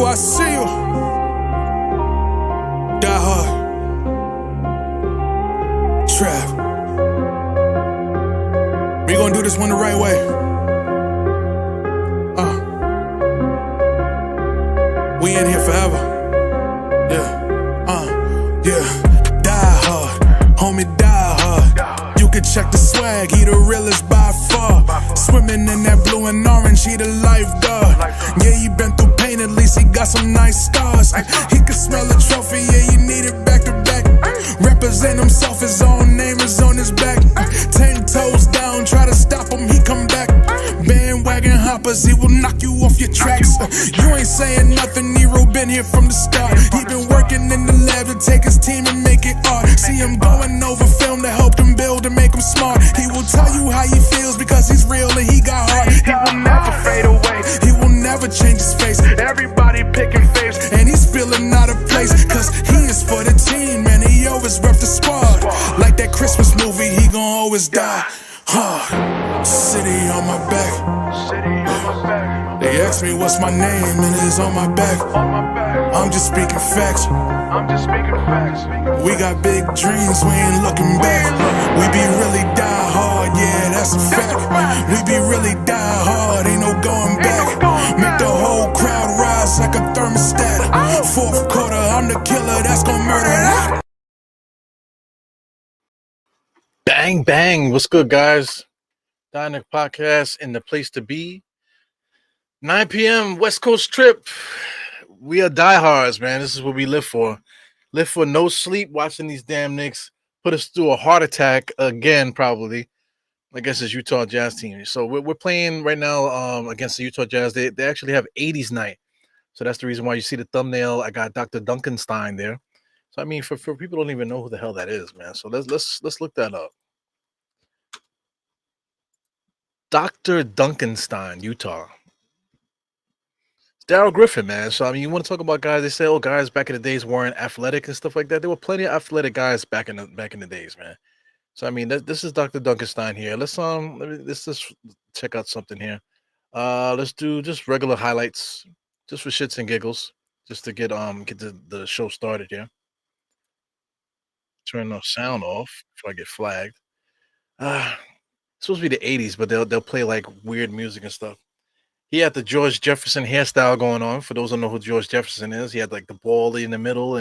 I see you. Die hard. Trap. We gonna do this one the right way. We in here forever. Yeah. Die hard. Homie, die hard. You can check the swag, he the realest by far. Swimming in that blue and orange, he the lifeguard. Yeah, he been through pain, at least he got some nice scars. He can smell a trophy, yeah, you need it back to back. Represent himself, his own name is on his back. 10 toes down, try to stop him, he come back. Bandwagon hoppers, he will knock you off your tracks. You ain't saying nothing, Nero been here from the start. He been working in the lab to take his team and make it art. See him going over film to help him build and make him smart. He will tell you how he feels because he's real and he got heart. He will never fade away, he will never change his face. Everybody picking faves and he's feeling out of place. Cause he is for the team and he always rep the squad. Like that Christmas movie, he gon' always die hard. City on my back. They ask me what's my name and it's on my back. I'm just speaking facts. We got big dreams, we ain't looking back. We be really die hard, yeah, that's a fact. We be really die hard, ain't no going back. Make the whole crowd rise like a thermostat. Fourth quarter, I'm the killer that's gon' murder that. Bang, bang. What's good, guys? Dynamic Podcast in the place to be. 9 p.m. West Coast trip. We are diehards, man. This is what we live for. Live for no sleep watching these damn Knicks put us through a heart attack again, probably. I guess it's Utah Jazz team. So we're playing right now against the Utah Jazz. They actually have 80s night. So that's the reason why you see the thumbnail. I got Dr. Duncanstein there. So I mean, for people who don't even know who the hell that is, man. So let's look that up. Dr. Duncanstein, Utah. It's Daryl Griffin, man. So I mean, you want to talk about guys? They say, oh, guys back in the days weren't athletic and stuff like that. There were plenty of athletic guys back in the days, man. So I mean, this is Dr. Duncanstein here. Let's just check out something here. Let's do just regular highlights, just for shits and giggles, just to get the show started here. Turn the sound off before I get flagged. It's supposed to be the 80s, but they'll play like weird music and stuff. He had the George Jefferson hairstyle going on. For those who know who George Jefferson is, he had like the ball in the middle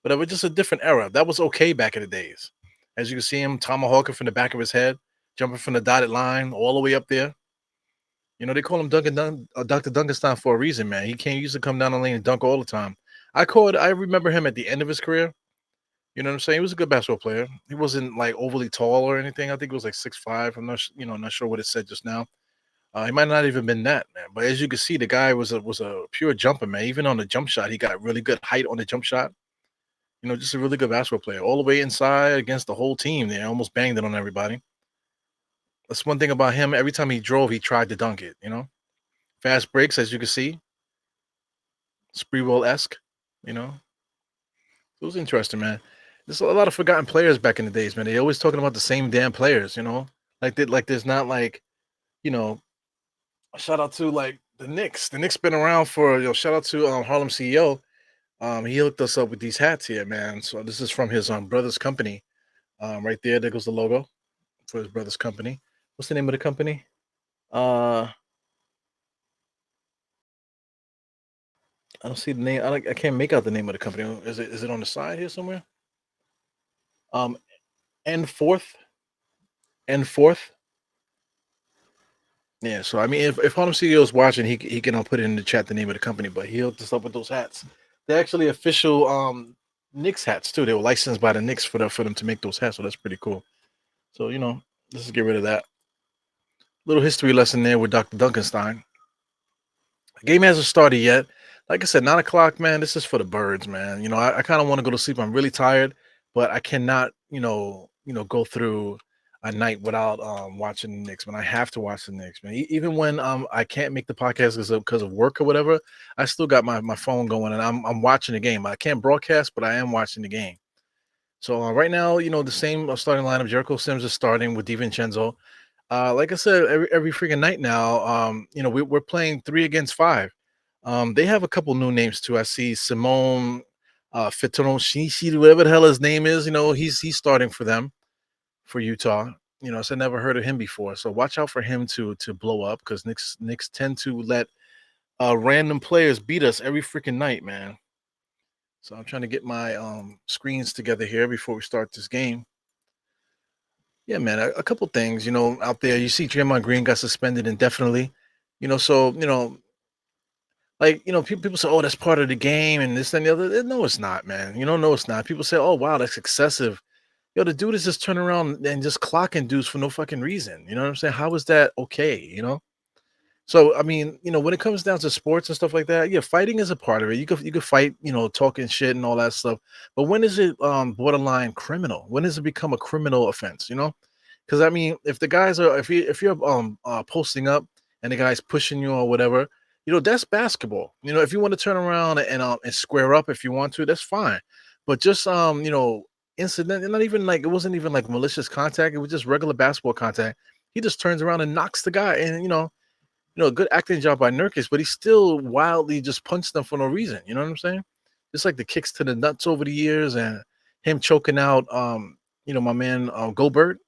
but it was just a different era. That was okay back in the days. As you can see him tomahawking from the back of his head, jumping from the dotted line all the way up there. You know, they call him Dr. Duncanstein for a reason, man. He can't used to come down the lane and dunk all the time. I remember him at the end of his career. You know what I'm saying? He was a good basketball player. He wasn't like overly tall or anything. I think it was like 6'5". I'm not sure what it said just now. He might not even been that, man. But as you can see, the guy was a pure jumper, man. Even on the jump shot, he got really good height on the jump shot. You know, just a really good basketball player. All the way inside against the whole team there. Almost banged it on everybody. That's one thing about him. Every time he drove, he tried to dunk it, you know. Fast breaks, as you can see. Spreewell-esque, you know. It was interesting, man. There's a lot of forgotten players back in the days, man. They always talking about the same damn players, you know. Like there's not like, you know, shout out to like the Knicks. The Knicks been around for, shout out to Harlem CEO. He hooked us up with these hats here, man. So this is from his brother's company. Right there goes the logo for his brother's company. What's the name of the company? I don't see the name. I can't make out the name of the company. Is it on the side here somewhere? N4th. Yeah, so I mean, if Harlem CEO is watching, he can put it in the chat the name of the company. But he hooked us up with those hats. They're actually official Knicks hats too. They were licensed by the Knicks for them to make those hats. So that's pretty cool. So let's just get rid of that. Little history lesson there with Dr. Duncanstein. The game hasn't started yet. Like I said, 9 o'clock, man. This is for the birds, man. I kind of want to go to sleep. I'm really tired, but I cannot, go through a night without watching the Knicks. Man, I have to watch the Knicks, man. Even when I can't make the podcast because of work or whatever, I still got my phone going and I'm watching the game. I can't broadcast, but I am watching the game. So right now, the same starting lineup. Jericho Sims is starting with DiVincenzo. Like I said, every freaking night now, we're playing 3 against 5. They have a couple new names too. I see Simone Fitonoshisi, whatever the hell his name is. He's starting for them for Utah. So I never heard of him before. So watch out for him to blow up because Knicks tend to let random players beat us every freaking night, man. So I'm trying to get my screens together here before we start this game. Yeah, man, a couple things, out there. You see Draymond Green got suspended indefinitely. So like, people say, "Oh, that's part of the game," and this and the other. No, it's not, man. No, it's not. People say, "Oh, wow, that's excessive." Yo, the dude is just turning around and just clocking dudes for no fucking reason. You know what I'm saying? How is that okay? So I mean, when it comes down to sports and stuff like that, yeah, fighting is a part of it. You could fight, talking shit and all that stuff. But when is it borderline criminal? When does it become a criminal offense? Because I mean, if the guys are if you're posting up and the guy's pushing you or whatever, that's basketball. If you want to turn around and square up if you want to, that's fine. But just incident, and not even like it wasn't even like malicious contact. It was just regular basketball contact. He just turns around and knocks the guy, and good acting job by Nurkic, but he still wildly just punched them for no reason. You know what I'm saying? Just like the kicks to the nuts over the years and him choking out, my man Gobert.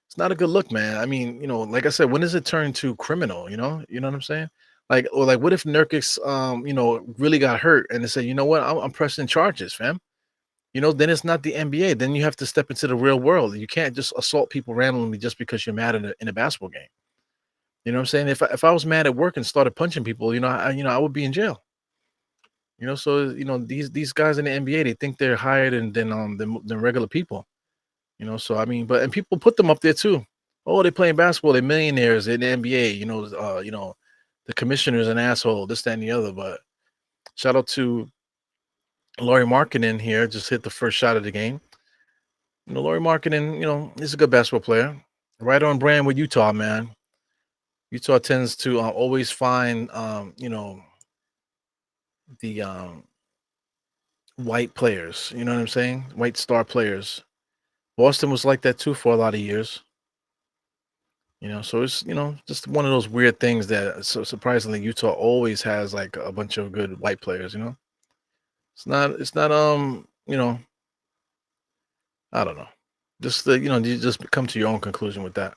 It's not a good look, man. I mean, like I said, when does it turn to criminal? You know what I'm saying? Like, or like, what if Nurkic, really got hurt and they say, you know what, I'm pressing charges, fam. Then it's not the NBA. Then you have to step into the real world. You can't just assault people randomly just because you're mad in a basketball game. You know what I'm saying? If I was mad at work and started punching people, I would be in jail. So these guys in the NBA, they think they're higher than regular people. So I mean, and people put them up there too. Oh, they're playing basketball, they're millionaires in the NBA. The commissioner's an asshole, this, that, and the other. But shout out to Laurie Markkinen here, just hit the first shot of the game. Laurie Markkinen, he's a good basketball player. Right on brand with Utah, man. Utah tends to always find, the white players. You know what I'm saying? White star players. Boston was like that too for a lot of years. So it's just one of those weird things that so surprisingly Utah always has like a bunch of good white players. It's not I don't know. Just you just come to your own conclusion with that.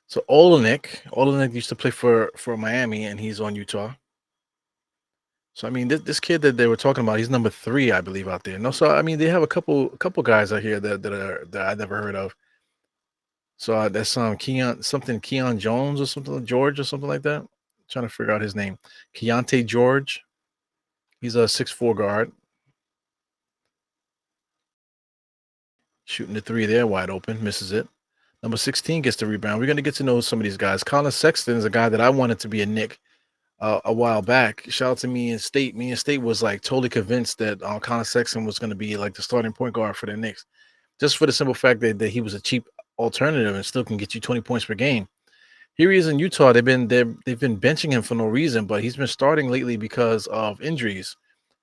So Olenek used to play for Miami and he's on Utah. So I mean, this kid that they were talking about, he's number 3, I believe, out there. No, so I mean, they have a couple guys out here that I never heard of. So that's Keon Jones or something, like George or something like that. Trying to figure out his name. Keontae George. He's a 6'4" guard, shooting the three there, wide open, misses it. Number 16 gets the rebound. We're gonna get to know some of these guys. Colin Sexton is a guy that I wanted to be a Knick a while back. Shout out to me and State. Me and State was like totally convinced that Colin Sexton was going to be like the starting point guard for the Knicks, just for the simple fact that he was a cheap alternative and still can get you 20 points per game. Here he is in Utah. They've been benching him for no reason, but he's been starting lately because of injuries.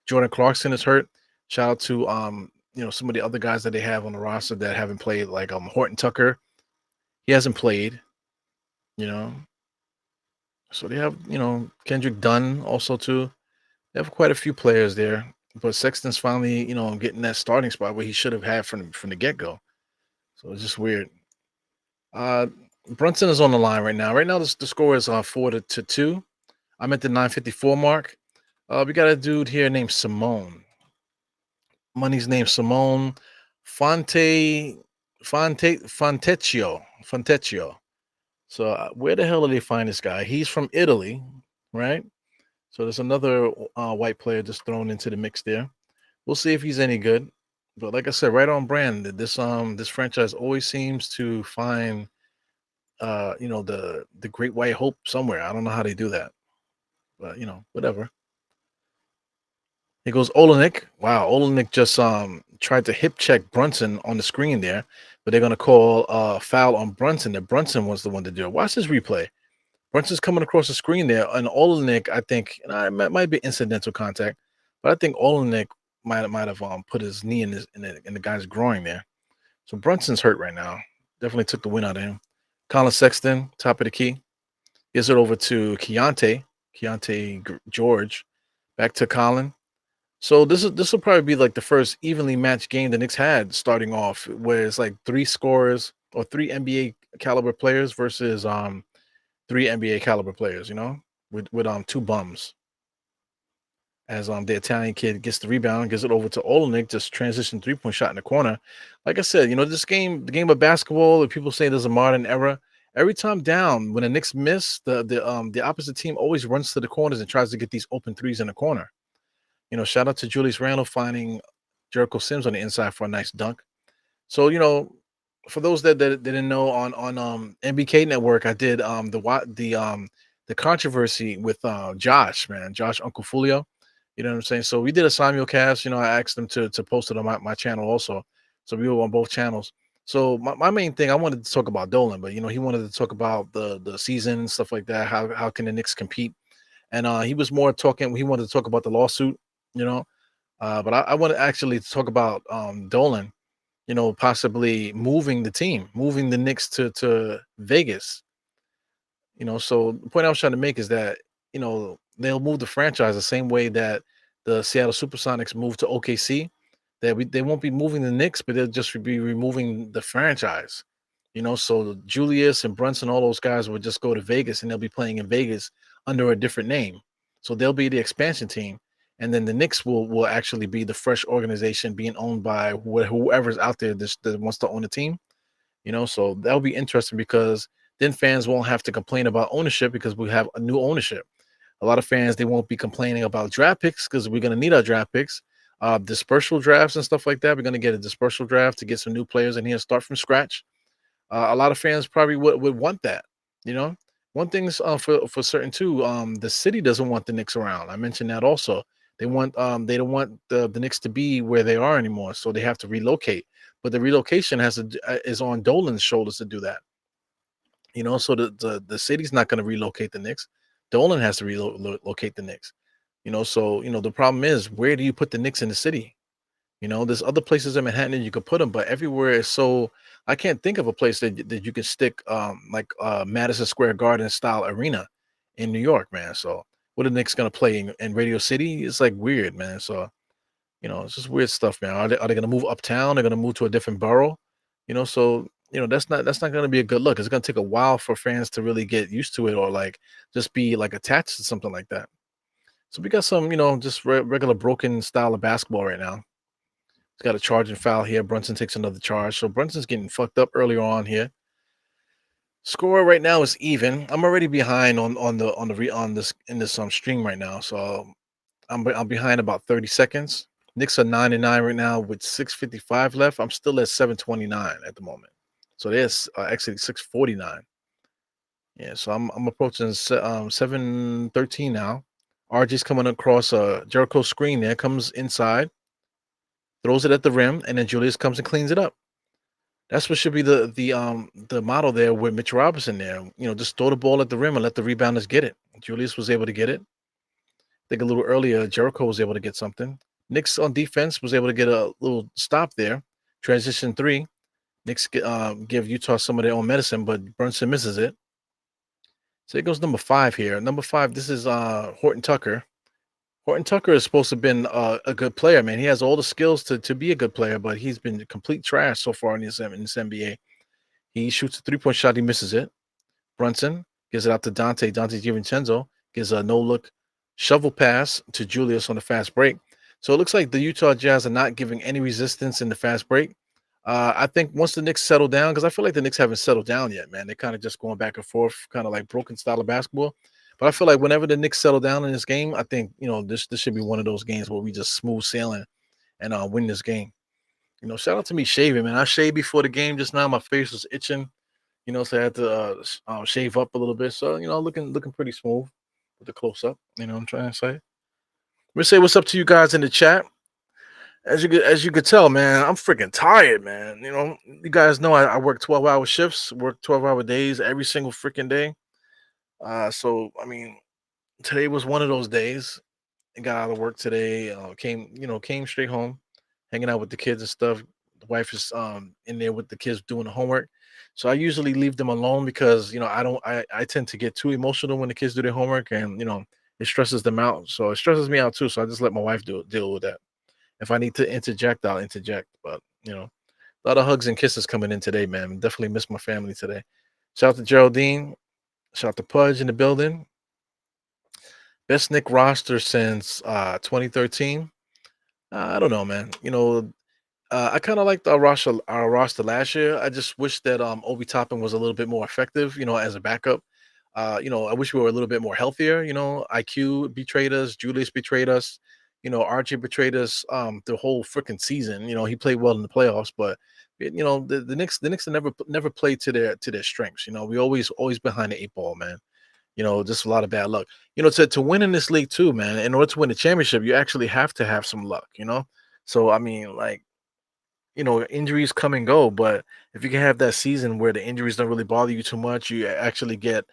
Jordan Clarkson is hurt. Shout out to some of the other guys that they have on the roster that haven't played, like Horton Tucker. He hasn't played. You know, so they have, Kendrick Dunn also too. They have quite a few players there, but Sexton's finally, getting that starting spot where he should have had from the get go. So it's just weird. Uh, Brunson is on the line right now. Right now, the score is 4-2. I'm at the 9:54 mark. We got a dude here named Simone. Money's named Simone Fontecchio. So where the hell did they find this guy? He's from Italy, right? So there's another white player just thrown into the mix there. We'll see if he's any good. But like I said, right on brand. This franchise always seems to find the great white hope somewhere. I don't know how they do that, but whatever. Here goes Olenek. Wow, Olenek just tried to hip check Brunson on the screen there, but they're gonna call foul on Brunson. That Brunson was the one to do it. Watch this replay. Brunson's coming across the screen there, and Olenek, I think, and it might be incidental contact, but I think Olenek might have put his knee in the guy's groin there. So Brunson's hurt right now. Definitely took the win out of him. Colin Sexton, top of the key, gives it over to Keontae. George, back to Colin. So this will probably be like the first evenly matched game the Knicks had starting off, where it's like three scorers or three NBA caliber players versus three NBA caliber players, with two bums. As the Italian kid gets the rebound, gives it over to Olenek, just transition 3-point shot in the corner. Like I said, this game, the game of basketball, if people say there's a modern era, every time down, when the Knicks miss, the opposite team always runs to the corners and tries to get these open threes in the corner. Shout out to Julius Randle finding Jericho Sims on the inside for a nice dunk. So, for those that didn't know, on MBK Network, I did the controversy with Josh, man, Josh Uncle Fulio. You know what I'm saying? So we did a simulcast. I asked them to post it on my channel also. So we were on both channels. So my main thing, I wanted to talk about Dolan, but he wanted to talk about the season and stuff like that. How can the Knicks compete? And he was more talking. He wanted to talk about the lawsuit, you know. But I want to actually talk about Dolan, possibly moving the team, moving the Knicks to Vegas. So the point I was trying to make is that, they'll move the franchise the same way that the Seattle Supersonics moved to OKC. They won't be moving the Knicks, but they'll just be removing the franchise. So Julius and Brunson, all those guys will just go to Vegas and they'll be playing in Vegas under a different name. So they'll be the expansion team. And then the Knicks will actually be the fresh organization being owned by whoever's out there that wants to own a team. So that'll be interesting because then fans won't have to complain about ownership because we have a new ownership. A lot of fans, they won't be complaining about draft picks because we're going to need our draft picks. Dispersal drafts and stuff like that. We're going to get a dispersal draft to get some new players in here, start from scratch. A lot of fans probably would want that. You know, one thing's for certain too. The city doesn't want the Knicks around. I mentioned that also. They don't want the Knicks to be where they are anymore, so they have to relocate. But the relocation is on Dolan's shoulders to do that. So the city's not going to relocate the Knicks. Dolan has to relocate the Knicks. So the problem is, where do you put the Knicks in the city? There's other places in Manhattan that you could put them, but everywhere is so. I can't think of a place that you can stick like Madison Square Garden style arena in New York, man. So what are the Knicks gonna play in Radio City? It's like weird, man. So it's just weird stuff, man. Are they gonna move uptown? They're gonna move to a different borough, so that's not gonna be a good look. It's gonna take a while for fans to really get used to it or like just be like attached to something like that. So we got some, just regular broken style of basketball right now. He's got a charging foul here. Brunson takes another charge. So Brunson's getting fucked up earlier on here. Score right now is even. I'm already behind on this in this stream right now. So I'm behind about 30 seconds. Knicks are 9-9 right now with 6:55 left. I'm still at 7:29 at the moment. So there's actually 6:49. Yeah, so I'm approaching 7:13 now. RG's coming across a Jericho screen there, comes inside, throws it at the rim, and then Julius comes and cleans it up. That's what should be the model there with Mitch Robinson there. Just throw the ball at the rim and let the rebounders get it. Julius was able to get it. I think a little earlier, Jericho was able to get something. Knicks on defense was able to get a little stop there. Transition three. Knicks give Utah some of their own medicine, but Brunson misses it. So it goes number 5 here. Number 5, this is Horton Tucker. Horton Tucker is supposed to have been a good player, man. He has all the skills to be a good player, but he's been complete trash so far in this NBA. He shoots a 3-point shot. He misses it. Brunson gives it out to Dante. Dante DiVincenzo gives a no-look shovel pass to Julius on the fast break. So it looks like the Utah Jazz are not giving any resistance in the fast break. I think once the Knicks settle down, because I feel like the Knicks haven't settled down yet, man. They're kind of just going back and forth, kind of like broken style of basketball. But I feel like whenever the Knicks settle down in this game, I think this should be one of those games where we just smooth sailing and win this game. Shout out to me shaving, man. I shaved before the game just now. My face was itching, so I had to shave up a little bit. So looking pretty smooth with the close up. You know what I'm trying to say. Let me say what's up to you guys in the chat. As you could tell, man, I'm freaking tired, man. You guys know I work 12-hour shifts, work 12-hour days every single freaking day. So I mean, today was one of those days. I got out of work today. Came straight home, hanging out with the kids and stuff. The wife is in there with the kids doing the homework. So I usually leave them alone because I tend to get too emotional when the kids do their homework, and it stresses them out. So it stresses me out too. So I just let my wife deal with that. If I need to interject, I'll interject. But a lot of hugs and kisses coming in today, man. Definitely miss my family today. Shout out to Geraldine. Shout out to Pudge in the building. Best Nick roster since 2013. I don't know, man. I kind of liked our roster last year. I just wish that Obi Toppin was a little bit more effective, as a backup. I wish we were a little bit more healthier. IQ betrayed us, Julius betrayed us, RJ betrayed us the whole freaking season. He played well in the playoffs, but the Knicks never played to their strengths. We always behind the eight ball, man. Just a lot of bad luck. To win in this league too, man. In order to win the championship, you actually have to have some luck. So I mean, like, injuries come and go, but if you can have that season where the injuries don't really bother you too much, you actually get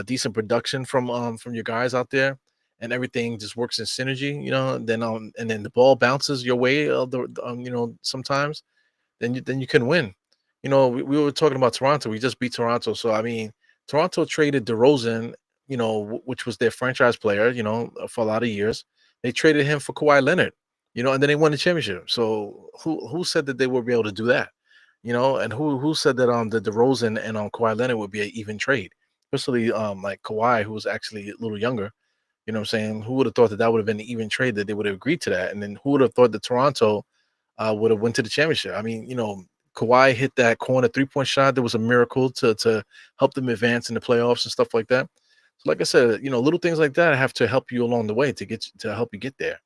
decent production from your guys out there, and everything just works in synergy. Then the ball bounces your way. Sometimes then you can win. We were talking about Toronto. We just beat Toronto, so I mean, Toronto traded DeRozan, which was their franchise player, for a lot of years. They traded him for Kawhi Leonard, and then they won the championship. So who said that they would be able to do that? And who said that the DeRozan and Kawhi Leonard would be an even trade, especially like Kawhi, who was actually a little younger. You know what I'm saying? Who would have thought that that would have been an even trade, that they would have agreed to that? And then who would have thought that Toronto would have went to the championship? I mean, Kawhi hit that corner 3-point shot. There was a miracle to help them advance in the playoffs and stuff like that. So, like I said, little things like that have to help you along the way to help you get there.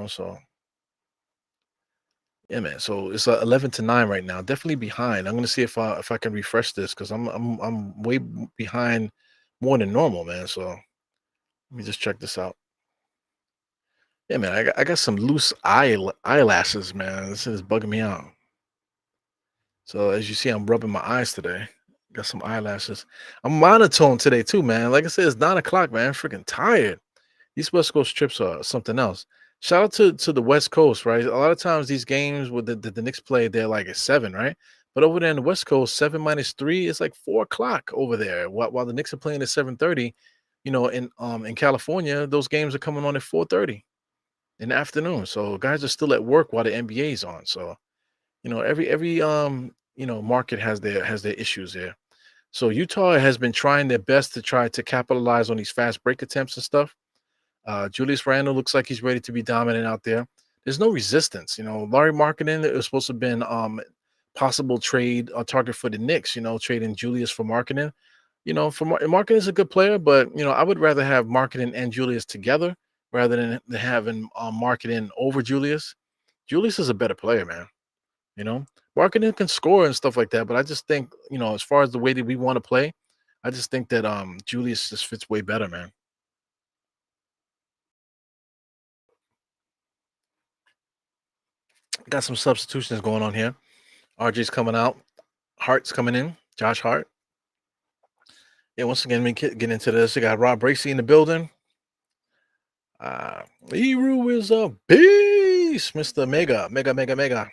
So yeah, man. So it's 11-9 right now. Definitely behind. I'm gonna see if I can refresh this, because I'm way behind, more than normal, man. So let me just check this out. Yeah, man. I got some loose eyelashes, man. This is bugging me out. So as you see, I'm rubbing my eyes today. Got some eyelashes. I'm monotone today too, man. Like I said, it's 9 o'clock, man. I'm freaking tired. These West Coast trips are something else. Shout out to the West Coast, right? A lot of times these games with the Knicks play, they're like at 7, right? But over there in the West Coast, 7 - 3 is like 4 o'clock over there. While the Knicks are playing at 7:30, in California, those games are coming on at 4:30 in the afternoon. So guys are still at work while the NBA is on. So every market has their issues there. So Utah has been trying their best to try to capitalize on these fast break attempts and stuff. Julius Randle looks like he's ready to be dominant out there. There's no resistance. Larry Markkinen, it was supposed to have been possible trade target for the Knicks. Trading Julius for Markkinen. Markkinen is a good player, but I would rather have Markkinen and Julius together rather than having Markkinen over Julius. Julius is a better player, man. You know, Marketing can score and stuff like that, but I just think, as far as the way that we want to play, I just think that Julius just fits way better, man. Got some substitutions going on here. RJ's coming out, Hart's coming in, Josh Hart. Yeah, once again, we get into this. We got Rob Bracey in the building. Eru is a beast, Mr. Mega, Mega, Mega, Mega,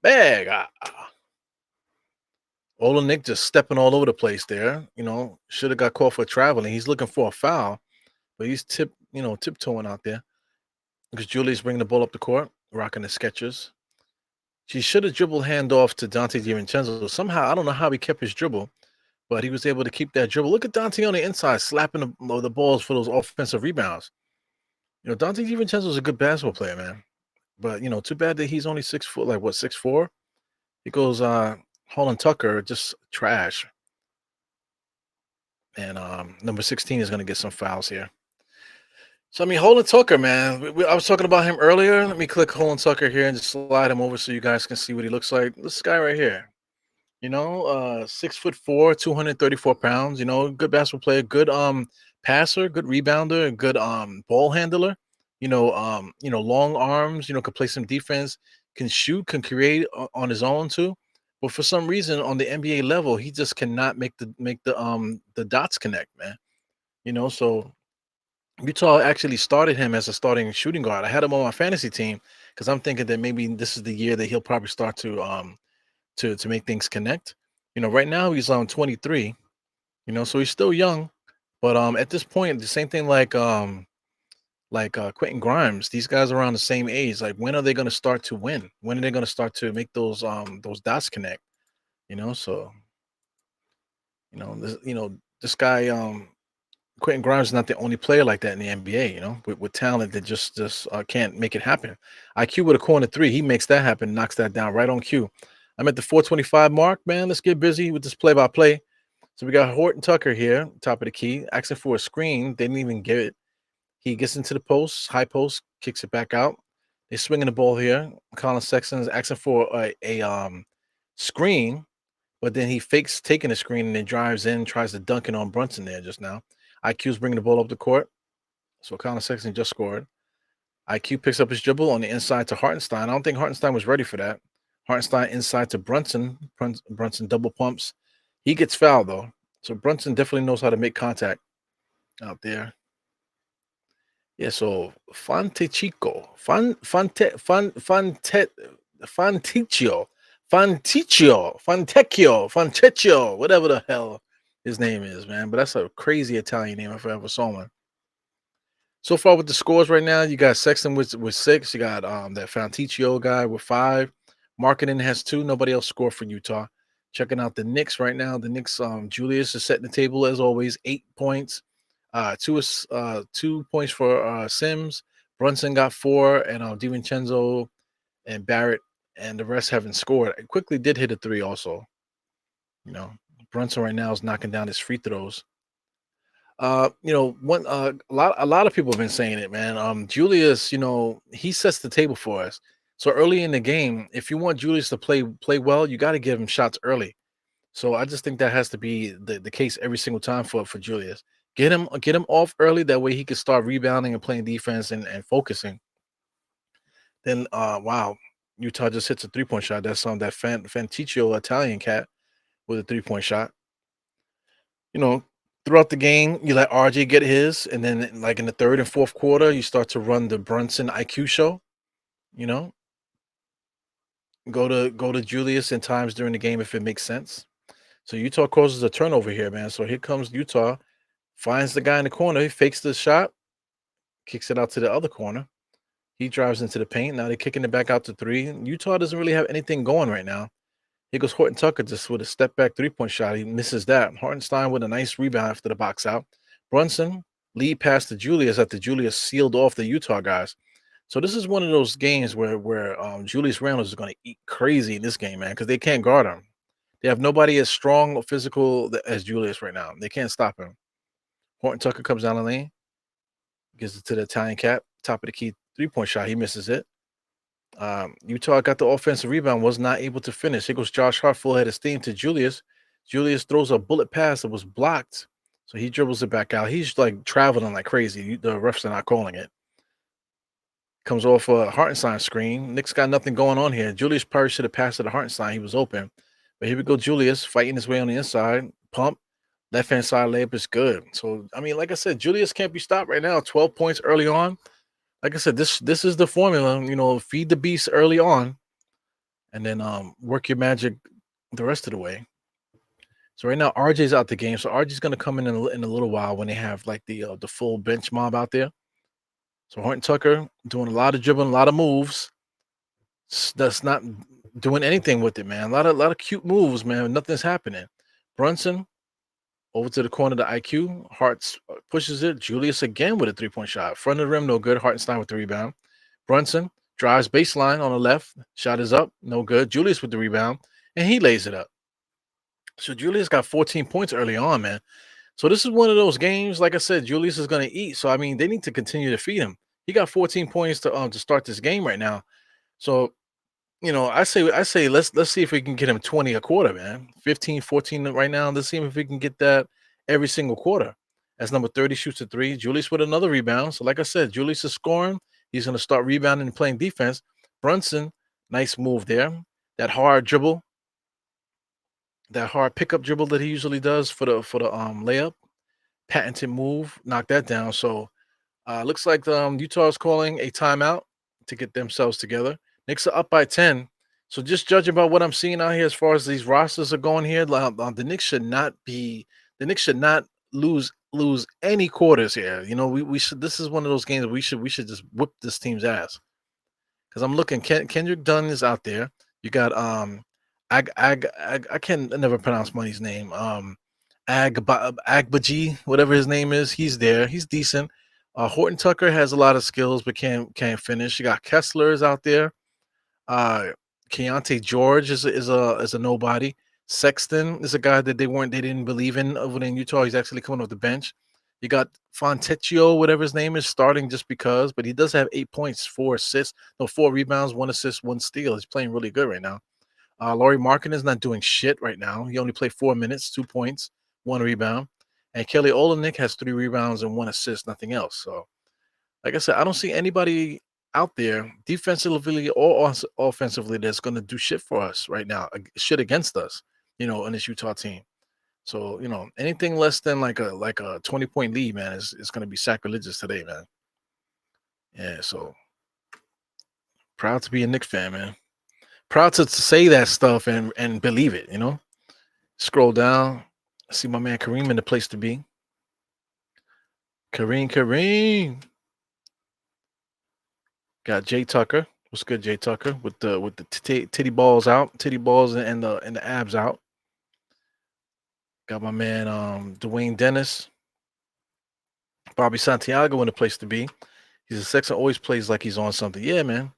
Mega. Nick just stepping all over the place there. Should have got caught for traveling. He's looking for a foul, but he's tiptoeing out there because Julie's bringing the ball up the court, rocking the Skechers. She should have dribbled handoff to Dante DiVincenzo. Somehow, I don't know how he kept his dribble, but he was able to keep that dribble. Look at Dante on the inside, slapping the balls for those offensive rebounds. Dante DiVincenzo is a good basketball player, man. But too bad that he's only 6 foot, like what, 6'4". He goes, Holland Tucker, just trash. And number 16 is going to get some fouls here. So, I mean, Holland Tucker, man. I was talking about him earlier. Let me click Holland Tucker here and just slide him over so you guys can see what he looks like. This guy right here, 6'4", 234 pounds, good basketball player, good passer, good rebounder, good ball handler, long arms, could play some defense, can shoot, can create on his own too. But for some reason on the NBA level, he just cannot make the dots connect, man. So Utah actually started him as a starting shooting guard. I had him on my fantasy team because I'm thinking that maybe this is the year that he'll probably start to make things connect. Right now he's on 23, so he's still young, But at this point, the same thing like Quentin Grimes, these guys are around the same age. Like, when are they going to start to win? When are they going to start to make those dots connect? So this guy Quentin Grimes is not the only player like that in the NBA. With talent that just can't make it happen. IQ with a corner three, he makes that happen, knocks that down right on cue. I'm at the 425 mark, man. Let's get busy with this play by play. So we got Horton Tucker here, top of the key, asking for a screen. They didn't even give it. He gets into the post, high post, kicks it back out. They're swinging the ball here. Colin Sexton is asking for a screen, but then he fakes taking the screen and then drives in, tries to dunk it on Brunson there just now. IQ's bringing the ball up the court. So Colin Sexton just scored. IQ picks up his dribble on the inside to Hartenstein. I don't think Hartenstein was ready for that. Hartenstein inside to Brunson. Brunson double pumps. He gets fouled, though. So Brunson definitely knows how to make contact out there. Yeah, so Fantichico, Fanticchio, Fantecchio, whatever the hell his name is, man. But that's a crazy Italian name if I ever saw one. So far with the scores right now, you got Sexton with 6. You got that Fanticchio guy with 5. Marketing has 2. Nobody else scored for Utah. Checking out the Knicks right now. The Knicks, Julius is setting the table as always, 8 points. 2 points for Sims. Brunson got 4, and DiVincenzo and Barrett and the rest haven't scored. I quickly did hit a 3 also. Brunson right now is knocking down his free throws. One a lot of people have been saying it, man. Julius, he sets the table for us. So early in the game, if you want Julius to play well, you got to give him shots early. So I just think that has to be the case every single time for Julius. Get him off early. That way he can start rebounding and playing defense and focusing. Then wow, Utah just hits a 3-point shot. That's that Fanticchio Italian cat with a 3-point shot. Throughout the game, you let RJ get his, and then like in the third and fourth quarter, you start to run the Brunson IQ show. You know, go to Julius in times during the game if it makes sense. So Utah causes a turnover here, man. So here comes Utah, finds the guy in the corner, he fakes the shot, kicks it out to the other corner. He drives into the paint. Now they're kicking it back out to 3. Utah doesn't really have anything going right now. Here goes Horton Tucker just with a step back 3-point shot. He misses that. Hartenstein with a nice rebound after the box out. Brunson lead pass to Julius after Julius sealed off the Utah guys. So this is one of those games where Julius Randle is going to eat crazy in this game, man, because they can't guard him. They have nobody as strong or physical as Julius right now. They can't stop him. Horton Tucker comes down the lane, gives it to the Italian cat, top of the key 3-point shot. He misses it. Utah got the offensive rebound, was not able to finish. Here goes Josh Hart, full head of steam to Julius. Julius throws a bullet pass that was blocked, so he dribbles it back out. He's like traveling like crazy. The refs are not calling it. Comes off a Hartenstein screen. Knicks got nothing going on here. Julius probably should have passed it to Hartenstein. He was open. But here we go, Julius fighting his way on the inside. Pump. Left-hand side layup is good. So, I mean, like I said, Julius can't be stopped right now. 12 points early on. Like I said, this is the formula. Feed the beast early on, and then work your magic the rest of the way. So right now, RJ's out the game. So RJ's going to come in a little while when they have like the full bench mob out there. So Horton Tucker doing a lot of dribbling, a lot of moves. That's not doing anything with it, man. A lot of cute moves, man. Nothing's happening. Brunson over to the corner to IQ. Hart pushes it. Julius again with a 3-point shot. Front of the rim, no good. Hartenstein with the rebound. Brunson drives baseline on the left. Shot is up, no good. Julius with the rebound, and he lays it up. So Julius got 14 points early on, man. So this is one of those games, like I said, Julius is going to eat. So, I mean, they need to continue to feed him. He got 14 points to start this game right now. So, I say let's see if we can get him 20 a quarter, man. 15, 14 right now. Let's see if we can get that every single quarter. As number 30 shoots a 3. Julius with another rebound. So like I said, Julius is scoring. He's going to start rebounding and playing defense. Brunson, nice move there. That hard dribble. That hard pickup dribble that he usually does for the layup. Patented move. Knock that down. So looks like Utah is calling a timeout to get themselves together. Knicks are up by 10. So just judging by what I'm seeing out here as far as these rosters are going here, the Knicks should not lose lose any quarters here. You know, we should. This is one of those games we should just whip this team's ass. Because I'm looking, Kendrick Dunn is out there. You got I can never pronounce Money's name. Agbaji, whatever his name is, he's there. He's decent. Horton Tucker has a lot of skills, but can't finish. You got Kessler is out there. Uh, Keontae George is a nobody. Sexton is a guy that they didn't believe in over in Utah. He's actually coming off the bench. You got Fontecchio, whatever his name is, starting just because, but he does have 8 points, 4 assists, no 4 rebounds, 1 assist, 1 steal. He's playing really good right now. Laurie Markin is not doing shit right now. He only played 4 minutes, 2 points, 1 rebound. And Kelly Olynyk has 3 rebounds and 1 assist, nothing else. So, like I said, I don't see anybody out there defensively or offensively that's going to do shit for us right now, shit against us, in this Utah team. So, anything less than like a 20-point lead, man, is going to be sacrilegious today, man. Yeah, so proud to be a Knicks fan, man. Proud to say that stuff and believe it, Scroll down, see my man Kareem in the place to be. Kareem. Got Jay Tucker. What's good, Jay Tucker? With the titty balls out, titty balls and the abs out. Got my man Dwayne Dennis. Bobby Santiago in the place to be. He's a Sexton, always plays like he's on something. Yeah, man.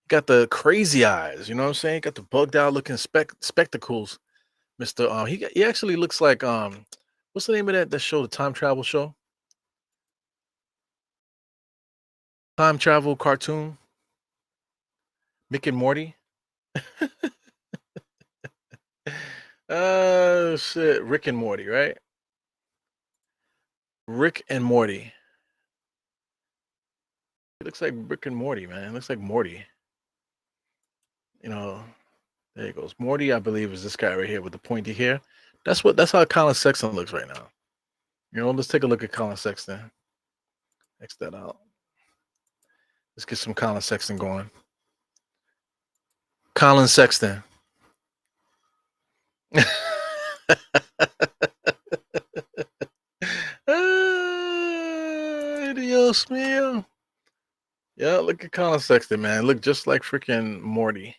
Got the crazy eyes, you know what I'm saying? Got the bugged out looking spectacles. Mr. He actually looks like what's the name of that show, the time travel show? Time travel cartoon. Mick and Morty. Shit. Rick and Morty, right? Rick and Morty. It looks like Rick and Morty, man. It looks like Morty. There he goes. Morty, I believe, is this guy right here with the pointy hair. That's how Colin Sexton looks right now. Let's take a look at Colin Sexton. X that out. Let's get some Colin Sexton going. Colin Sexton. Dios mío. Yeah, look at Colin Sexton, man. Look just like freaking Morty.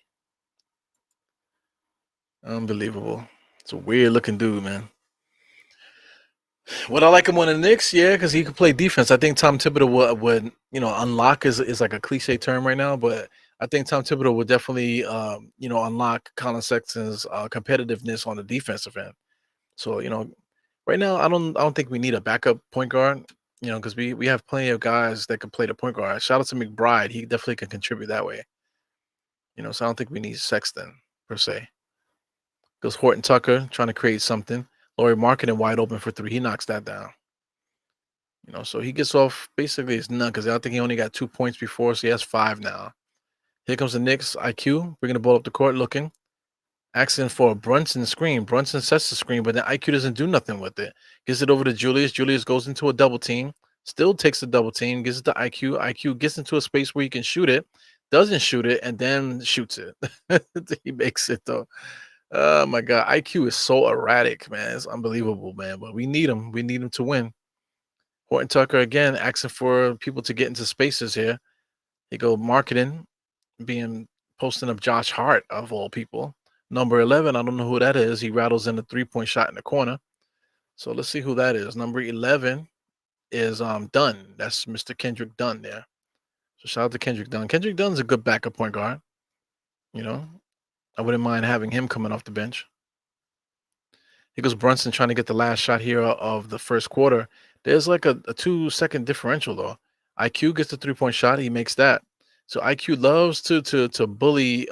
Unbelievable. It's a weird looking dude, man. Would I like him on the Knicks? Yeah, because he could play defense. I think Tom Thibodeau would unlock is like a cliche term right now, but I think Tom Thibodeau would definitely unlock Colin Sexton's competitiveness on the defensive end. So right now I don't think we need a backup point guard. Because we have plenty of guys that can play the point guard. Shout out to McBride. He definitely can contribute that way. So I don't think we need Sexton per se. Goes Horton Tucker trying to create something. Laurie Marketing wide open for 3. He knocks that down. So he gets off basically his nut because I think he only got 2 points before, so he has 5 now. Here comes the Knicks IQ, bringing the ball up the court, looking. Asking for a Brunson screen. Brunson sets the screen, but then IQ doesn't do nothing with it. Gives it over to Julius. Julius goes into a double team. Still takes the double team. Gives it to IQ. IQ gets into a space where he can shoot it. Doesn't shoot it, and then shoots it. He makes it, though. Oh, my God. IQ is so erratic, man. It's unbelievable, man. But we need him. We need him to win. Horton Tucker, again, asking for people to get into spaces here. He go Marketing, posting up Josh Hart, of all people. Number 11, I don't know who that is. He rattles in a 3-point shot in the corner. So let's see who that is. Number 11 is Dunn. That's Mr. Kendrick Dunn there. So shout out to Kendrick Dunn. Kendrick Dunn's a good backup point guard. I wouldn't mind having him coming off the bench. Here goes Brunson trying to get the last shot here of the first quarter. There's like a 2-second differential, though. IQ gets the 3-point shot. He makes that. So IQ loves to bully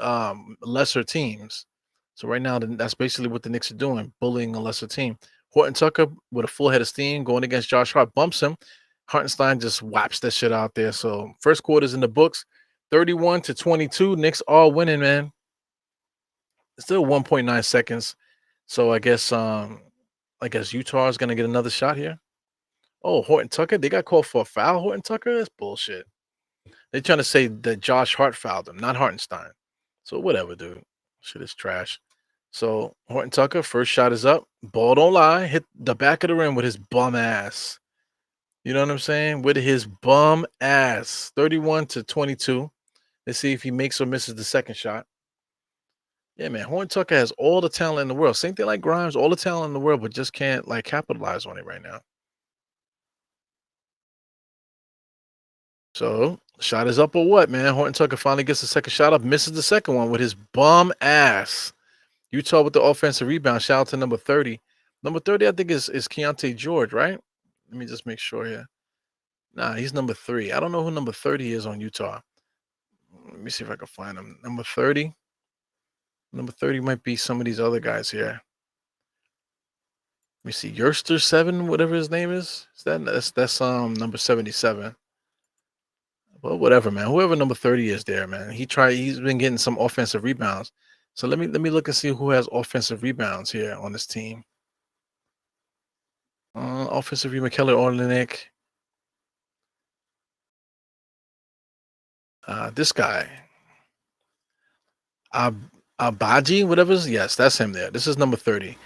lesser teams. So right now, that's basically what the Knicks are doing, bullying a lesser team. Horton Tucker with a full head of steam going against Josh Hart, bumps him. Hartenstein just whaps that shit out there. So first quarter's in the books, 31-22. Knicks all winning, man. Still 1.9 seconds. So I guess Utah is gonna get another shot here. Oh, Horton Tucker, they got called for a foul. Horton Tucker, that's bullshit. They're trying to say that Josh Hart fouled him, not Hartenstein. So whatever, dude. Shit is trash. So Horton Tucker, first shot is up. Ball don't lie. Hit the back of the rim with his bum ass. You know what I'm saying? With his bum ass, 31-22. Let's see if he makes or misses the second shot. Yeah, man. Horton Tucker has all the talent in the world. Same thing like Grimes, all the talent in the world, but just can't like capitalize on it right now. So shot is up or what, man? Horton Tucker finally gets the second shot up, misses the second one with his bum ass. Utah with the offensive rebound. Shout out to number 30. Number 30, I think, is Keontae George, right? Let me just make sure here. Nah, he's number 3. I don't know who number 30 is on Utah. Let me see if I can find him. Number 30. Number 30 might be some of these other guys here. Let me see. Yerster 7, whatever his name is. That's number 77. Well, whatever, man. Whoever number 30 is there, man. He's been getting some offensive rebounds. So let me look and see who has offensive rebounds here on this team. Offensive rebound, Keller Orleanic. This guy. Abaji, whatever. Yes, that's him there. This is number 30.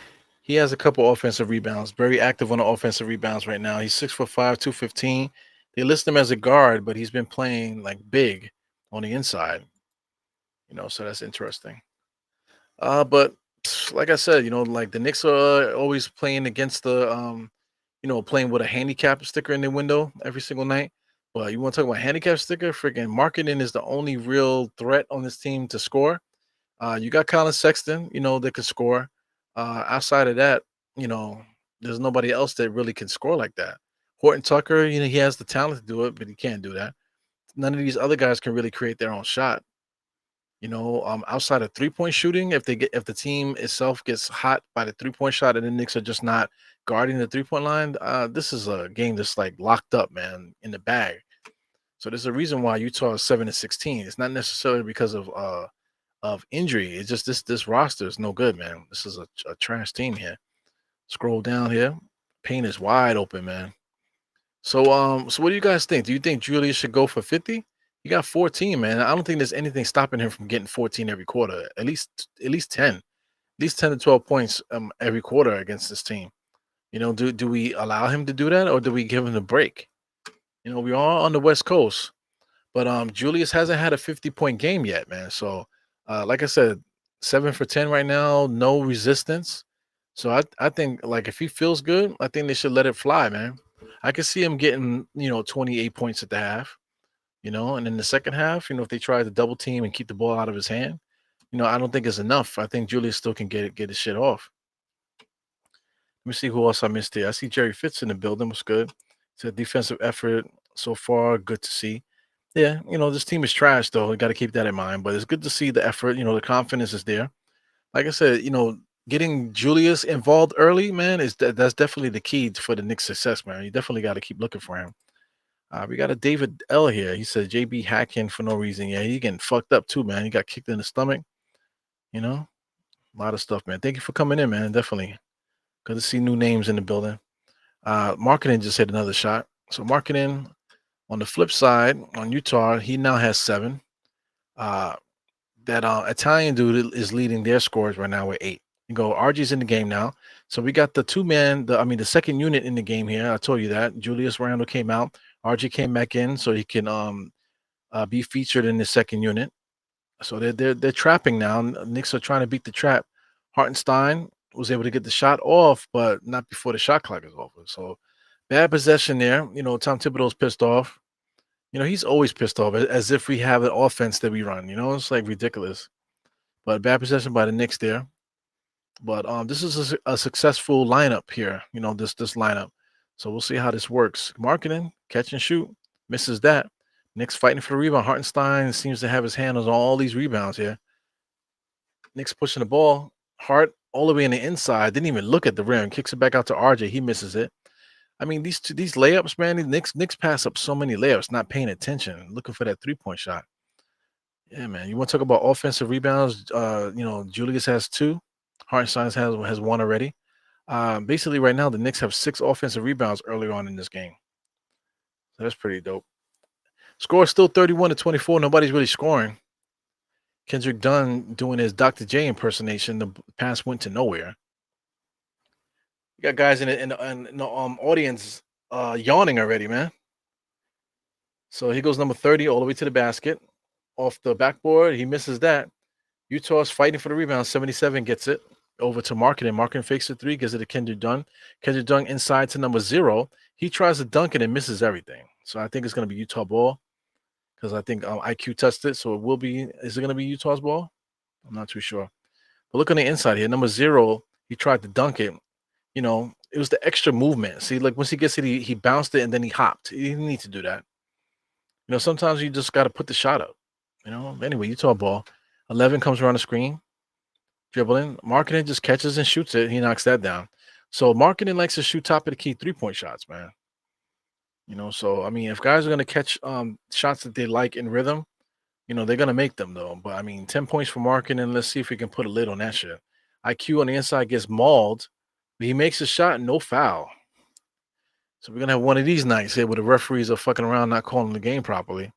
He has a couple offensive rebounds. Very active on the offensive rebounds right now. He's 6'5", 215. They list him as a guard, but he's been playing like big on the inside. So that's interesting. But like I said, like the Knicks are always playing against playing with a handicap sticker in their window every single night. But you want to talk about handicap sticker? Freaking marketing is the only real threat on this team to score. You got Colin Sexton, that could score. Outside of that, there's nobody else that really can score like that. Horton Tucker, he has the talent to do it, but he can't do that. None of these other guys can really create their own shot. Outside of 3-point shooting, if the team itself gets hot by the 3-point shot and the Knicks are just not guarding the 3-point line, this is a game that's like locked up, man, in the bag. So there's a reason why Utah is 7-16. It's not necessarily because of injury. It's just this roster is no good, man. This is a trash team here. Scroll down here. Paint is wide open, man. So what do you guys think? Do you think Julius should go for 50? He got 14, man. I don't think there's anything stopping him from getting 14 every quarter. At least 10. At least 10 to 12 points every quarter against this team. Do we allow him to do that, or do we give him a break? We're all on the West Coast, but Julius hasn't had a 50-point game yet, man. So like I said, 7 for 10 right now, no resistance. So I think like if he feels good, I think they should let it fly, man. I could see him getting 28 points at the half, and in the second half, if they try to double team and keep the ball out of his hand, I don't think it's enough. I think Julius still can get his shit off. Let me see who else I missed here. I see Jerry Fitz in the building. Was good. It's a defensive effort so far. Good to see. Yeah, this team is trash though. You got to keep that in mind. But it's good to see the effort. The confidence is there. Like I said, getting Julius involved early, man, that's definitely the key for the Knicks' success, man. You definitely got to keep looking for him. We got a David L here. He said JB hacking for no reason. Yeah, he getting fucked up too, man. He got kicked in the stomach. A lot of stuff, man. Thank you for coming in, man. Definitely good to see new names in the building. Marketing just hit another shot. So marketing on the flip side on Utah, he now has 7. That Italian dude is leading their scores right now with 8. You go, RG's in the game now. So we got the the second unit in the game here. I told you that. Julius Randle came out. RG came back in so he can be featured in the second unit. So they're trapping now. Knicks are trying to beat the trap. Hartenstein was able to get the shot off, but not before the shot clock is over. So bad possession there. Tom Thibodeau's pissed off. He's always pissed off, as if we have an offense that we run. It's like ridiculous. But bad possession by the Knicks there. But this is a successful lineup here. This lineup. So we'll see how this works. Marketing, catch and shoot, misses that. Knicks fighting for the rebound. Hartenstein seems to have his hand on all these rebounds here. Knicks pushing the ball. Hart all the way in the inside. Didn't even look at the rim. Kicks it back out to RJ. He misses it. I mean, these layups, man. The Knicks pass up so many layups, not paying attention, looking for that 3-point shot. Yeah, man. You want to talk about offensive rebounds? Julius has 2. Hartenstein has 1 already. Basically, right now the Knicks have 6 offensive rebounds early on in this game. So that's pretty dope. Score is still 31-24. Nobody's really scoring. Kendrick Dunn doing his Dr. J impersonation. The pass went to nowhere. You got guys in the audience yawning already, man. So he goes number 30 all the way to the basket. Off the backboard, he misses that. Utah's fighting for the rebound. 77 gets it over to Markin. Markin fakes the three, gives it to Kendrick Dunn. Kendrick Dunn inside to number 0. He tries to dunk it and misses everything. So I think it's going to be Utah ball because I think IQ touched it. So it will be. Is it going to be Utah's ball? I'm not too sure. But look on the inside here. Number 0, he tried to dunk it. It was the extra movement. See, like once he gets it, he bounced it and then he hopped. He didn't need to do that. Sometimes you just got to put the shot up. Anyway, Utah ball. 11 comes around the screen, dribbling. Marketing just catches and shoots it. He knocks that down. So Marketing likes to shoot top of the key 3-point shots, man. So I mean, if guys are gonna catch shots that they like in rhythm, they're gonna make them though. But I mean, 10 points for Marketing. Let's see if we can put a lid on that shit. IQ on the inside gets mauled, but he makes a shot, no foul. So we're gonna have one of these nights here where the referees are fucking around, not calling the game properly.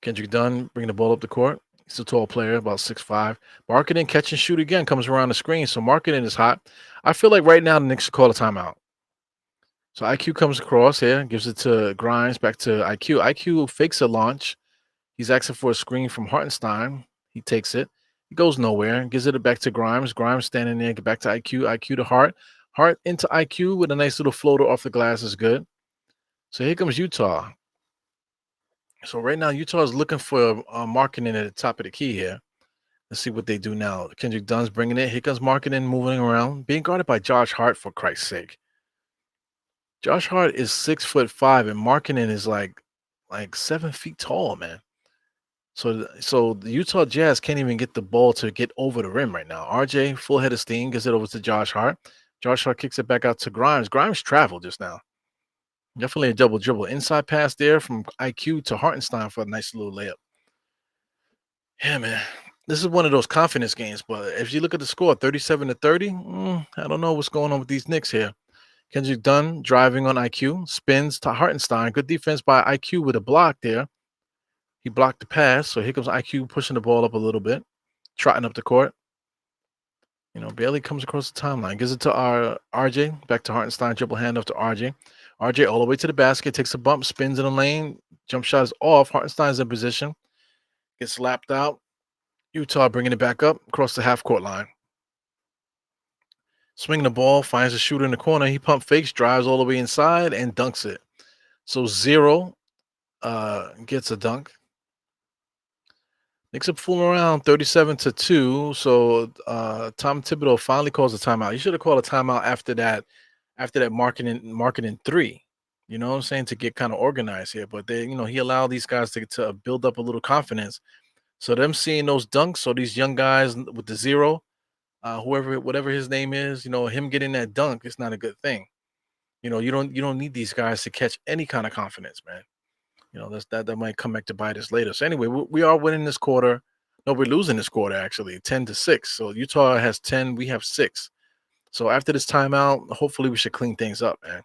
Kendrick Dunn bringing the ball up the court. He's a tall player, about 6'5". Marketing catch and shoot again comes around the screen. So Marketing is hot. I feel like right now the Knicks should call a timeout. So IQ comes across here, gives it to Grimes, back to IQ. IQ fakes a launch. He's asking for a screen from Hartenstein. He takes it. He goes nowhere. Gives it back to Grimes. Grimes standing there. Get back to IQ. IQ to Hart. Hart into IQ with a nice little floater off the glass is good. So here comes Utah. So right now Utah is looking for Marketing at the top of the key here. Let's see what they do now. Kendrick Dunn's bringing it. Here comes Marketing moving around, being guarded by Josh Hart for Christ's sake. Josh Hart is 6'5", and Marketing is like 7 feet tall, man. So the Utah Jazz can't even get the ball to get over the rim right now. RJ, full head of steam, gets it over to Josh Hart. Josh Hart kicks it back out to Grimes. Grimes traveled just now. Definitely a double dribble. Inside pass there from IQ to Hartenstein for a nice little layup. Yeah, man. This is one of those confidence games, but if you look at the score, 37-30, I don't know what's going on with these Knicks here. Kendrick Dunn driving on IQ, spins to Hartenstein. Good defense by IQ with a block there. He blocked the pass, so here comes IQ pushing the ball up a little bit, trotting up the court. Barely comes across the timeline. Gives it to RJ, back to Hartenstein, dribble handoff to RJ. RJ all the way to the basket, takes a bump, spins in the lane, jump shot is off. Hartenstein's in position, gets slapped out. Utah bringing it back up across the half-court line. Swinging the ball, finds a shooter in the corner. He pump fakes, drives all the way inside, and dunks it. So 0 gets a dunk. Knicks are fooling around 37-2. So Tom Thibodeau finally calls a timeout. He should have called a timeout after that marketing 3. You know what I'm saying? To get kind of organized here. But he allowed these guys to build up a little confidence. So them seeing those dunks, so these young guys with the 0, whatever his name is, him getting that dunk, it's not a good thing. You don't need these guys to catch any kind of confidence, man. That might come back to bite us later. So anyway, we are winning this quarter. No, we're losing this quarter actually, 10-6. So Utah has 10, we have 6. So after this timeout, hopefully we should clean things up, man.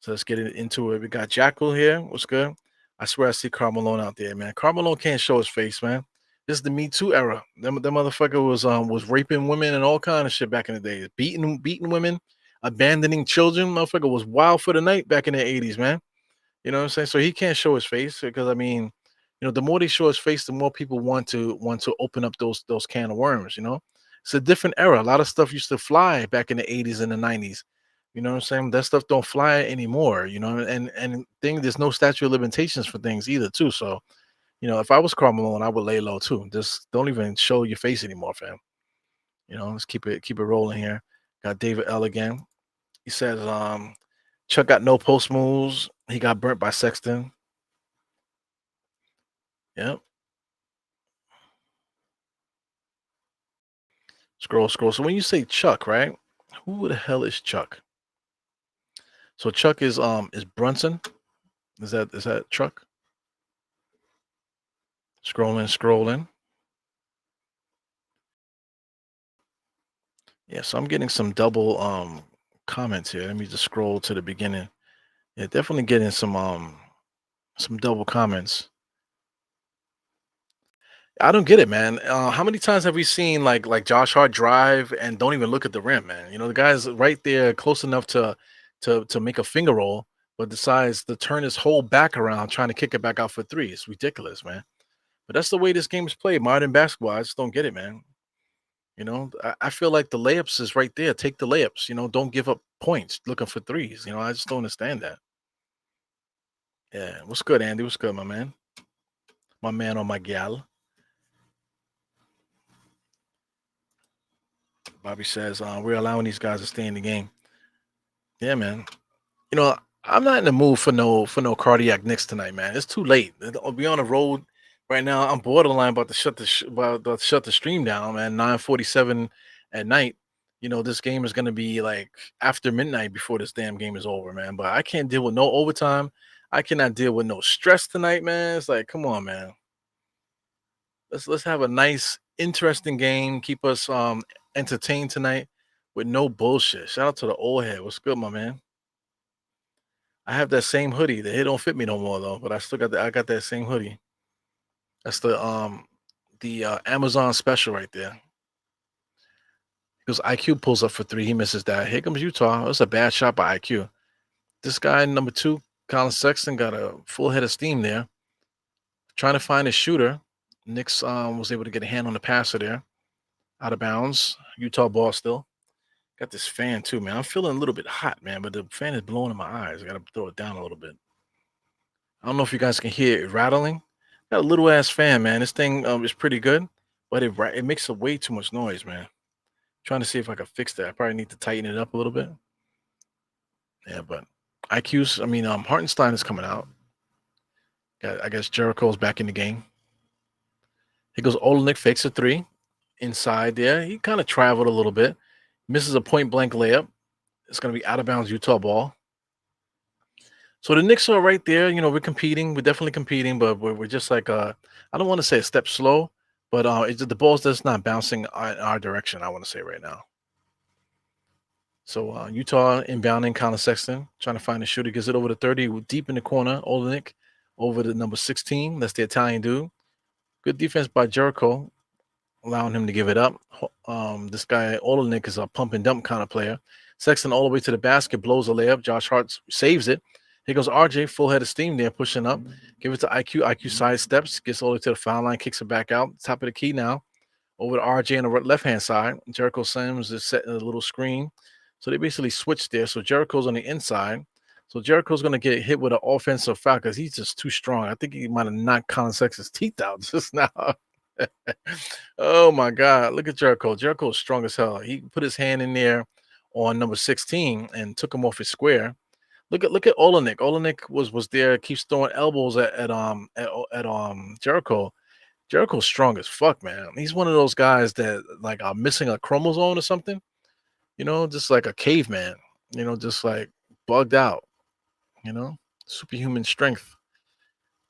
So let's get into it. We got Jackal here. What's good? I swear I see Karl Malone out there, man. Karl Malone can't show his face, man. This is the Me Too era. That motherfucker was raping women and all kind of shit back in the day. Beating women, abandoning children. Motherfucker was wild for the night back in the 80s, man. You know what I'm saying? So he can't show his face because I mean, the more they show his face, the more people want to open up those can of worms. It's a different era. A lot of stuff used to fly back in the 80s and the 90s. You know what I'm saying? That stuff don't fly anymore. And there's no statute of limitations for things either, too. So, if I was Karl Malone, I would lay low too. Just don't even show your face anymore, fam. Let's keep it rolling here. Got David L again. He says, Chuck got no post moves. He got burnt by Sexton. Yep. Scroll. So when you say Chuck, right? Who the hell is Chuck? So Chuck is Brunson. Is that Chuck? Scrolling. Yeah, so I'm getting some double comments here. Let me just scroll to the beginning. Yeah, definitely getting some double comments. I don't get it, man. How many times have we seen like Josh Hart drive and don't even look at the rim, man? The guy's right there, close enough to to make a finger roll, but decides to turn his whole back around trying to kick it back out for three. It's ridiculous, man. But that's the way this game is played. Modern basketball, I just don't get it, man. I feel like the layups is right there. Take the layups. Don't give up points looking for threes. I just don't understand that. Yeah. What's good, Andy? What's good, my man? My man or my gal? Bobby says we're allowing these guys to stay in the game. Yeah, man. You know, I'm not in the mood for no cardiac Knicks tonight, man. It's too late. I'll be on the road right now. I'm borderline about to about to shut the stream down, man. 9:47 at night. This game is gonna be like after midnight before this damn game is over, man. But I can't deal with no overtime. I cannot deal with no stress tonight, man. It's like, come on, man. Let's have a nice, interesting game. Keep us entertained tonight with no bullshit. Shout out to the old head. What's good, my man? I have that same hoodie. The hoodie don't fit me no more though, but I got that same hoodie. That's the Amazon special right there. Because IQ pulls up for three, he misses that. Here comes Utah. That's a bad shot by IQ. This guy number two, Colin Sexton, got a full head of steam there, trying to find a shooter. Knicks was able to get a hand on the passer there, out of bounds. Utah ball still. Got this fan too, man. I'm feeling a little bit hot, man, but the fan is blowing in my eyes. I gotta throw it down a little bit. I don't know if you guys can hear it rattling. Got a little ass fan, man. This thing is pretty good, but it makes a way too much noise, man. Trying to see if I can fix that. I probably need to tighten it up a little bit. Yeah, but Hartenstein is coming out. I guess Jericho's back in the game. He goes Olenek fakes a three inside there. He kind of traveled a little bit, misses a point blank layup. It's gonna be out of bounds Utah ball. So the Knicks are right there. We're competing. We're definitely competing, but we're just like I don't want to say a step slow, but the ball's just not bouncing in our direction. I want to say right now. So Utah inbounding Colin Sexton, trying to find a shooter, gets it over to 30, deep in the corner. Olenek over to number 16. That's the Italian dude. Good defense by Jericho, allowing him to give it up. This guy Olenek is a pump and dump kind of player. Sexton all the way to the basket, blows a layup. Josh Hart saves it. Here goes RJ, full head of steam there, pushing up. Give it to IQ. IQ side steps, gets all the way to the foul line, kicks it back out. Top of the key now. Over to RJ on the left-hand side. Jericho Sims is setting a little screen. So they basically switched there. So Jericho's on the inside. So Jericho's going to get hit with an offensive foul because he's just too strong. I think he might have knocked Colin Sexton's teeth out just now. Oh, my God. Look at Jericho. Jericho's strong as hell. He put his hand in there on number 16 and took him off his square. Look at Olenek. Olenek was there, keeps throwing elbows at Jericho. Jericho's strong as fuck, man. He's one of those guys that like are missing a chromosome or something. Just like a caveman. Just like bugged out. Superhuman strength.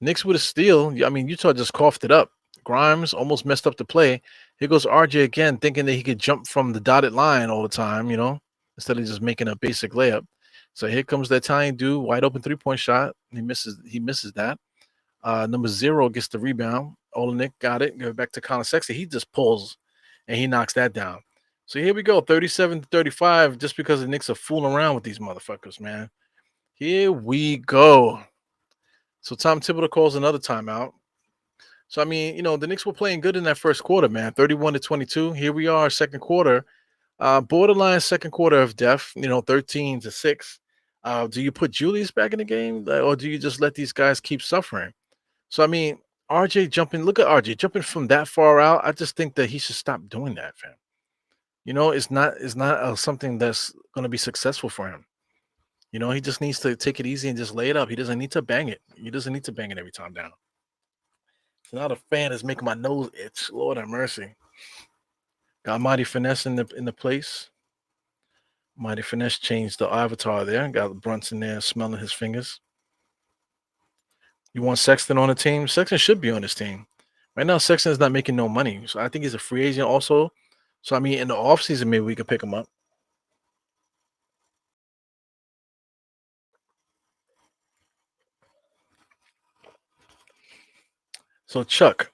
Knicks with a steal. I mean, Utah just coughed it up. Grimes almost messed up the play. Here goes RJ again, thinking that he could jump from the dotted line all the time. Instead of just making a basic layup. So here comes the Italian dude, wide open 3-point shot. He misses that. Number 0 gets the rebound. Olenek got it. Go back to Colin Sexton. He just pulls and he knocks that down. So here we go, 37-35, just because the Knicks are fooling around with these motherfuckers, man. Here we go. So Tom Thibodeau calls another timeout. So the Knicks were playing good in that first quarter, man. 31-22. Here we are, second quarter. Borderline second quarter of death, 13-6. Do you put Julius back in the game, or do you just let these guys keep suffering? So RJ jumping. Look at RJ jumping from that far out. I just think that he should stop doing that, fam. It's not something that's going to be successful for him. He just needs to take it easy and just lay it up. He doesn't need to bang it. He doesn't need to bang it every time down. So now the fan is making my nose itch. Lord have mercy. Got Mighty Finesse in the place. Mighty Finesse changed the avatar there. Got Brunson there smelling his fingers. You want Sexton on the team? Sexton should be on this team. Right now, Sexton is not making no money. So I think he's a free agent also. So, in the offseason, maybe we could pick him up. So, Chuck,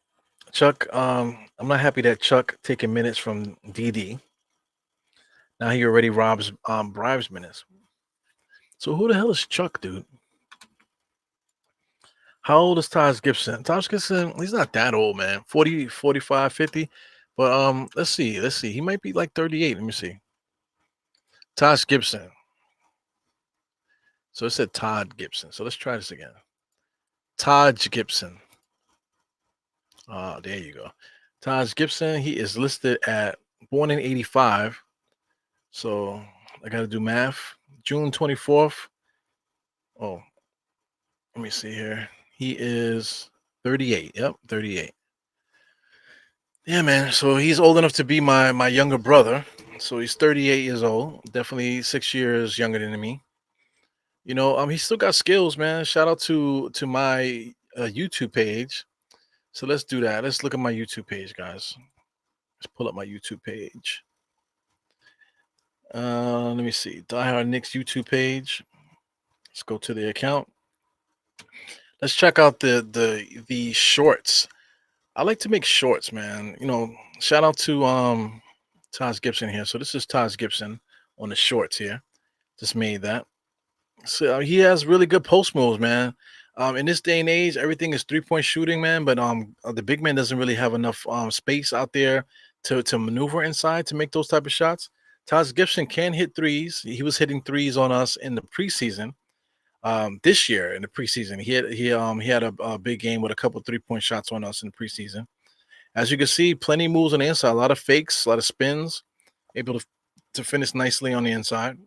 I'm not happy that Chuck taking minutes from DD. Now he already bribes minutes. So who the hell is Chuck, dude? How old is Taj Gibson? Taj Gibson, he's not that old, man. 40, 45, 50. But let's see. Let's see. He might be like 38. Let me see. Taj Gibson. So it said Todd Gibson. So let's try this again. Taj Gibson. There you go. Taj Gibson, he is listed at born in 85. So I got to do math. June 24th. Oh, let me see here. He is 38. Yep, 38. Yeah, man. So he's old enough to be my younger brother. So he's 38 years old. Definitely 6 years younger than me. He's still got skills, man. Shout out to my YouTube page. So let's do that. Let's look at my YouTube page, guys. Let's pull up my YouTube page. Let me see. Die Hard Knicks YouTube page. Let's go to the account. Let's check out the shorts. I like to make shorts, man. Shout out to Taj Gibson here. So this is Taj Gibson on the shorts here. Just made that. So he has really good post moves, man. In this day and age, everything is 3-point shooting, man. But the big man doesn't really have enough space out there to maneuver inside to make those type of shots. Taj Gibson can hit threes. He was hitting threes on us in the preseason. This year in the preseason, he had a big game with a couple 3-point shots on us in the preseason. As you can see, plenty of moves on the inside, a lot of fakes, a lot of spins, able to finish nicely on the inside.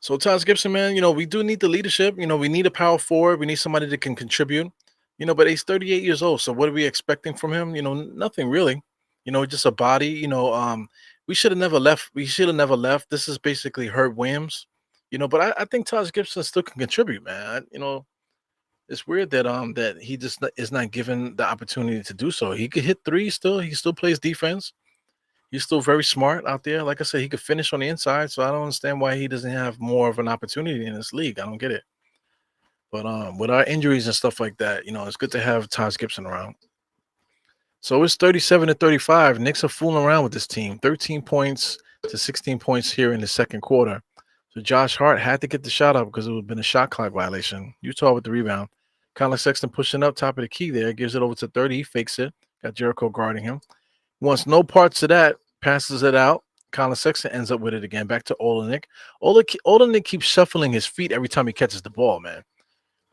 So Taj Gibson, man, we do need the leadership. We need a power forward. We need somebody that can contribute. But he's 38 years old. So what are we expecting from him? Nothing really. Just a body. We should have never left. We should have never left. This is basically Herb Williams. But I think Taj Gibson still can contribute, man. It's weird that he just is not given the opportunity to do so. He could hit three still. He still plays defense. He's still very smart out there. Like I said, he could finish on the inside. So I don't understand why he doesn't have more of an opportunity in this league. I don't get it. But with our injuries and stuff like that, it's good to have Taj Gibson around. So it's 37-35. Knicks are fooling around with this team. 13 points to 16 points here in the second quarter. So Josh Hart had to get the shot up because it would have been a shot clock violation. Utah with the rebound. Colin Sexton pushing up top of the key there. Gives it over to 30. He fakes it. Got Jericho guarding him. Wants no parts of that. Passes it out. Colin Sexton ends up with it again. Back to Olenek. Olenek keeps shuffling his feet every time he catches the ball, man.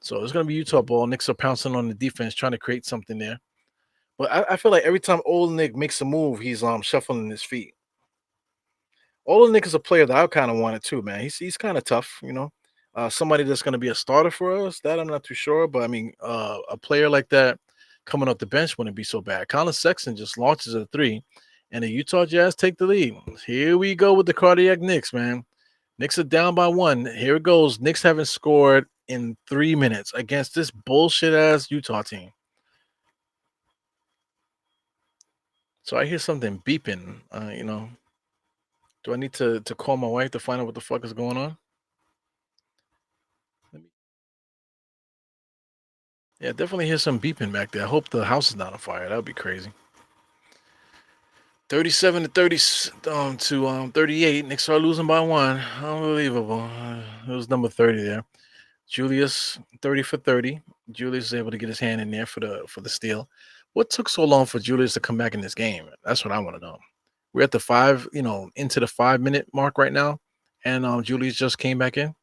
So it's going to be Utah ball. Knicks are pouncing on the defense, trying to create something there. But I feel like every time Olenek makes a move, he's shuffling his feet. Olenek is a player that I kind of wanted too, man. He's kind of tough, somebody that's going to be a starter for us. That I'm not too sure, but I mean, a player like that coming off the bench wouldn't be so bad. Colin Sexton just launches a three, and the Utah Jazz take the lead. Here we go with the cardiac Knicks, man. Knicks are down by 1. Here it goes. Knicks haven't scored in 3 minutes against this bullshit ass Utah team. So I hear something beeping. Do I need to call my wife to find out what the fuck is going on? Yeah, definitely hear some beeping back there. I hope the house is not on fire. That would be crazy. 37-30 to 38. Knicks are losing by 1. Unbelievable. It was number 30 there. Julius 30 for 30. Julius is able to get his hand in there for the steal. What took so long for Julius to come back in this game? That's what I want to know. We're at the 5, into the 5-minute mark right now, and Julius just came back in.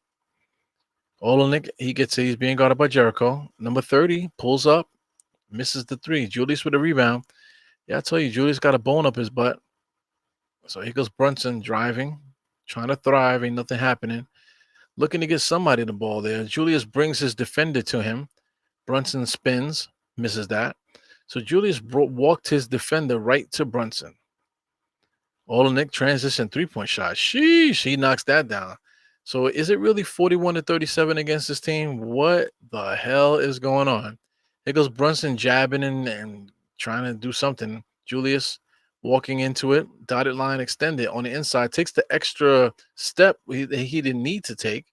Olenek, he's being guarded by Jericho. Number 30 pulls up, misses the 3. Julius with a rebound. Yeah, I tell you, Julius got a bone up his butt. So here goes Brunson driving, trying to thrive. Ain't nothing happening. Looking to get somebody the ball there. Julius brings his defender to him. Brunson spins, misses that. So Julius walked his defender right to Brunson. Olenek transition 3-point shot. Sheesh, he knocks that down. So is it really 41-37 against this team? What the hell is going on? Here goes Brunson jabbing and trying to do something. Julius walking into it. Dotted line extended on the inside. Takes the extra step he didn't need to take.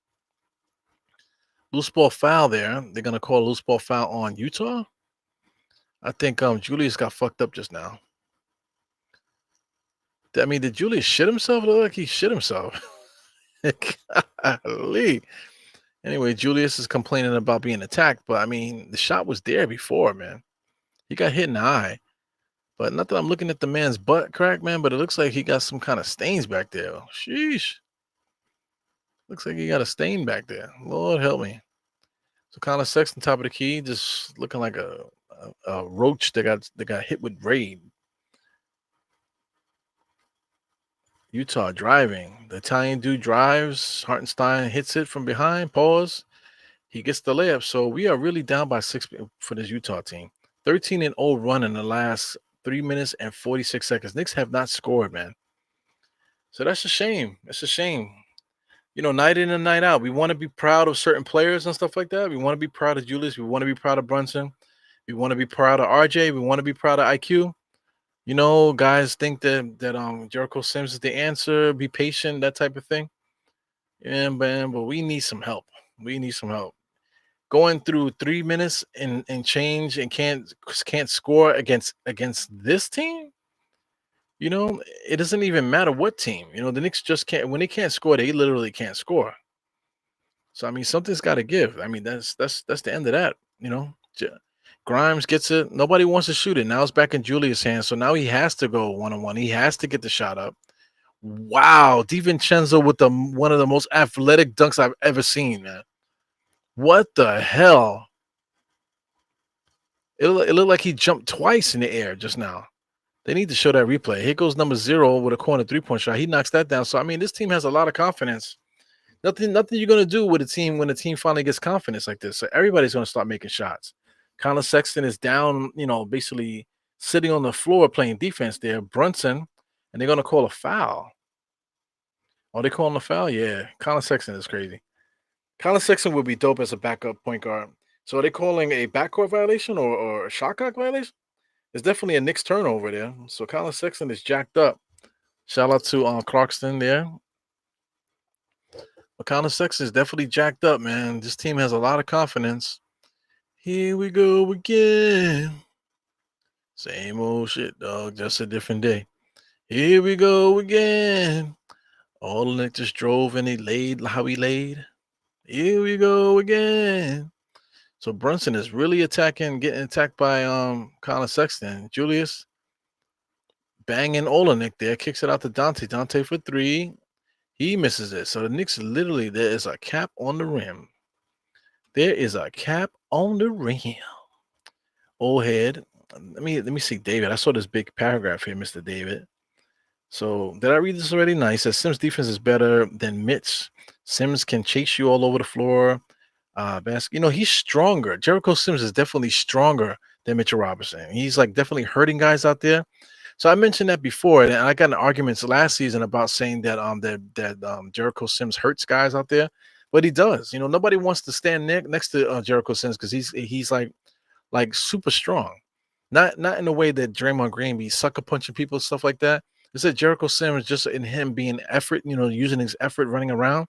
Loose ball foul there. They're going to call a loose ball foul on Utah. I think Julius got fucked up just now. I mean, did Julius shit himself? It looked like he shit himself. Golly. Anyway, Julius is complaining about being attacked, but I mean, the shot was there before, man. He got hit in the eye. But not that I'm looking at the man's butt crack, man, but it looks like he got some kind of stains back there. Sheesh. Looks like he got a stain back there. Lord help me. So Connor Sexton, top of the key, just looking like a roach that got hit with raid. Utah driving. The Italian dude drives. Hartenstein hits it from behind. Pause. He gets the layup. So we are really down by 6 for this Utah team. 13-0 run in the last 3 minutes and 46 seconds. Knicks have not scored, man. So that's a shame. That's a shame. Night in and night out, we want to be proud of certain players and stuff like that. We want to be proud of Julius. We want to be proud of Brunson. We want to be proud of RJ. We want to be proud of IQ. Guys think that Jericho Sims is the answer. Be patient, that type of thing. And man, but we need some help. We need some help. Going through 3 minutes and change and can't score against this team. It doesn't even matter what team. The Knicks just can't. When they can't score, they literally can't score. So I mean, something's got to give. I mean, that's the end of that. Grimes gets it. Nobody wants to shoot it. Now it's back in Julius' hands. So now he has to go 1-on-1. He has to get the shot up. Wow, DiVincenzo with one of the most athletic dunks I've ever seen, man. What the hell? It looked like he jumped twice in the air just now. They need to show that replay. Here goes number 0 with a corner 3-point shot. He knocks that down. So I mean, this team has a lot of confidence. Nothing you're gonna do with a team when the team finally gets confidence like this. So everybody's gonna start making shots. Connor Sexton is down, basically sitting on the floor playing defense there. Brunson, and they're gonna call a foul. Oh, they calling a foul? Yeah. Connor Sexton is crazy. Connor Sexton would be dope as a backup point guard. So are they calling a backcourt violation or a shot clock violation? It's definitely a Knicks turnover there. So Connor Sexton is jacked up. Shout out to Clarkston there. But Connor Sexton is definitely jacked up, man. This team has a lot of confidence. Here we go again. Same old shit, dog. Just a different day. Here we go again. Olenek just drove and he laid how he laid. Here we go again. So Brunson is really getting attacked by Connor Sexton. Julius banging Olenek there, kicks it out to Dante. Dante for 3. He misses it. So the Knicks literally, there is a cap on the rim. There is a cap on the rim. Old head. Let me see, David. I saw this big paragraph here, Mr. David. So did I read this already? Nice. Says Sims defense is better than Mitch. Sims can chase you all over the floor. He's stronger. Jericho Sims is definitely stronger than Mitchell Robinson. He's like definitely hurting guys out there. So I mentioned that before, and I got in arguments last season about saying that Jericho Sims hurts guys out there, but he does. Nobody wants to stand next to Jericho Sims because he's like super strong. Not in the way that Draymond Green be sucker punching people, stuff like that. It's that Jericho Sims just in him being effort, using his effort running around.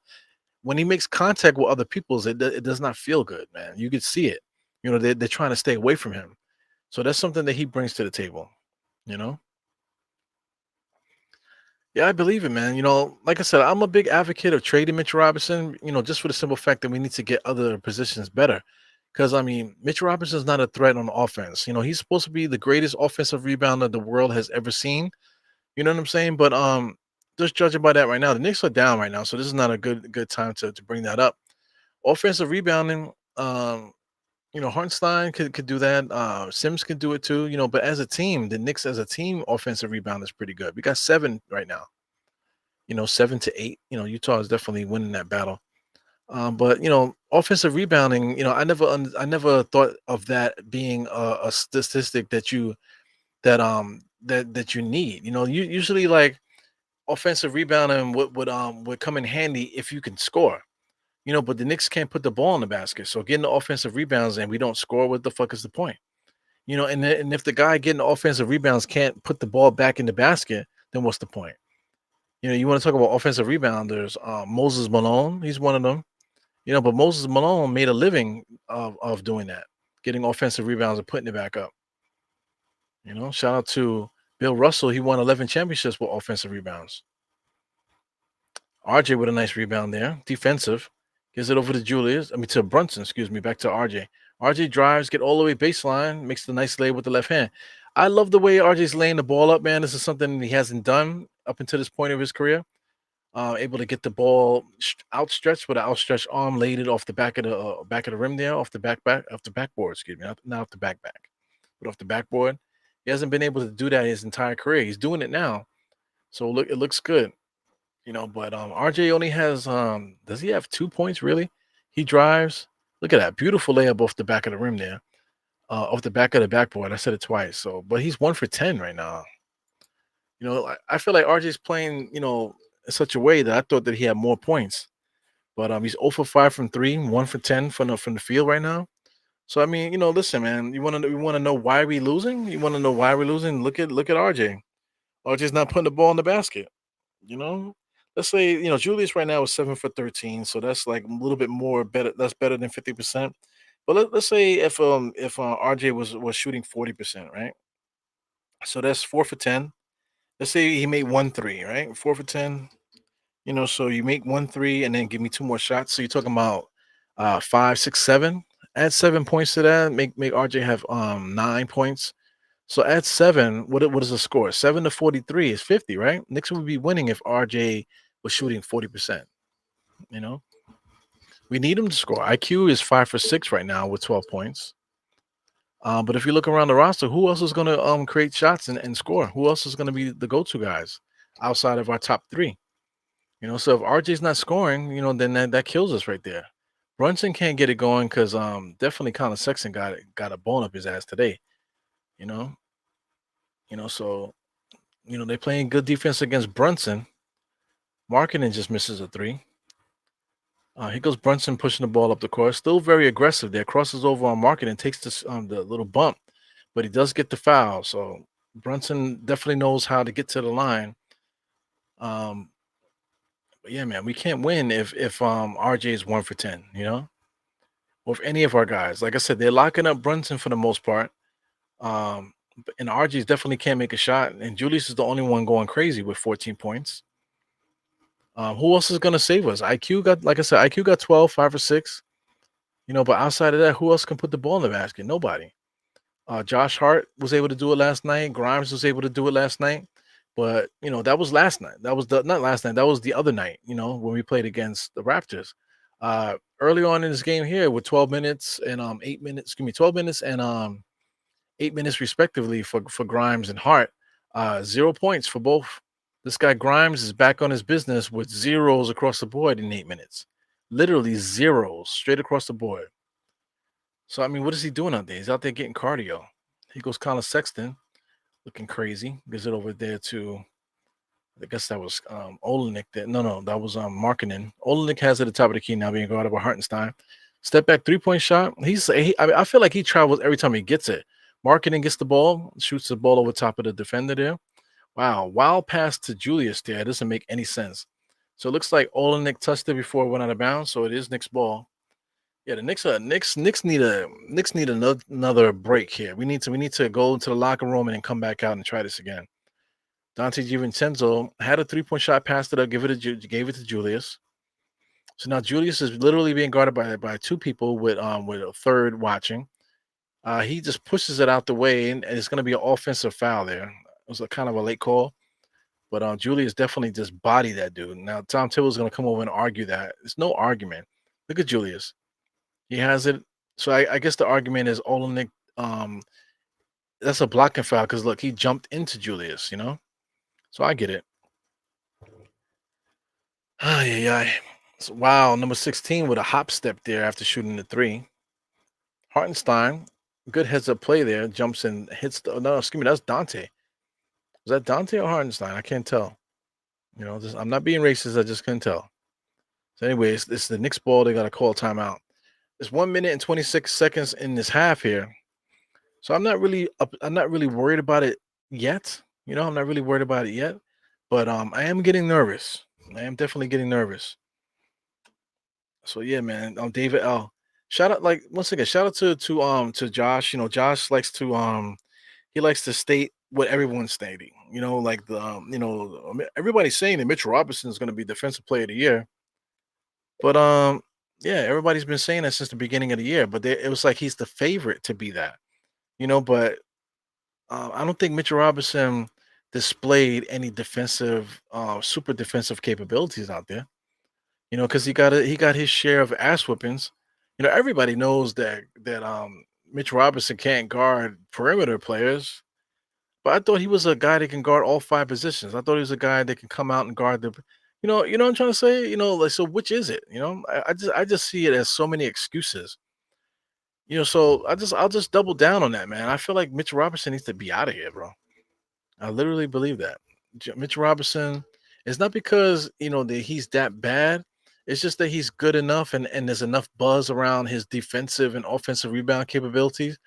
When he makes contact with other people's, it does not feel good, man. You can see it. They're trying to stay away from him. So that's something that he brings to the table, Yeah, I believe it, man. Like I said, I'm a big advocate of trading Mitch Robinson, just for the simple fact that we need to get other positions better. Because, I mean, Mitch Robinson's not a threat on offense. He's supposed to be the greatest offensive rebounder the world has ever seen. You know what I'm saying? But just judging by that right now, the Knicks are down right now. So this is not a good time to bring that up. Offensive rebounding, Hartenstein could do that. Sims could do it too, but as a team, the Knicks as a team offensive rebound is pretty good. We got 7 right now. 7 to 8. Utah is definitely winning that battle. But offensive rebounding, I never thought of that being a statistic that you need. Usually like offensive rebounding would come in handy if you can score. But the Knicks can't put the ball in the basket. So getting the offensive rebounds and we don't score, what the fuck is the point? And if the guy getting the offensive rebounds can't put the ball back in the basket, then what's the point? You want to talk about offensive rebounders, Moses Malone, he's one of them. But Moses Malone made a living of doing that, getting offensive rebounds and putting it back up. Shout out to Bill Russell. He won 11 championships with offensive rebounds. RJ with a nice rebound there. Defensive. Gives it over to Julius. I mean to Brunson, excuse me, back to RJ. RJ drives, get all the way baseline, makes the nice lay with the left hand. I love the way RJ's laying the ball up, man. This is something he hasn't done up until this point of his career. Able to get the ball outstretched with an outstretched arm, laid it off the back of the rim there, off the backboard. Excuse me, not off the back, but off the backboard. He hasn't been able to do that his entire career. He's doing it now, so look, it looks good, you know. But RJ only has does he have 2 points really? He drives. Look at that beautiful layup off the back of the rim there, off the back of the backboard. I said it twice. So, but he's 1 for 10 right now. You know, I feel like RJ's playing, you know, in such a way that I thought that he had more points. But he's 0 for 5 from three, 1 for 10 from the field right now. So I mean, you know, listen, man, you want to know why we losing? You want to know why we're losing? Look at RJ. RJ's not putting the ball in the basket. You know, let's say you know Julius right now is 7 for 13, so that's like a little bit more better. That's better than 50%. But let's say if RJ was shooting 40%, right? So that's 4 for 10. Let's say he made 1 3, right? 4 for 10. You know, so you make 1 3 and then give me two more shots. So you're talking about 5, 6, 7. Add 7 points to that. Make RJ have 9 points. So add seven. What is the score? 7 to 43 is 50, right? Knicks would be winning if RJ was shooting 40%. You know, we need him to score. IQ is 5 for 6 right now with 12 points. But if you look around the roster, who else is going to create shots and score? Who else is going to be the go-to guys outside of our top three? You know, so if RJ's not scoring, you know, then that kills us right there. Brunson can't get it going because definitely Colin Sexton got a bone up his ass today. You know, so you know they're playing good defense against Brunson. Marketing just misses a three. Here goes Brunson pushing the ball up the court. Still very aggressive there. Crosses over on Marketing, takes this the little bump, but he does get the foul. So Brunson definitely knows how to get to the line. Um, but yeah, man, we can't win if RJ is 1 for 10. You know, or if any of our guys, like I said, they're locking up Brunson for the most part. And RJ's definitely can't make a shot. And Julius is the only one going crazy with 14 points. Who else is gonna save us? IQ got, like I said, IQ got 12, 5 for 6. You know, but outside of that, who else can put the ball in the basket? Nobody. Josh Hart was able to do it last night. Grimes was able to do it last night. But you know, that was last night. That was the not last night. That was the other night. You know, when we played against the Raptors. Early on in this game here, with 12 minutes and 8 minutes, excuse me, 12 minutes and 8 minutes respectively for Grimes and Hart. 0 points for both. This guy Grimes is back on his business with zeros across the board in 8 minutes. Literally zeros straight across the board. So I mean, what is he doing out there? He's out there getting cardio. He goes Colin Sexton, looking crazy. Gives it over there to, I guess that was Olenek. No, that was Markkinen. Olenek has it at the top of the key now, being guarded by Hartenstein. Step back 3 point shot. I mean, I feel like he travels every time he gets it. Markkinen gets the ball, shoots the ball over top of the defender there. Wow, wild pass to Julius there. It doesn't make any sense. So it looks like Olenek touched it before it went out of bounds. So it is Knicks ball. Yeah, the Knicks need another break here. We need to go into the locker room and then come back out and try this again. Dante DiVincenzo had a 3 point shot, passed it up, gave it to Julius. So now Julius is literally being guarded by two people with a third watching. He just pushes it out the way, and it's going to be an offensive foul there. It was a kind of a late call, but Julius definitely just bodied that dude. Now Tom Thibodeau's going to come over and argue that. It's no argument. Look at Julius. He has it. So I guess the argument is Olenek. That's a blocking foul because look, he jumped into Julius. You know, so I get it. Ay, ay, ay. So, wow, number 16 with a hop step there after shooting the three. Hartenstein, good heads up play there. Jumps and hits the. No, excuse me, that's Dante. Was that Dante or Hartenstein? I can't tell. You know, I'm not being racist. I just couldn't tell. So, anyways, it's the Knicks ball. They got to call a timeout. It's 1 minute and 26 seconds in this half here. So I'm not really worried about it yet. You know, I'm not really worried about it yet. But I am getting nervous. I am definitely getting nervous. So yeah, man. David L. Shout out, like once again, shout out to Josh. You know, Josh likes to he likes to state what everyone's stating. You know, like everybody's saying that Mitchell Robinson is going to be defensive player of the year. But Yeah, everybody's been saying that since the beginning of the year, but it was like he's the favorite to be that, but I don't think Mitchell Robinson displayed any defensive, super defensive capabilities out there. Because he got his share of ass whippings. Everybody knows that Mitch Robinson can't guard perimeter players, but I thought he was a guy that can guard all five positions. I thought he was a guy that can come out and guard you know what I'm trying to say. Like, so which is it? I just see it as so many excuses. So I'll just double down on that, man. I feel like Mitch Robinson needs to be out of here, bro. I literally believe that. Mitch Robinson is not because that he's that bad. It's just that he's good enough, and there's enough buzz around his defensive and offensive rebound capabilities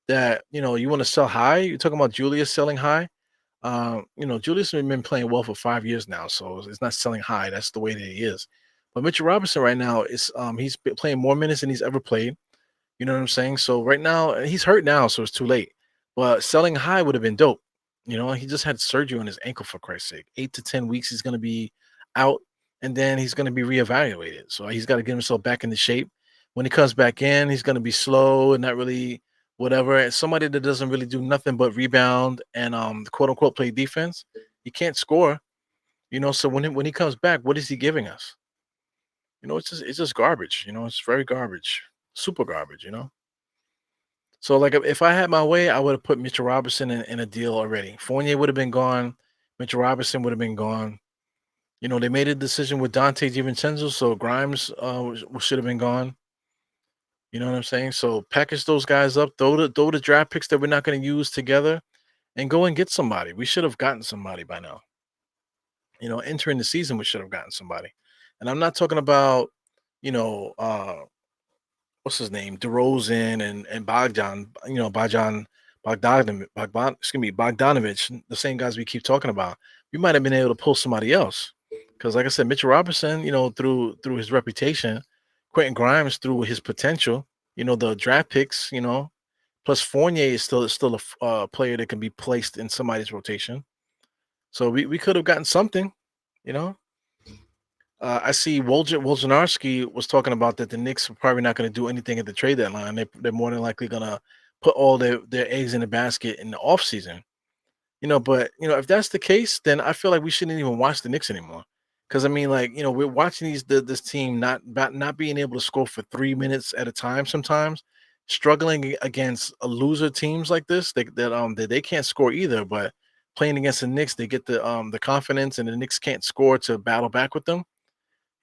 that you want to sell high. You're talking about Julius selling high. Julius has been playing well for 5 years now, so it's not selling high. That's the way that he is. But Mitchell Robinson right now is he's been playing more minutes than he's ever played. You know what I'm saying? So right now he's hurt now, so it's too late. But selling high would have been dope. He just had surgery on his ankle for Christ's sake. 8 to 10 weeks he's going to be out, and then he's going to be reevaluated. So he's got to get himself back into shape. When he comes back in, he's going to be slow and not really whatever. And somebody that doesn't really do nothing but rebound and quote unquote play defense, he can't score. So when he comes back, what is he giving us? It's just garbage. It's very garbage, super garbage. So, like, if I had my way, I would have put Mitchell Robinson in a deal already. Fournier would have been gone. Mitchell Robinson would have been gone. They made a decision with Dante DiVincenzo, so Grimes should have been gone. You know what I'm saying? So package those guys up, throw the draft picks that we're not going to use together, and go and get somebody. We should have gotten somebody by now. Entering the season, we should have gotten somebody. And I'm not talking about, you know, what's his name, DeRozan and Bogdan, Bogdanovich, the same guys we keep talking about. We might have been able to pull somebody else, because, like I said, Mitchell Robinson, through his reputation, Quentin Grimes through his potential, the draft picks, plus Fournier is still a player that can be placed in somebody's rotation. So we could have gotten something, you know. I see Wojnarowski was talking about that the Knicks are probably not going to do anything at the trade deadline. They're more than likely going to put all their eggs in the basket in the offseason. But if that's the case, then I feel like we shouldn't even watch the Knicks anymore. Because I mean, like, we're watching this team not being able to score for 3 minutes at a time sometimes, struggling against a loser teams like this that they can't score either. But playing against the Knicks, they get the confidence, and the Knicks can't score to battle back with them.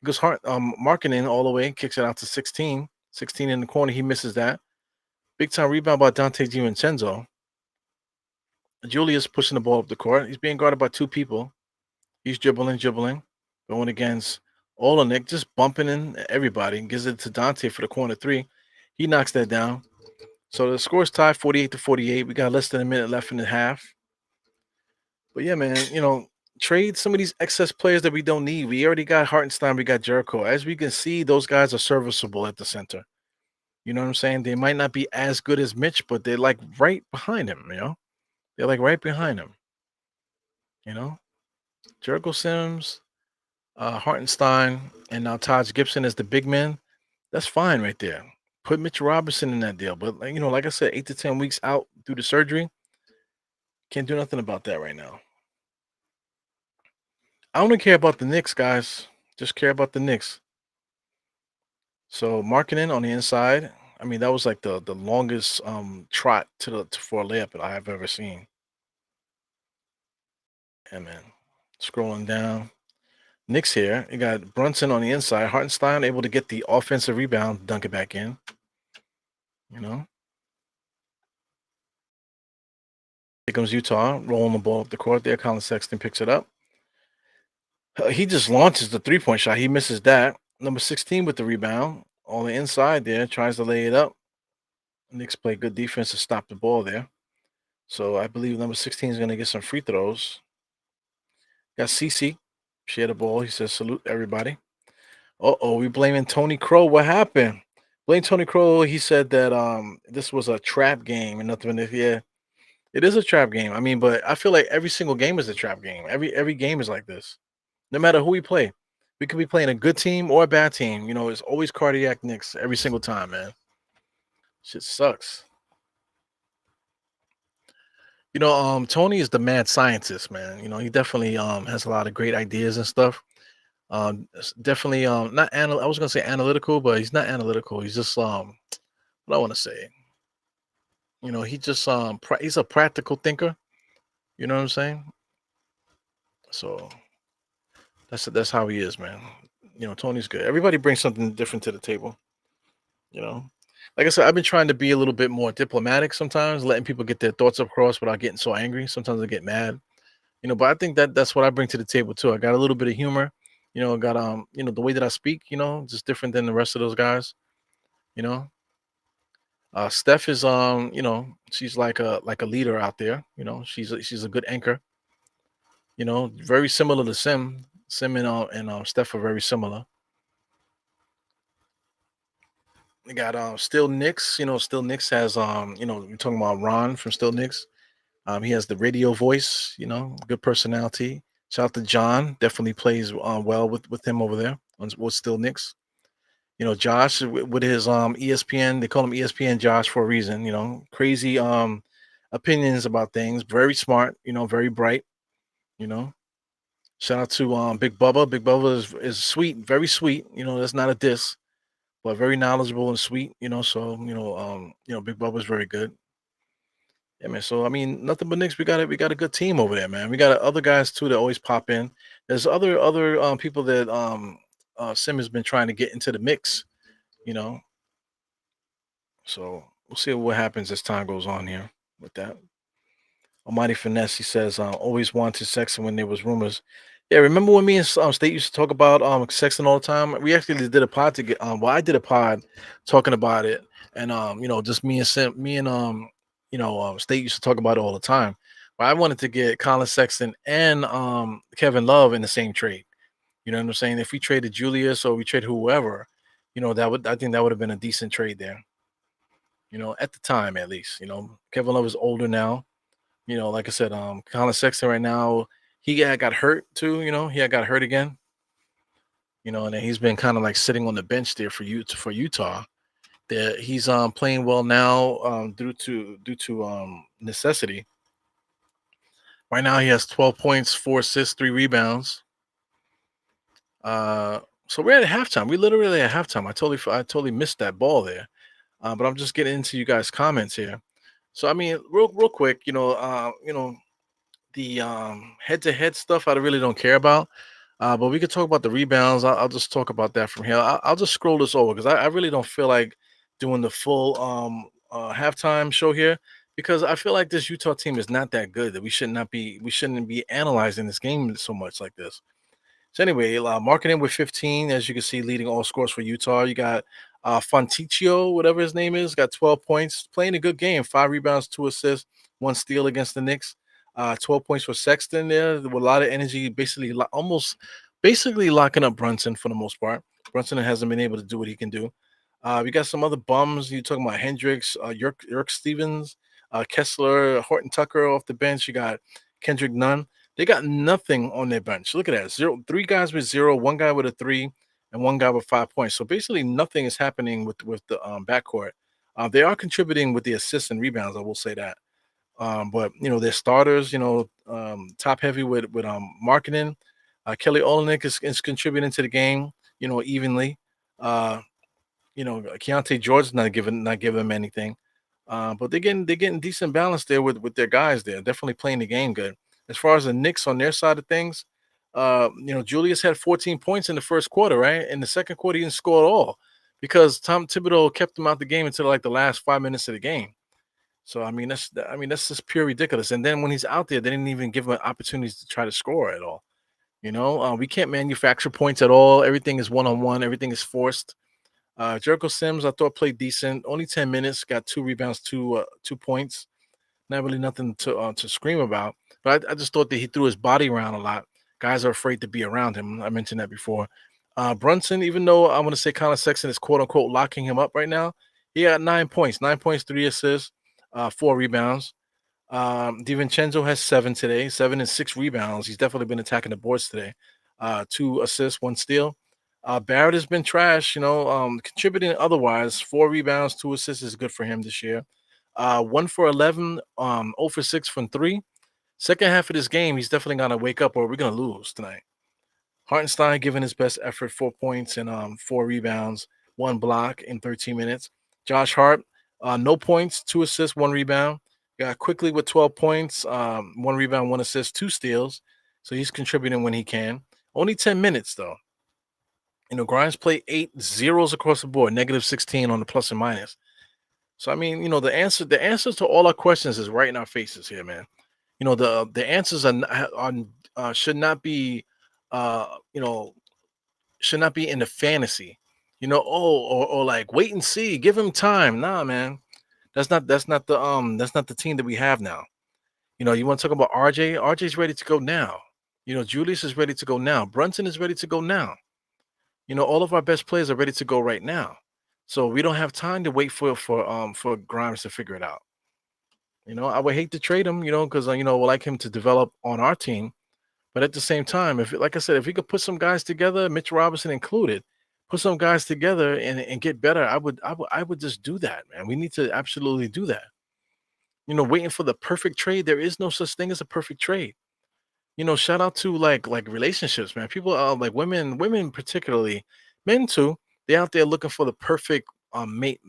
Goes hard, marketing all the way, kicks it out to 16. 16 in the corner, he misses that. Big time rebound by Dante DiVincenzo. Julius pushing the ball up the court. He's being guarded by two people. He's dribbling, going against Olenek, just bumping in everybody, and gives it to Dante for the corner three. He knocks that down. So the score's tied 48-48. We got less than a minute left in the half. But yeah, man, trade some of these excess players that we don't need. We already got Hartenstein, we got Jericho. As we can see, those guys are serviceable at the center. You know what I'm saying? They might not be as good as Mitch, but they're like right behind him. They're like right behind him. Jericho Sims, Hartenstein, and now Taj Gibson as the big men. That's fine right there. Put Mitch Robinson in that deal. But like I said, 8 to 10 weeks out through the surgery. Can't do nothing about that right now. I only care about the Knicks, guys. Just care about the Knicks. So marketing on the inside. I mean, that was like the longest trot for a layup that I have ever seen. Yeah, man. Scrolling down. Knicks here. You got Brunson on the inside. Hartenstein able to get the offensive rebound, dunk it back in. Here comes Utah, rolling the ball up the court there. Colin Sexton picks it up. He just launches the three-point shot. He misses that. Number 16 with the rebound. On the inside there, tries to lay it up. Knicks play good defense to stop the ball there. So I believe number 16 is going to get some free throws. Got CC. Share the ball. He says, salute everybody. We blaming Tony Crow. What happened? Blame Tony Crow. He said that this was a trap game and nothing. Yeah, it is a trap game. I mean, but I feel like every single game is a trap game. Every game is like this. No matter who we play. We could be playing a good team or a bad team. It's always cardiac Knicks every single time, man. Shit sucks. Tony is the mad scientist, man. He definitely has a lot of great ideas and stuff. Definitely not I was gonna say analytical, but he's not analytical. He's just what I want to say. He just he's a practical thinker. You know what I'm saying? So that's how he is, man. Tony's good. Everybody brings something different to the table. You know, like I said, I've been trying to be a little bit more diplomatic sometimes, letting people get their thoughts across without getting so angry. Sometimes I get mad. But I think that's what I bring to the table too. I got a little bit of humor. I got the way that I speak. Just different than the rest of those guys. You know, Steph is she's like a leader out there. She's a good anchor. Very similar to Sim. Sim and Steph are very similar. We got Still Knicks. Still Knicks has you're talking about Ron from Still Knicks. He has the radio voice. Good personality. Shout out to John. Definitely plays well with him over there with Still Knicks. Josh with his ESPN. They call him ESPN Josh for a reason. Crazy opinions about things. Very smart. Very bright. You know. Shout out to Big Bubba. Big Bubba is sweet, very sweet. That's not a diss, but very knowledgeable and sweet. So Big Bubba's very good. Yeah, man. So I mean, nothing but Knicks. We got a good team over there, man. We got other guys too that always pop in. There's other people that Sim has been trying to get into the mix. You know, so we'll see what happens as time goes on here with that. Almighty Finesse, he says, always wanted Sexton when there was rumors. Yeah, remember when me and State used to talk about Sexton all the time? We actually did a pod to get well, I did a pod talking about it, and just me and State used to talk about it all the time. But I wanted to get Colin Sexton and Kevin Love in the same trade. You know what I'm saying? If we traded Julius or we traded whoever, I think that would have been a decent trade there. At the time at least. Kevin Love is older now. Like I said, Colin Sexton right now, he had got hurt too. He had got hurt again. And then he's been kind of like sitting on the bench there for Utah. That he's playing well now due to necessity. Right now he has 12 points, 4 assists, 3 rebounds. So we're at halftime. We literally at halftime. I totally missed that ball there. But I'm just getting into you guys' comments here. So I mean, real quick, the head-to-head stuff I really don't care about. But we could talk about the rebounds. I'll just talk about that from here. I'll just scroll this over because I really don't feel like doing the full halftime show here because I feel like this Utah team is not that good that we shouldn't be analyzing this game so much like this. So anyway, marketing with 15, as you can see, leading all scores for Utah. You got Fonticchio, whatever his name is, got 12 points, playing a good game, 5 rebounds, 2 assists, 1 steal against the Knicks. 12 points for Sexton there with a lot of energy, basically almost basically locking up Brunson for the most part. Brunson hasn't been able to do what he can do. We got some other bums. You talking about Hendricks, Yerk Stevens, Kessler, Horton Tucker off the bench. You got Kendrick Nunn. They got nothing on their bench. Look at that. 3 guys with 0, 1 guy with a 3, and 1 guy with 5 points. So basically nothing is happening with the backcourt. They are contributing with the assists and rebounds, I will say that. But their starters, top heavy with marketing. Kelly Olynyk is contributing to the game, evenly. Uh, Keontae George's not giving them anything. But they're getting decent balance there with their guys there. Definitely playing the game good. As far as the Knicks on their side of things, Julius had 14 points in the first quarter, right? In the second quarter, he didn't score at all because Tom Thibodeau kept him out the game until like the last 5 minutes of the game. So I mean that's just pure ridiculous. And then when he's out there, they didn't even give him opportunities to try to score at all. We can't manufacture points at all. Everything is one on one. Everything is forced. Jericho Sims, I thought played decent. Only 10 minutes, got 2 rebounds, 2 points. Not really nothing to scream about. But I just thought that he threw his body around a lot. Guys are afraid to be around him. I mentioned that before. Brunson, even though I want to say Colin Sexton is quote unquote locking him up right now, he got 9 points, 9 points, 3 assists, 4 rebounds. DiVincenzo has 7 today, 7 and 6 rebounds. He's definitely been attacking the boards today. 2 assists, 1 steal. Barrett has been trash, contributing otherwise. 4 rebounds, 2 assists is good for him this year. 1 for 11, 0 for 6 from three. Second half of this game, he's definitely gonna wake up, or we're gonna lose tonight. Hartenstein giving his best effort, 4 points and 4 rebounds, 1 block in 13 minutes. Josh Hart, no points, 2 assists, 1 rebound. Got quickly with 12 points, 1 rebound, 1 assist, 2 steals. So he's contributing when he can. Only 10 minutes though. Grimes played 8 zeros across the board, -16 on the plus and minus. So I mean, the answers to all our questions is right in our faces here, man. The answers should not be uh you know should not be in the fantasy. Or like wait and see, give him time. Nah, man. That's not the team that we have now. You want to talk about RJ? RJ's ready to go now. Julius is ready to go now. Brunson is ready to go now. All of our best players are ready to go right now. So we don't have time to wait for Grimes to figure it out. I would hate to trade him, because I would like him to develop on our team. But at the same time, if like I said, if we could put some guys together, Mitch Robinson included, put some guys together and get better, I would just do that, man. We need to absolutely do that. Waiting for the perfect trade. There is no such thing as a perfect trade. Shout out to like relationships, man. People like women particularly, men too. They out there looking for the perfect mate.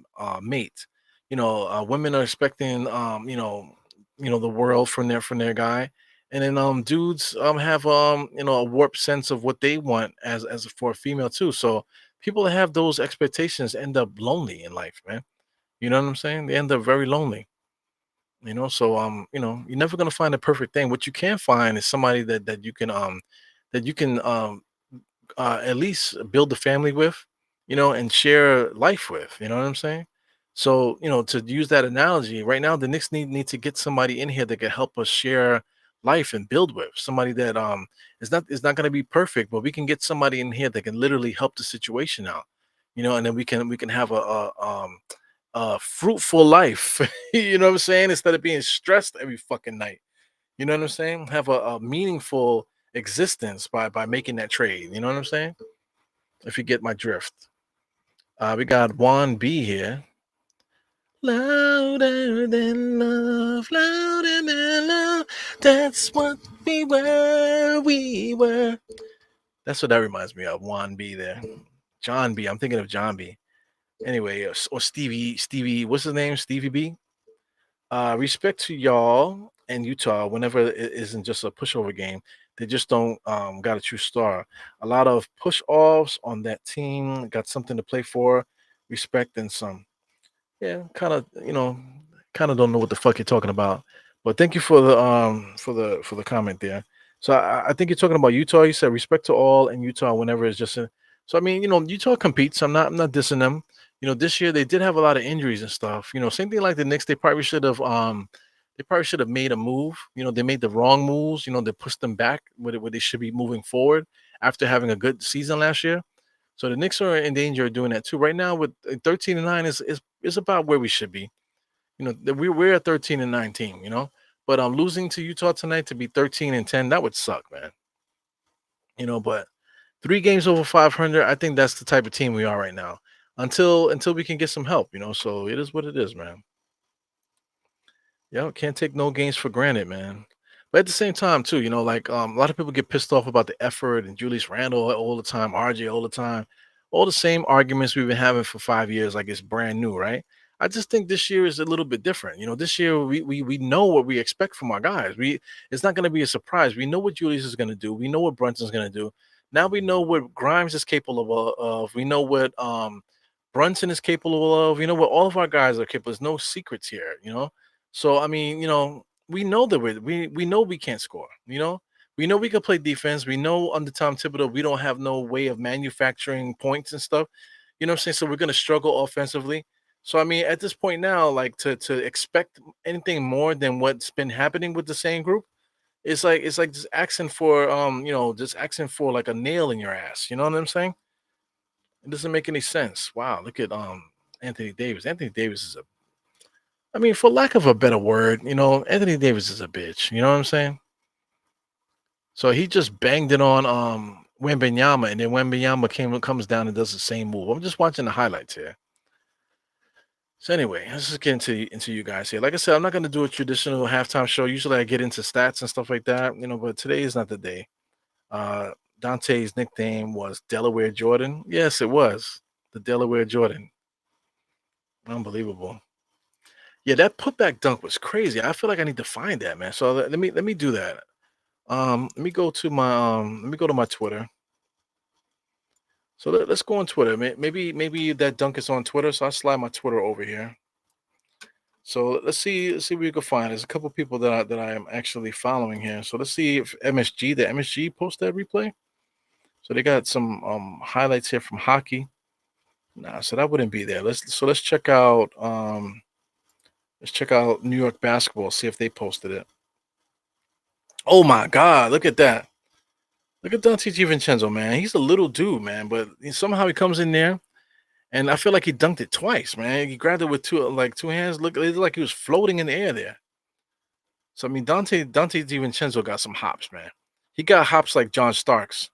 Women are expecting the world from their guy, and then dudes have a warped sense of what they want as for a female too. So people that have those expectations end up lonely in life, man. You know what I'm saying? They end up very lonely. You're never gonna find a perfect thing. What you can find is somebody that you can at least build a family with, and share life with. You know what I'm saying? So, to use that analogy, right now the Knicks need to get somebody in here that can help us share life and build with. Somebody that is not gonna be perfect, but we can get somebody in here that can literally help the situation out. And then we can have a fruitful life. You know what I'm saying? Instead of being stressed every fucking night. You know what I'm saying? Have a meaningful existence by making that trade. You know what I'm saying? If you get my drift. We got Juan B here. Louder than love, louder than love. That's what we were. That's what that reminds me of. Juan B there. John B. I'm thinking of John B. Anyway, or Stevie, what's his name? Stevie B. Respect to y'all and Utah. Whenever it isn't just a pushover game, they just don't got a true star. A lot of push offs on that team. Got something to play for. Respect and some. Yeah, kind of don't know what the fuck you're talking about. But thank you for the comment there. So I think you're talking about Utah. You said respect to all and Utah whenever it's just a, so I mean, Utah competes. I'm not dissing them. This year they did have a lot of injuries and stuff. Same thing like the Knicks. They probably should have made a move. They made the wrong moves. They pushed them back where they should be moving forward after having a good season last year. So the Knicks are in danger of doing that too. Right now, with 13-9 is about where we should be. We're a 13-9 team. But losing to Utah tonight to be 13-10, that would suck, man. But 3 games over 500, I think that's the type of team we are right now. Until we can get some help. So it is what it is, man. Yeah, can't take no games for granted, man. But at the same time, too, like a lot of people get pissed off about the effort and Julius Randle all the time, RJ all the time, all the same arguments we've been having for 5 years, like it's brand new, right? I just think this year is a little bit different. This year we know what we expect from our guys. It's not going to be a surprise. We know what Julius is going to do. We know what Brunson's going to do. Now we know what Grimes is capable of. We know what Brunson is capable of. What all of our guys are capable. There's no secrets here. So I mean, we know that we know we can't score. We know we can play defense. We know under Tom Thibodeau we don't have no way of manufacturing points and stuff. You know what I'm saying? So we're gonna struggle offensively. So I mean, at this point now, like to expect anything more than what's been happening with the same group, it's like just asking for like a nail in your ass. You know what I'm saying? It doesn't make any sense. Wow, look at Anthony Davis. Anthony Davis is a I mean, for lack of a better word, Anthony Davis is a bitch. You know what I'm saying? So he just banged it on Wembanyama, and then Wembanyama comes down and does the same move. I'm just watching the highlights here. So anyway, let's just get into you guys here. Like I said, I'm not gonna do a traditional halftime show. Usually I get into stats and stuff like that, but today is not the day. Uh Dante's nickname was Delaware Jordan. Yes, it was the Delaware Jordan. Unbelievable. Yeah, that putback dunk was crazy. I feel like I need to find that, man. So let me do that. Let me go to my Twitter. So let's go on Twitter. Maybe that dunk is on Twitter. So I'll slide my Twitter over here. So let's see what we can find. There's a couple people that I am actually following here. So let's see if the MSG post that replay. So they got some highlights here from hockey. Nah, so that wouldn't be there. Let's check out New York basketball, see if they posted it. Oh my God, look at that. Look at Dante DiVincenzo, man. He's a little dude, man, but somehow he comes in there, and I feel like he dunked it twice, man. He grabbed it with two hands. Look, it looked like he was floating in the air there. So I mean, Dante DiVincenzo got some hops, man. He got hops like John Starks.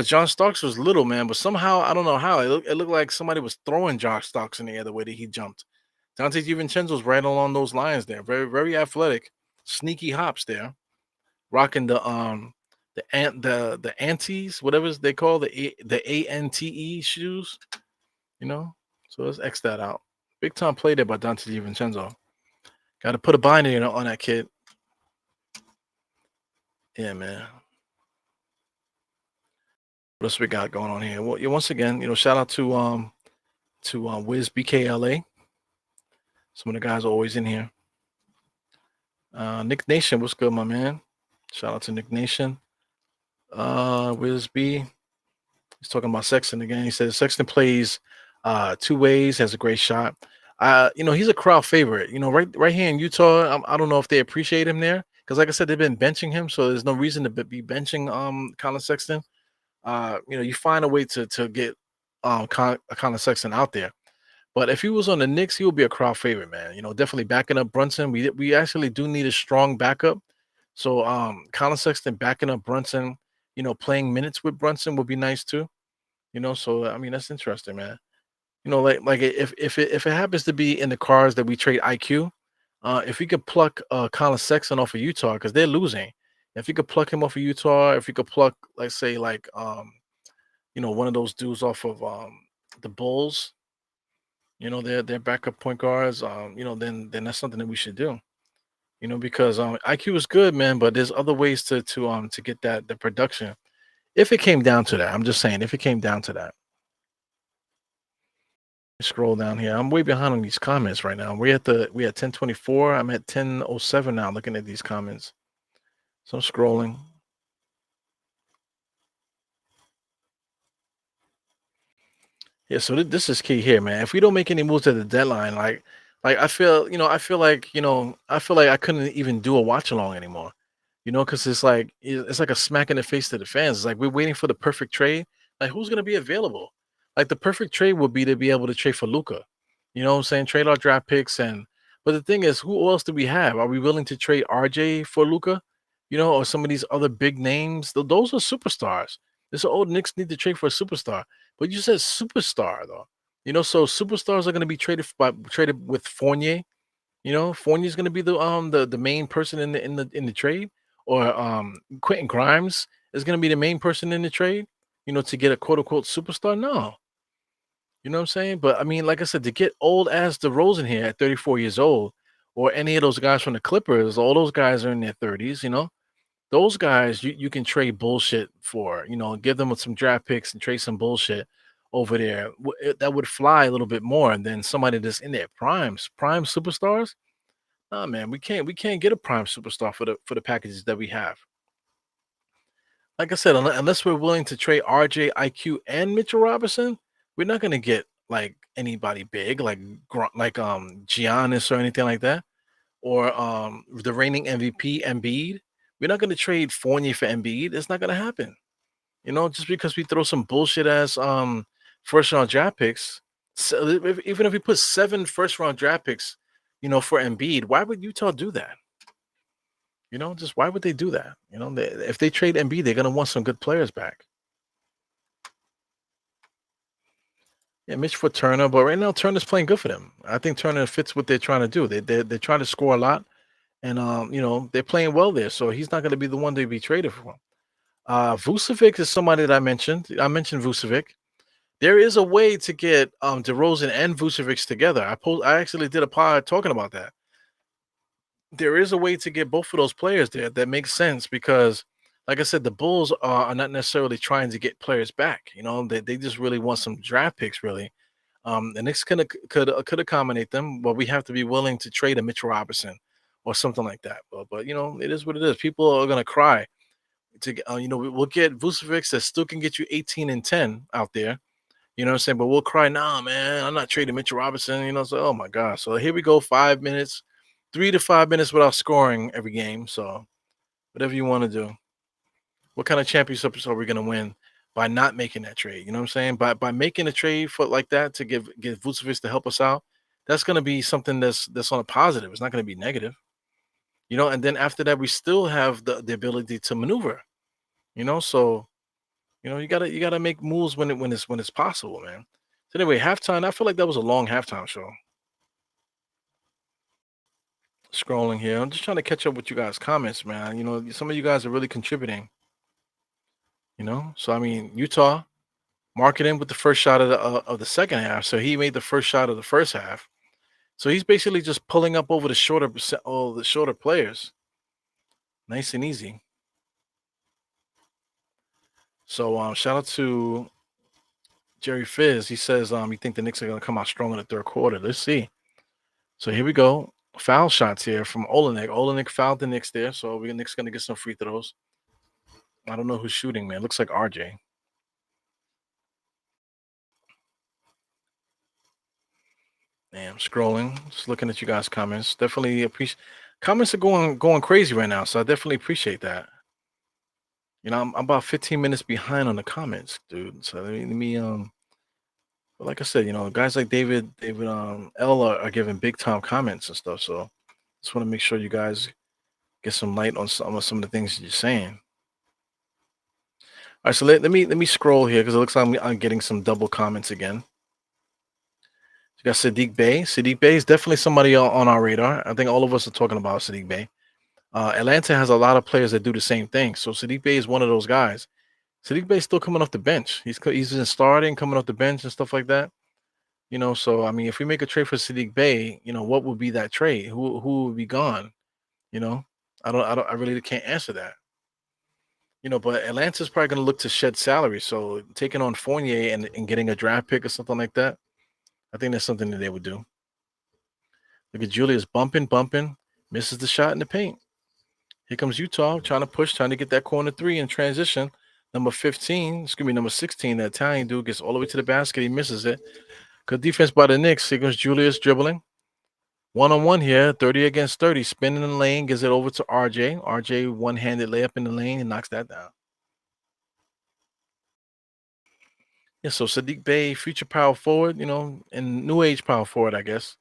John Starks was little, man, but somehow I don't know how it looked like somebody was throwing John Starks in the air the way that he jumped. Dante DiVincenzo's right along those lines there. Very very athletic, sneaky hops there, rocking the antes, whatever they call the ANTE shoes. You know, so let's X that out. Big time play there by Dante DiVincenzo. Got to put a binder on that kid. Yeah, man. What else we got going on here? Well, yeah, once again, shout out to Wiz BKLA. Some of the guys are always in here. Nick Nation, what's good, my man? Shout out to Nick Nation. Wiz B. He's talking about Sexton again. He says Sexton plays two ways, has a great shot. He's a crowd favorite. Right here in Utah, I don't know if they appreciate him there because, like I said, they've been benching him, so there's no reason to be benching Colin Sexton. You find a way to get Colin Sexton out there. But if he was on the Knicks, he would be a crowd favorite, man. Definitely backing up Brunson. We actually do need a strong backup. So Colin Sexton backing up Brunson, playing minutes with Brunson would be nice too. So I mean that's interesting, man. Like if it happens to be in the cards that we trade IQ, if we could pluck Colin Sexton off of Utah because they're losing. If you could pluck him off of Utah, if you could pluck, let's say, like one of those dudes off of the Bulls, their backup point guards, then that's something that we should do. Because IQ is good, man, but there's other ways to get the production. If it came down to that, I'm just saying, if it came down to that. Scroll down here. I'm way behind on these comments right now. We at 10:24. I'm at 10:07 now, looking at these comments. So I'm scrolling. Yeah, so this is key here, man. If we don't make any moves at the deadline, like I feel like I couldn't even do a watch along anymore. Because it's like a smack in the face to the fans. It's like we're waiting for the perfect trade. Like who's gonna be available? Like the perfect trade would be to be able to trade for Luca. You know what I'm saying? Trade our draft picks but the thing is, who else do we have? Are we willing to trade RJ for Luca? Or some of these other big names? Those are superstars. This old Knicks need to trade for a superstar. But you said superstar though. So superstars are going to be traded with Fournier. Fournier's going to be the main person in the trade, or Quentin Grimes is going to be the main person in the trade. To get a quote unquote superstar. No, you know what I'm saying. But I mean, like I said, to get old as DeRozan here at 34 years old, or any of those guys from the Clippers, all those guys are in their 30s. Those guys you can trade bullshit for, give them some draft picks and trade some bullshit over there. That would fly a little bit more than somebody that's in their prime superstars. Nah, man, we can't get a prime superstar for the packages that we have. Like I said, unless we're willing to trade RJ, IQ, and Mitchell Robinson, we're not gonna get like anybody big like Giannis or anything like that, or the reigning MVP Embiid. We're not gonna trade Fournier for Embiid. It's not gonna happen. Just because we throw some bullshit as first round draft picks. So even if we put 7 first round draft picks, for Embiid, why would Utah do that? Just why would they do that? If they trade Embiid, they're gonna want some good players back. Yeah, Mitch for Turner, but right now Turner's playing good for them. I think Turner fits what they're trying to do. They're trying to score a lot, and they're playing well there. So he's not going to be the one to be traded for. Vucevic is somebody that I mentioned. I mentioned Vucevic. There is a way to get DeRozan and Vucevic together. I actually did a pod talking about that. There is a way to get both of those players there that makes sense because, like I said, the Bulls are not necessarily trying to get players back. They just really want some draft picks, really. The Knicks could accommodate them, but we have to be willing to trade a Mitch Robinson or something like that. But it is what it is. People are gonna cry to get. We'll get Vucevic that still can get you 18 and 10 out there. You know what I'm saying? But we'll cry, nah, man, I'm not trading Mitchell Robinson. So oh my God. So here we go, 5 minutes, 3 to 5 minutes without scoring every game. So whatever you want to do. What kind of championships are we gonna win by not making that trade? You know what I'm saying? By making a trade for like that to give Vucevic to help us out, that's gonna be something that's on a positive. It's not gonna be negative. And then after that, we still have the ability to maneuver. So you gotta make moves when it's possible, man. So anyway, halftime. I feel like that was a long halftime show. Scrolling here, I'm just trying to catch up with you guys' comments, man. Some of you guys are really contributing. So I mean, Utah marketing with the first shot of the second half, so he made the first shot of the first half. So he's basically just pulling up over the shorter players, nice and easy. So shout out to Jerry Fizz. He says you think the Knicks are gonna come out strong in the third quarter. Let's see. So here we go. Foul shots here from Olenek. Olenek fouled the Knicks there, so the Knicks gonna get some free throws. I don't know who's shooting, man. Looks like RJ. Man, I'm scrolling, just looking at you guys' comments. Definitely appreciate comments are going crazy right now, so I definitely appreciate that. I'm about 15 minutes behind on the comments, dude. So but like I said, guys like David L are giving big time comments and stuff. So just want to make sure you guys get some light on some of the things you're saying. All right, so let me scroll here because it looks like I'm getting some double comments again. You got Sadiq Bey. Sadiq Bey is definitely somebody on our radar. I think all of us are talking about Sadiq Bey. Atlanta has a lot of players that do the same thing. So Sadiq Bey is one of those guys. Sadiq Bey's still coming off the bench. He's been starting, coming off the bench and stuff like that. So I mean, if we make a trade for Sadiq Bey, what would be that trade? Who would be gone? You know, I really can't answer that. But Atlanta's probably going to look to shed salary. So taking on Fournier and getting a draft pick or something like that, I think that's something that they would do. Look at Julius bumping, misses the shot in the paint. Here comes Utah trying to push, trying to get that corner three in transition. Number 15, excuse me, number 16, the Italian dude gets all the way to the basket. He misses it. Good defense by the Knicks. Here comes Julius dribbling. One-on-one here, 30 against 30. Spinning in the lane, gives it over to RJ. RJ one-handed layup in the lane and knocks that down. Yeah, so Sadiq Bey, future power forward, and new age power forward, I guess.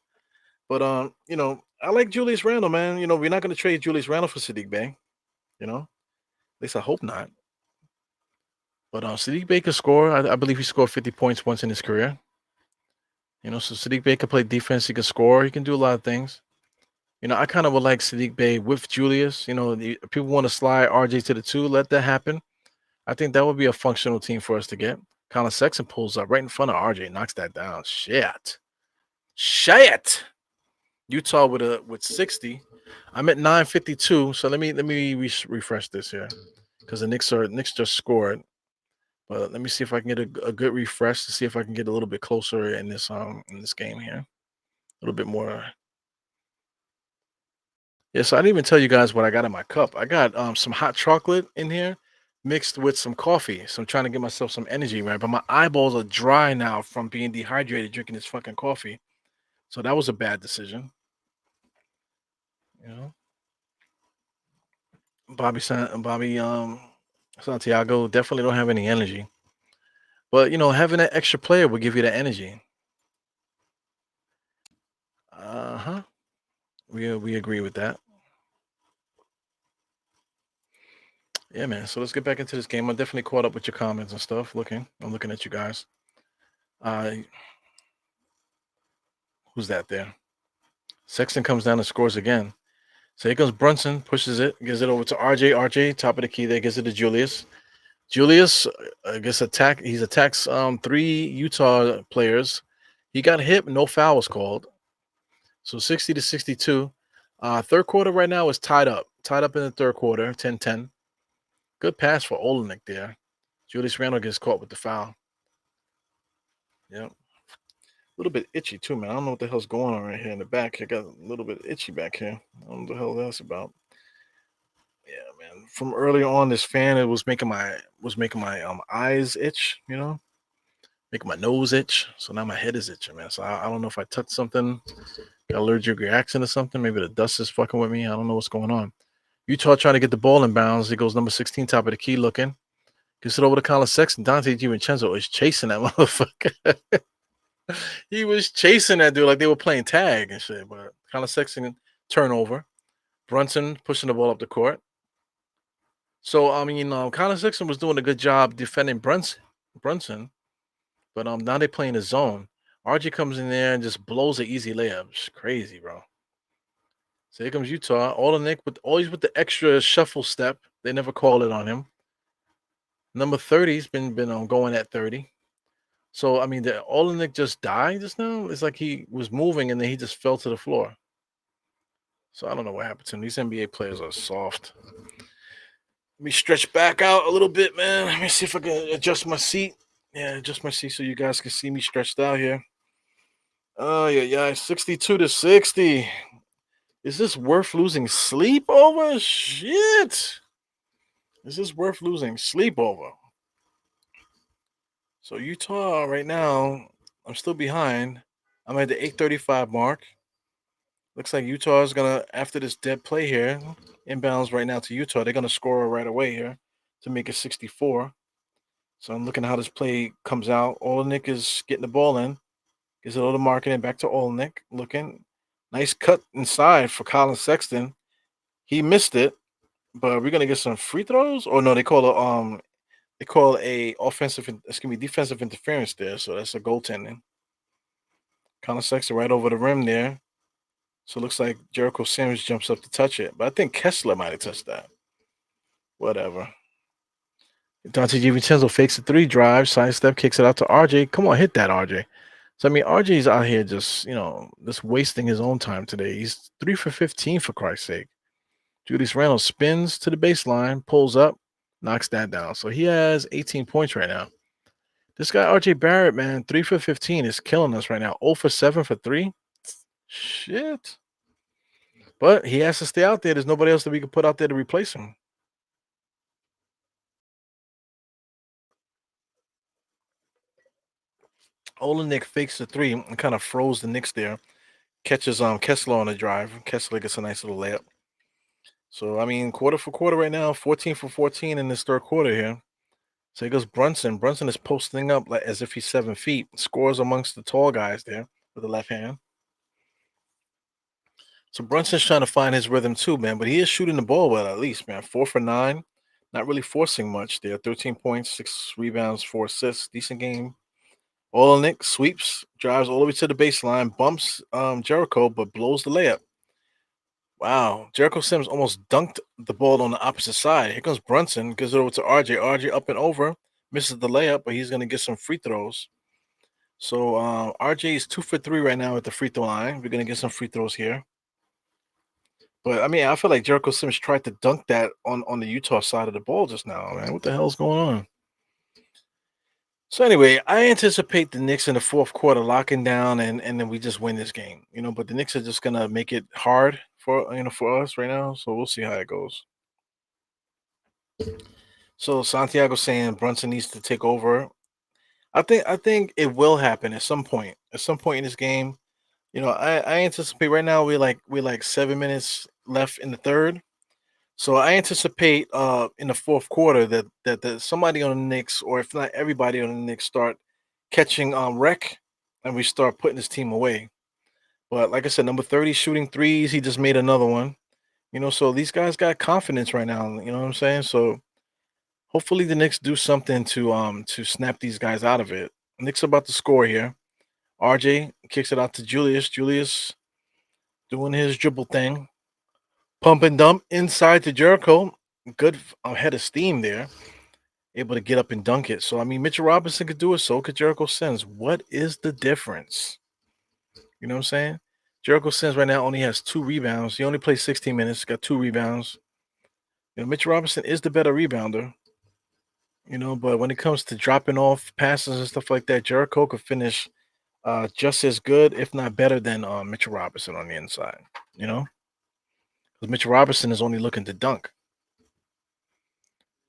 But I like Julius Randle, man. We're not gonna trade Julius Randle for Sadiq Bey, at least I hope not. But Sadiq Bey can score. I believe he scored 50 points once in his career. So Sadiq Bey can play defense, he can score, he can do a lot of things. I kind of would like Sadiq Bey with Julius. People want to slide RJ to the two, let that happen. I think that would be a functional team for us to get. Colin Sexton pulls up right in front of RJ, knocks that down. Shit. Utah with 60. I'm at 9:52. So let me refresh this here because the Knicks just scored. But let me see if I can get a good refresh to see if I can get a little bit closer in this game here. A little bit more. Yeah, so I didn't even tell you guys what I got in my cup. I got some hot chocolate in here mixed with some coffee. So I'm trying to get myself some energy, right? But my eyeballs are dry now from being dehydrated drinking this fucking coffee. So that was a bad decision. You know, Bobby Santiago definitely don't have any energy. But having that extra player will give you that energy. Uh-huh. We agree with that. Yeah, man. So let's get back into this game. I'm definitely caught up with your comments and stuff. I'm looking at you guys. Who's that there? Sexton comes down and scores again. So here comes Brunson, pushes it, gives it over to RJ. RJ, top of the key there, gives it to Julius. Julius, I guess he attacks three Utah players. He got hit, no foul was called. So 60 to 62. Third quarter right now is tied up. Tied up in the third quarter, 10-10. Good pass for Olenek there. Julius Randle gets caught with the foul. Yep. A little bit itchy too, man. I don't know what the hell's going on right here in the back. I got a little bit itchy back here. I don't know what the hell that's about. Yeah, man. From early on, this fan it was making my eyes itch. Making my nose itch. So now my head is itching, man. So I don't know if I touched something, got allergic reaction to something. Maybe the dust is fucking with me. I don't know what's going on. Utah trying to get the ball in bounds. It goes number 16, top of the key, looking. Gets it over to Colin Sexton. Dante DiVincenzo is chasing that motherfucker. He was chasing that dude like they were playing tag and shit. But Colin Sexton turnover. Brunson pushing the ball up the court. So I mean, Colin Sexton was doing a good job defending Brunson, but now they playing his zone. RJ comes in there and just blows an easy layup. It's crazy, bro. So here comes Utah. Olenek always with the extra shuffle step. They never call it on him. Number 30's been going at 30. So I mean, the Olenek just died just now. It's like he was moving and then he just fell to the floor. So I don't know what happened to him. These NBA players are soft. Let me stretch back out a little bit, man. Let me see if I can adjust my seat. Yeah, adjust my seat so you guys can see me stretched out here. Oh yeah, 62 to 60. Is this worth losing sleep over? Shit. Is this worth losing sleep over? So Utah right now, I'm still behind. I'm at the 8:35 mark. Looks like Utah is gonna, after this dead play here, inbounds right now to Utah. They're gonna score right away here to make it 64. So I'm looking at how this play comes out. Olenek is getting the ball in. Gives it over to Marketing, back to Olenek. Looking. Nice cut inside for Colin Sexton. He missed it, but we're gonna get some free throws. Or no, they call a defensive interference there. So that's a goaltending. Colin Sexton right over the rim there. So it looks like Jericho Sims jumps up to touch it. But I think Kessler might have touched that. Whatever. Dante DiVincenzo fakes a three, drive, sidestep, kicks it out to RJ. Come on, hit that, RJ. So I mean, RJ's out here just wasting his own time today. He's 3 for 15 for Christ's sake. Julius Randle spins to the baseline, pulls up, knocks that down. So he has 18 points right now. This guy RJ Barrett, man, 3 for 15 is killing us right now. 0 for 7 for 3. Shit. But he has to stay out there. There's nobody else that we can put out there to replace him. Olenek fakes the three and kind of froze the Knicks there. Catches Kessler on the drive. Kessler gets a nice little layup. So I mean, quarter for quarter right now, 14 for 14 in this third quarter here. So he goes Brunson. Brunson is posting up like as if he's 7 feet. Scores amongst the tall guys there with the left hand. So Brunson's trying to find his rhythm too, man. But he is shooting the ball well at least, man. 4 for 9. Not really forcing much there. 13 points, 6 rebounds, 4 assists. Decent game. Olenek sweeps, drives all the way to the baseline, bumps Jericho, but blows the layup. Wow. Jericho Sims almost dunked the ball on the opposite side. Here comes Brunson, gives it over to RJ. RJ up and over, misses the layup, but he's going to get some free throws. So RJ is 2 for 3 right now at the free throw line. We're going to get some free throws here. But, I mean, I feel like Jericho Sims tried to dunk that on the Utah side of the ball just now, man. What the hell's going on? So anyway, I anticipate the Knicks in the fourth quarter locking down and then we just win this game, but the Knicks are just gonna make it hard for us right now. So we'll see how it goes. So Santiago saying Brunson needs to take over. I think it will happen at some point. At some point in this game. I anticipate right now we're like 7 minutes left in the third. So I anticipate in the fourth quarter that somebody on the Knicks, or if not everybody on the Knicks, start catching wreck, and we start putting this team away. But like I said, number 30 shooting threes, he just made another one. So these guys got confidence right now. You know what I'm saying? So hopefully the Knicks do something to snap these guys out of it. Knicks about to score here. RJ kicks it out to Julius. Julius doing his dribble thing. Pump and dump inside to Jericho. Good head of steam there. Able to get up and dunk it. So, I mean, Mitchell Robinson could do it. So could Jericho Sims. What is the difference? You know what I'm saying? Jericho Sims right now only has 2 rebounds. He only plays 16 minutes, got 2 rebounds. Mitchell Robinson is the better rebounder. But when it comes to dropping off passes and stuff like that, Jericho could finish just as good, if not better, than Mitchell Robinson on the inside. You know, because Mitchell Robinson is only looking to dunk.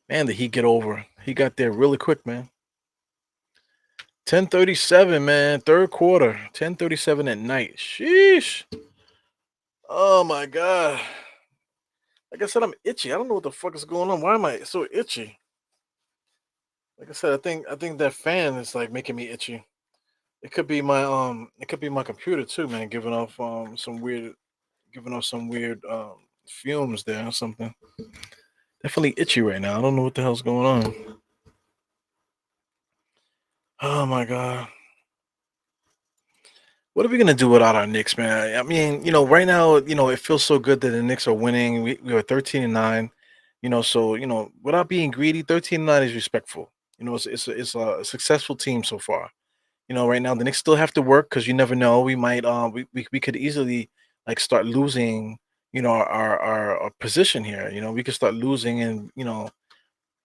Man, did he get over? He got there really quick, man. 10:37, man. Third quarter. 10:37 at night. Sheesh. Oh my god. Like I said, I'm itchy. I don't know what the fuck is going on. Why am I so itchy? Like I said, I think that fan is like making me itchy. It could be my computer too, man, giving off some weird fumes there or something. Definitely itchy right now. I don't know what the hell's going on. Oh my god. What are we gonna do without our Knicks, man? I mean, right now, it feels so good that the Knicks are winning. We are 13-9. So without being greedy, 13-9 is respectful. It's a successful team so far. Right now the Knicks still have to work because you never know. We might we could easily like start losing, our position here. We could start losing and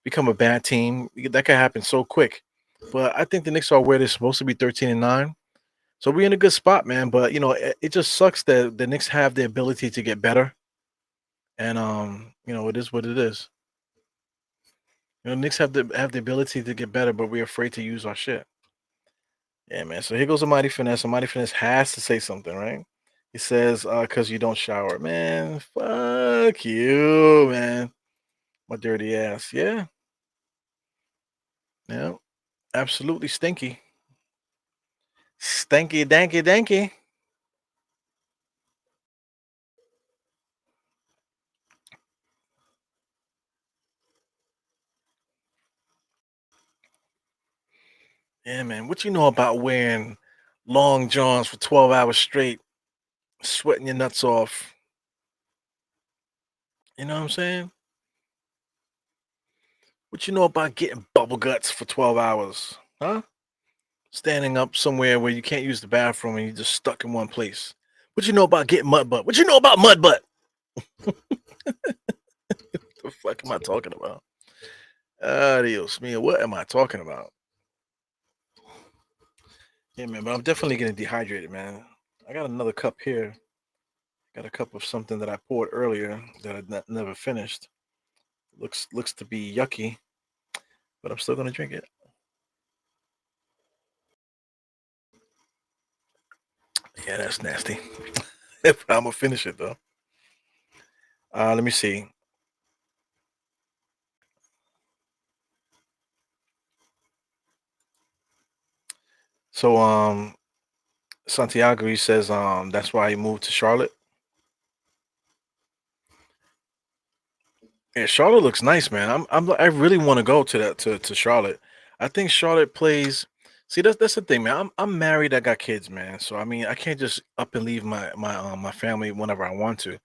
become a bad team. That could happen so quick. But I think the Knicks are where they're supposed to be, 13-9. So we're in a good spot, man. But it just sucks that the Knicks have the ability to get better. And it is what it is. Knicks have the ability to get better, but we're afraid to use our shit. Yeah, man. So here goes a mighty finesse. A mighty finesse has to say something, right? He says, "Cause you don't shower, man. Fuck you, man. My dirty ass. Yeah, yeah. Absolutely stinky, stanky, danky, danky. Yeah, man. What you know about wearing long johns for 12 hours straight, sweating your nuts off? You know what I'm saying? What you know about getting bubble guts for 12 hours? Huh? Standing up somewhere where you can't use the bathroom and you're just stuck in one place. What you know about getting mud butt? What you know about mud butt? The fuck am I talking about? Adios, mia. What am I talking about? Yeah, man, but I'm definitely getting dehydrated, man. I got another cup here. Got a cup of something that I poured earlier that I never finished. Looks to be yucky, but I'm still gonna drink it. Yeah, that's nasty. But I'm gonna finish it though. Let me see. So, Santiago, he says, that's why he moved to Charlotte. Yeah, Charlotte looks nice, man. I really want to go to to Charlotte. I think Charlotte plays. See, that's the thing, man. I'm married. I got kids, man. So I mean, I can't just up and leave my family whenever I want to.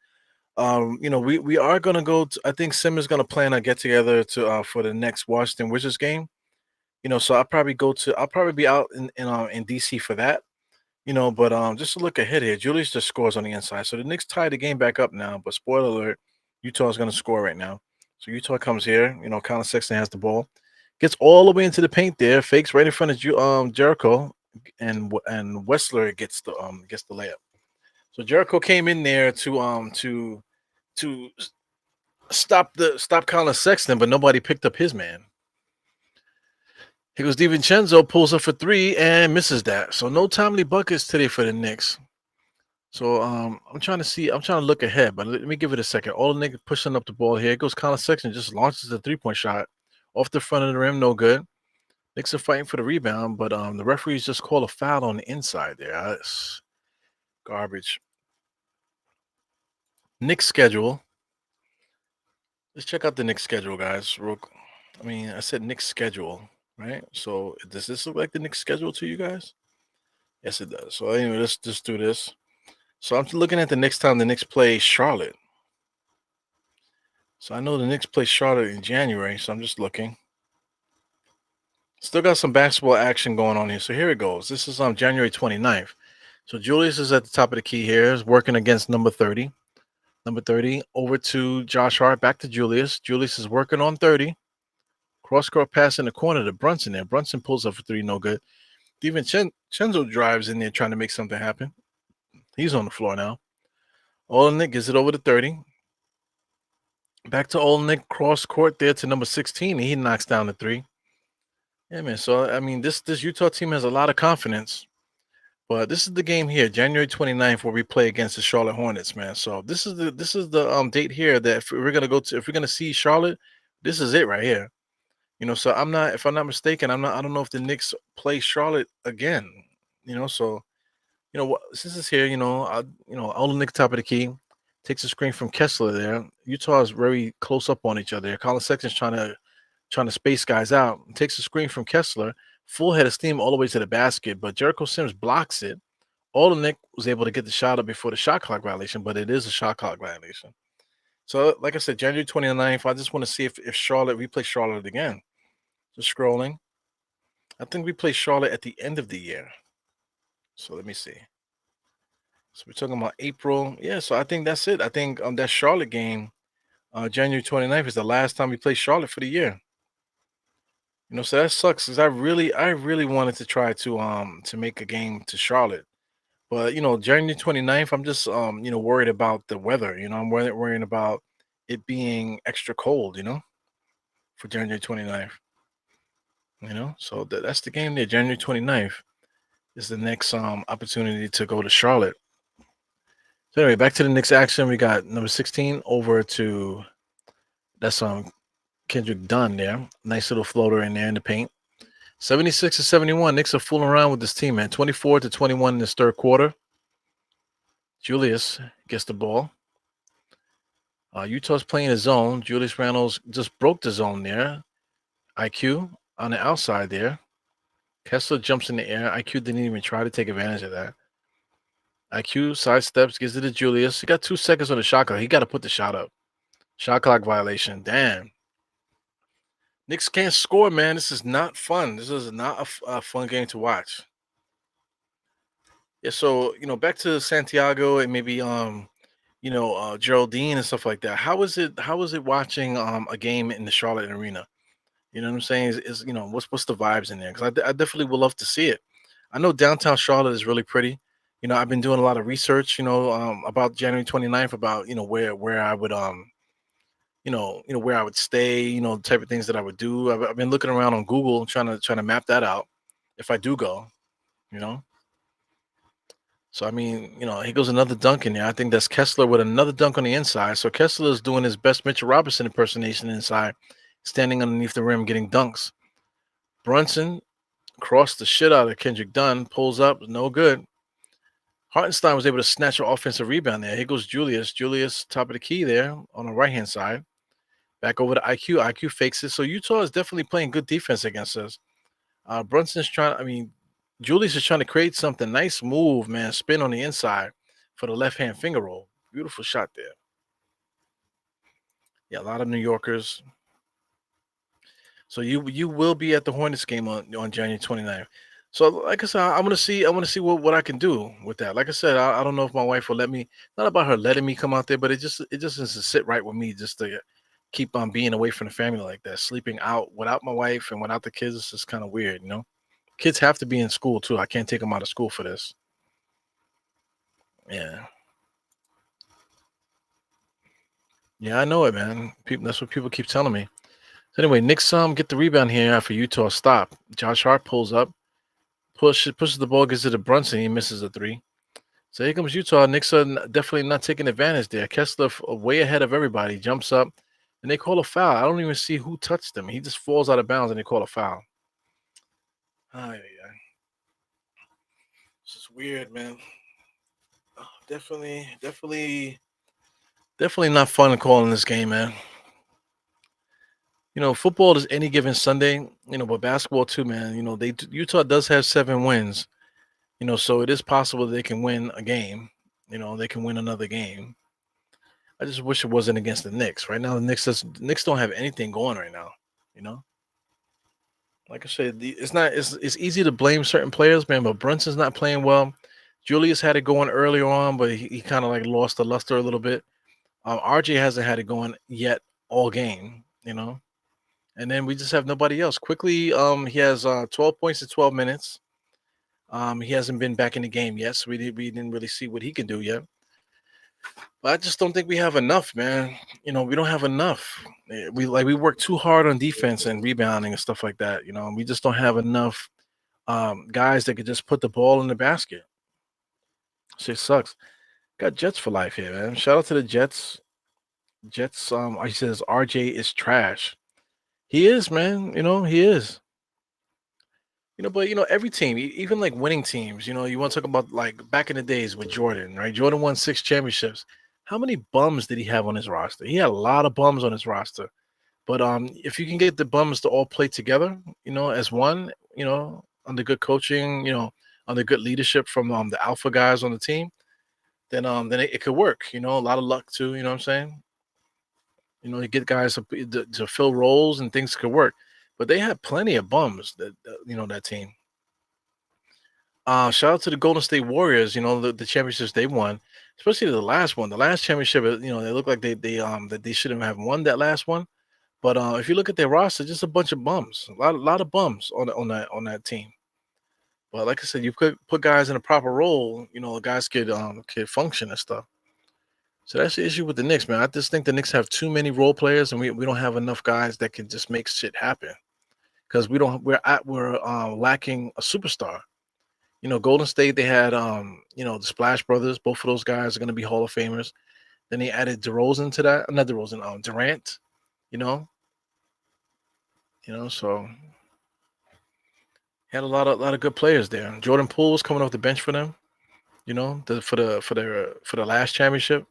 We are gonna go. I think Sim is gonna plan a get together to for the next Washington Wizards game. So I'll probably be out in DC for that. But just to look ahead here, Julius just scores on the inside. So the Knicks tie the game back up now. But spoiler alert, Utah's going to score right now. So Utah comes here. Colin Sexton has the ball, gets all the way into the paint there, fakes right in front of Jericho, and Wessler gets the layup. So Jericho came in there to stop Colin Sexton, but nobody picked up his man. Here goes DiVincenzo, pulls up for three and misses that. So no timely buckets today for the Knicks. So I'm trying to see. I'm trying to look ahead, but let me give it a second. All the niggas pushing up the ball here. It goes Colin Sexton, just launches a 3-point shot off the front of the rim, no good. Knicks are fighting for the rebound, but the referees just call a foul on the inside there. That's garbage. Knicks schedule. Let's check out the Knicks schedule, guys. I mean, I said Knicks schedule, right? So does this look like the Knicks schedule to you guys? Yes, it does. So anyway, let's just do this. So I'm looking at the next time the Knicks play Charlotte. So I know the Knicks play Charlotte in January. So I'm just looking. Still got some basketball action going on here. So here it goes. This is on January 29th. So Julius is at the top of the key here, is working against number 30. Number 30 over to Josh Hart, back to Julius. Julius is working on 30. Cross court pass in the corner to Brunson there. Brunson pulls up for three, no good. Chenzo drives in there trying to make something happen. He's on the floor now. Olenek gives it over to 30. Back to Olenek, cross court there to number 16. And he knocks down the three. Yeah, man. So I mean, this Utah team has a lot of confidence. But this is the game here, January 29th, where we play against the Charlotte Hornets, man. So this is the date here that if we're gonna see Charlotte, this is it right here. So if I'm not mistaken, I don't know if the Knicks play Charlotte again. So since it's here, all the Knicks top of the key takes a screen from Kessler there. Utah is very close up on each other. Colin Sexton's trying to space guys out. Takes a screen from Kessler, full head of steam all the way to the basket, but Jericho Sims blocks it. Olenek was able to get the shot up before the shot clock violation, but it is a shot clock violation. So, like I said, January 29th, I just want to see if Charlotte, we play Charlotte again. Just scrolling. I think we play Charlotte at the end of the year. So let me see. So we're talking about April. Yeah, so I think that's it. I think that Charlotte game, January 29th, is the last time we play Charlotte for the year. So that sucks because I really wanted to try to make a game to Charlotte. But January 29th, I'm just worried about the weather. I'm worrying about it being extra cold, for January 29th. So that's the game there. January 29th is the next opportunity to go to Charlotte. So anyway, back to the Knicks action. We got number 16 over to that's Kendrick Dunn there. Nice little floater in there in the paint. 76 to 71. Knicks are fooling around with this team, man. 24 to 21 in this third quarter. Julius gets the ball. Utah's playing a zone. Julius Randles just broke the zone there. IQ on the outside there. Kessler jumps in the air. IQ didn't even try to take advantage of that. IQ sidesteps, gives it to Julius. He got 2 seconds on the shot clock. He got to put the shot up. Shot clock violation. Damn. Knicks can't score, man. This is not fun. This is not a fun game to watch. Yeah, so back to Santiago and maybe Geraldine and stuff like that. How is it watching a game in the Charlotte arena? You know what I'm saying? What's the vibes in there? Because I definitely would love to see it. I know downtown Charlotte is really pretty. I've been doing a lot of research, about January 29th, about where I would where I would stay, the type of things that I would do. I've been looking around on Google trying to map that out if I do go, you know. So I mean, he goes another dunk in there. I think that's Kessler with another dunk on the inside. So Kessler is doing his best Mitchell Robinson impersonation inside, standing underneath the rim getting dunks. Brunson crossed the shit out of Kendrick Dunn, pulls up, no good. Hartenstein was able to snatch an offensive rebound there. Here goes Julius. Julius, top of the key there on the right hand side. Back over to IQ. IQ fakes it. So Utah is definitely playing good defense against us. Julius is trying to create something. Nice move, man. Spin on the inside for the left-hand finger roll. Beautiful shot there. Yeah, a lot of New Yorkers. So you will be at the Hornets game on January 29th. So like I said, I want to see what I can do with that. Like I said, I don't know if my wife will let me. Not about her letting me come out there, but it just doesn't sit right with me just to keep on being away from the family like that. Sleeping out without my wife and without the kids is just kind of weird. Kids have to be in school too. I can't take them out of school for this. Yeah. Yeah, I know it, man. That's what people keep telling me. So anyway, Knicks get the rebound here after Utah stop. Josh Hart pulls up, pushes the ball, gives it to Brunson. He misses a three. So here comes Utah. Knicks are definitely not taking advantage there. Kessler way ahead of everybody, jumps up, and they call a foul. I don't even see who touched him. He just falls out of bounds, and they call a foul. Yeah. This is weird, man. Oh, definitely not fun calling this game, man. Football is any given Sunday, but basketball too, man. Utah does have 7 wins. So it is possible they can win a game. They can win another game. I just wish it wasn't against the Knicks. Right now, Knicks don't have anything going right now. You know, like I said, it's not. It's easy to blame certain players, man. But Brunson's not playing well. Julius had it going earlier on, but he kind of like lost the luster a little bit. RJ hasn't had it going yet all game. And then we just have nobody else. Quickly, he has 12 points in 12 minutes. He hasn't been back in the game yet, so we didn't really see what he can do yet. But I just don't think we have enough, man. We don't have enough. We work too hard on defense and rebounding and stuff like that. And we just don't have enough guys that could just put the ball in the basket. Shit sucks. Got Jets for life here, man. Shout out to the Jets. Jets. He says RJ is trash. He is, man. He is. But every team, even like winning teams, you want to talk about like back in the days with Jordan, right? Jordan won 6 championships. How many bums did he have on his roster? He had a lot of bums on his roster. But if you can get the bums to all play together, as one, under good coaching, under good leadership from the alpha guys on the team, then it could work. A lot of luck too. You know what I'm saying? You get guys to fill roles and things could work. But they had plenty of bums that team. Shout out to the Golden State Warriors. The championships they won, especially the last one. The last championship, they look like they shouldn't have won that last one. But if you look at their roster, just a bunch of bums, a lot of bums on that team. But like I said, you could put guys in a proper role. Guys could function and stuff. So that's the issue with the Knicks, man. I just think the Knicks have too many role players, and we don't have enough guys that can just make shit happen. Because we're lacking a superstar. Golden State, they had the Splash Brothers. Both of those guys are going to be Hall of Famers. Then they added DeRozan to that. Not DeRozan, Durant. You know, so had a lot of good players there. Jordan Poole was coming off the bench for them. For the last championship.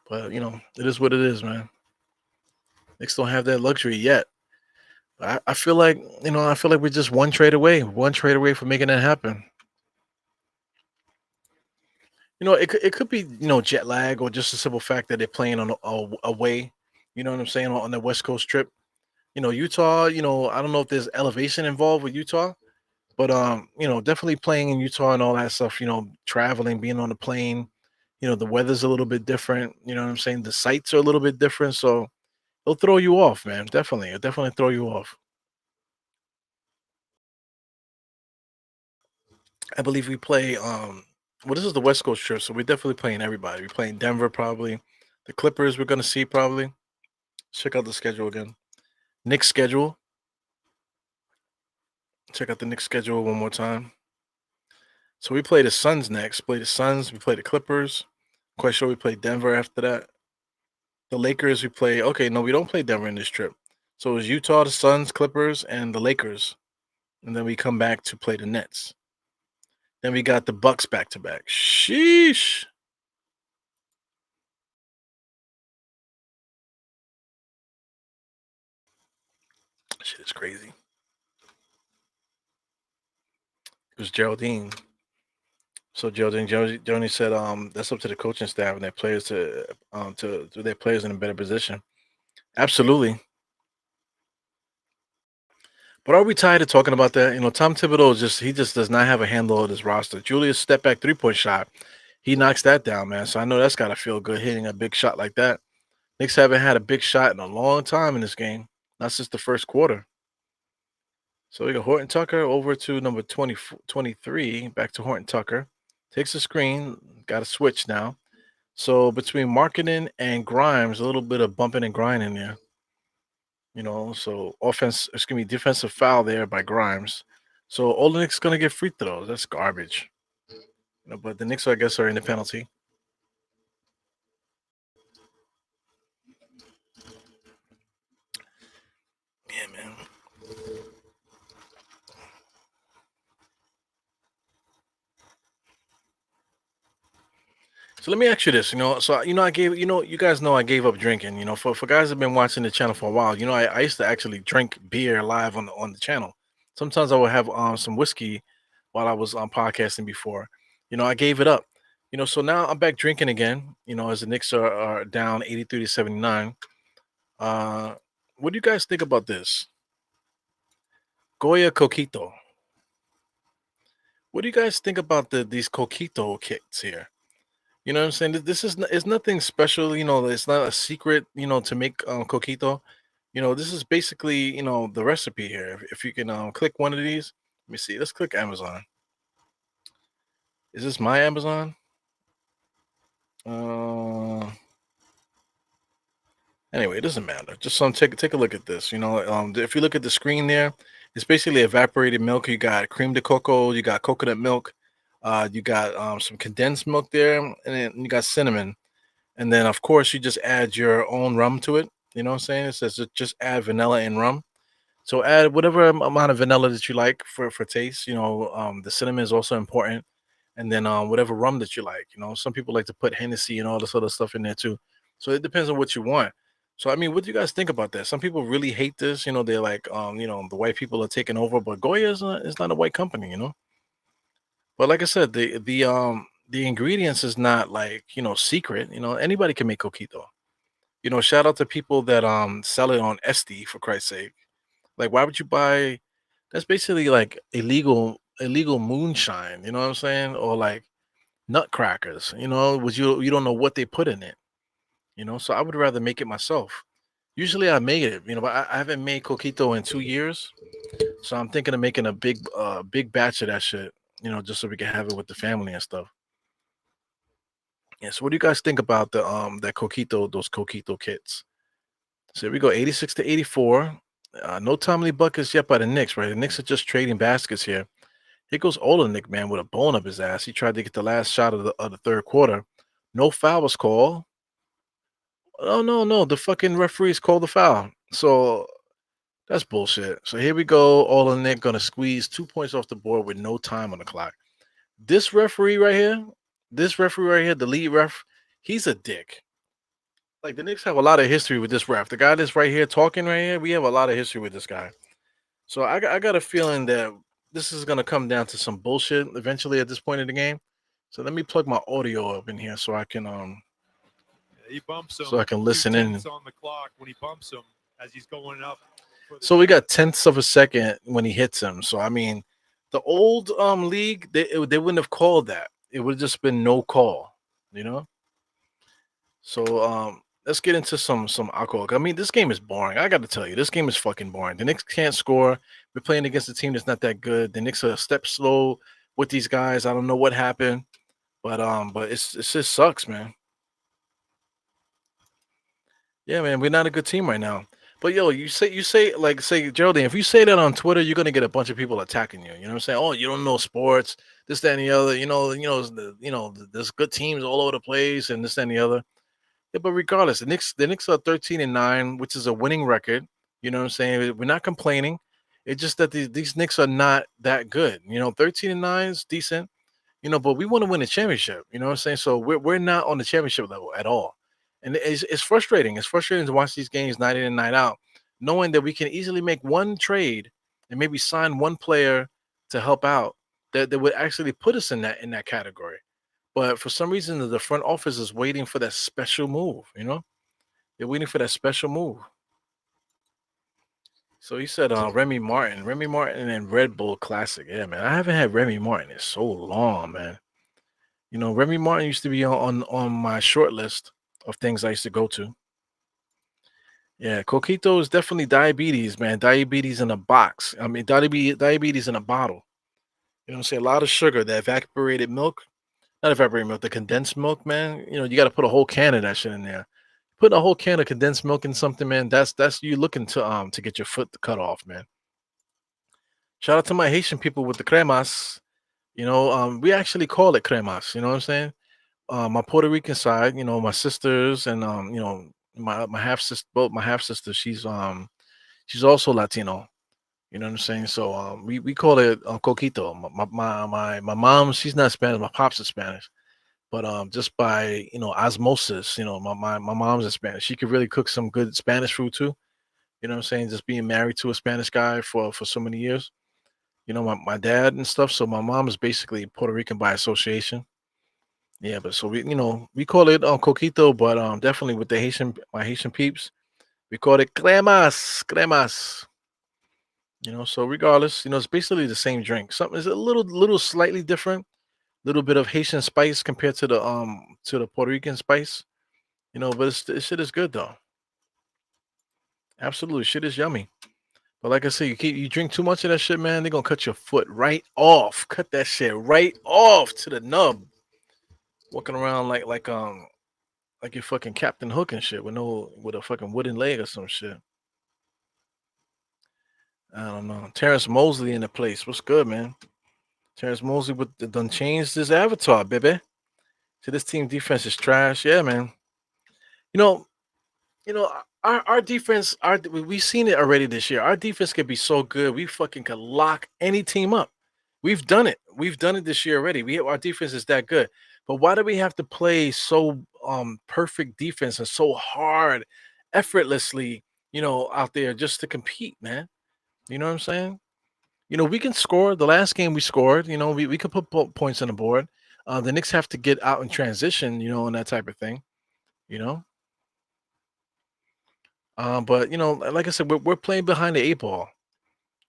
But it is what it is, man. Knicks don't have that luxury yet. I feel like we're just one trade away from making that happen. It could be jet lag or just the simple fact that they're playing on away. You know what I'm saying, on the West Coast trip. Utah. I don't know if there's elevation involved with Utah, but definitely playing in Utah and all that stuff. Traveling, being on the plane. The weather's a little bit different. You know what I'm saying. The sights are a little bit different, so it'll throw you off, man. Definitely, it'll definitely throw you off. I believe we play. Well, this is the West Coast trip, so we're definitely playing everybody. We're playing Denver probably. The Clippers we're gonna see probably. Check out the schedule again. Knicks schedule. Check out the Knicks schedule one more time. So we play the Suns next. Play the Suns. We play the Clippers. Quite sure we play Denver after that. The Lakers we play. Okay, no, we don't play Denver in this trip. So it's Utah, the Suns, Clippers, and the Lakers, and then we come back to play the Nets. Then we got the Bucks back to back. Sheesh. Shit is crazy. It was Geraldine. So Geraldine said, that's up to the coaching staff and their players to their players in a better position. Absolutely. But are we tired of talking about that? Tom Thibodeau just does not have a handle on his roster. Julius step back 3-point shot. He knocks that down, man. So I know that's gotta feel good hitting a big shot like that. Knicks haven't had a big shot in a long time in this game. Not since the first quarter. So we got Horton Tucker over to number 23, back to Horton Tucker. Takes the screen, got a switch now. So between Marketing and Grimes, a little bit of bumping and grinding there. So defensive foul there by Grimes. So Olynyk's gonna get free throws. That's garbage. But the Knicks, I guess, are in the penalty. Yeah, man. So let me ask you this, So I gave, you guys know I gave up drinking. For guys that've been watching the channel for a while, I used to actually drink beer live on the channel. Sometimes I would have some whiskey while I was podcasting before. I gave it up. So now I'm back drinking again. As the Knicks are down 83 to 79. Uh, what do you guys think about this? Goya Coquito. What do you guys think about these Coquito kits here? You know what I'm saying? This is it's nothing special. It's not a secret. To make Coquito. This is basically the recipe here. If you can click one of these, let me see. Let's click Amazon. Is this my Amazon? Uh, Anyway, it doesn't matter. Just take a look at this. If you look at the screen there, it's basically evaporated milk. You got cream de cocoa, you got coconut milk, you got some condensed milk there, and then you got cinnamon. And then of course you just add your own rum to it. You know what I'm saying? It says just add vanilla and rum. So add whatever amount of vanilla that you like for taste. The cinnamon is also important, and then whatever rum that you like. Some people like to put Hennessy and all this other stuff in there too. So it depends on what you want. So I mean, what do you guys think about that? Some people really hate this. They're like, the white people are taking over, but Goya is not a white company. But like I said, the ingredients is not like secret. Anybody can make coquito. Shout out to people that sell it on Etsy, for Christ's sake. Like, why would you buy? That's basically like illegal moonshine. You know what I'm saying? Or like nutcrackers. Would you don't know what they put in it. So I would rather make it myself. Usually I make it, but I haven't made coquito in 2 years. So I'm thinking of making a big batch of that shit. Just so we can have it with the family and stuff. Yeah. So what do you guys think about that coquito, those coquito kits? So here we go, 86 to 84. No timely buckets yet by the Knicks, right? The Knicks are just trading baskets here. Here goes Nick, man, with a bone up his ass. He tried to get the last shot of the third quarter. No foul was called. Oh no, no, the fucking referees called the foul. So that's bullshit. So here we go. Nick gonna squeeze 2 points off the board with no time on the clock. This referee right here, the lead ref, he's a dick. Like the Knicks have a lot of history with this ref. The guy that's right here talking right here, we have a lot of history with this guy. So I got a feeling that this is gonna come down to some bullshit eventually at this point in the game. So let me plug my audio up in here so I can He bumps him. so I can listen in. On the clock when he bumps him as he's going up. So we got tenths of a second when he hits him. So I mean, the old league they wouldn't have called that. It would have just been no call, you know. So let's get into some alcohol. I mean, this game is boring. I got to tell you, this game is fucking boring. The Knicks can't score. We're playing against a team that's not that good. The Knicks are a step slow with these guys. I don't know what happened, but it just sucks, man. Yeah, man, we're not a good team right now. But yo, you say like say Geraldine, if you say that on Twitter, you're gonna get a bunch of people attacking you. You know what I'm saying? Oh, you don't know sports, this, that, and the other. There's good teams all over the place, and this, that, and the other. Yeah, but regardless, the Knicks are 13-9, which is a winning record. You know what I'm saying? We're not complaining. It's just that these Knicks are not that good. 13-9 is decent. But we want to win a championship. You know what I'm saying? So we're not on the championship level at all. And it's frustrating. It's frustrating to watch these games night in and night out, knowing that we can easily make one trade and maybe sign one player to help out that would actually put us in that category. But for some reason, the front office is waiting for that special move. They're waiting for that special move. So he said, Remy Martin, and Red Bull Classic. Yeah, man, I haven't had Remy Martin in so long, man. Remy Martin used to be on my short list of things I used to go to. Yeah, coquito is definitely diabetes, man. Diabetes in a box. I mean, diabetes in a bottle. You know what I'm saying? A lot of sugar, the evaporated milk, not evaporated milk, the condensed milk, man. You got to put a whole can of that shit in there. Putting a whole can of condensed milk in something, man. That's you looking to get your foot cut off, man. Shout out to my Haitian people with the cremas. We actually call it cremas. You know what I'm saying? My Puerto Rican side, my sisters and my half sister, both my half sister, she's also Latino. You know what I'm saying? So we call it coquito. My mom, she's not Spanish. My pops is Spanish, but just by osmosis, my mom's is Spanish. She could really cook some good Spanish food too. You know what I'm saying? Just being married to a Spanish guy for so many years. my dad and stuff. So my mom is basically Puerto Rican by association. Yeah, but so we call it coquito, but definitely with the my Haitian peeps, we call it cremas. So regardless, it's basically the same drink. Something is a little slightly different, little bit of Haitian spice compared to the Puerto Rican spice. But this shit is good though. Absolutely, shit is yummy. But like I said, you drink too much of that shit, man, they're gonna cut your foot right off. Cut that shit right off to the nub. Walking around like you're fucking Captain Hook and shit with a fucking wooden leg or some shit. I don't know. Terrence Mosley in the place. What's good, man? Terrence Mosley done changed his avatar, baby. So this team defense is trash. Yeah, man. You know, you know, our defense, we've seen it already this year. Our defense could be so good, we fucking could lock any team up. We've done it. We've done it this year already. Our defense is that good. But why do we have to play so perfect defense and so hard, effortlessly, out there just to compete, man? You know what I'm saying? We can score. The last game we scored, we could put points on the board. The Knicks have to get out in transition, and that type of thing, you know. But like I said, we're playing behind the eight ball,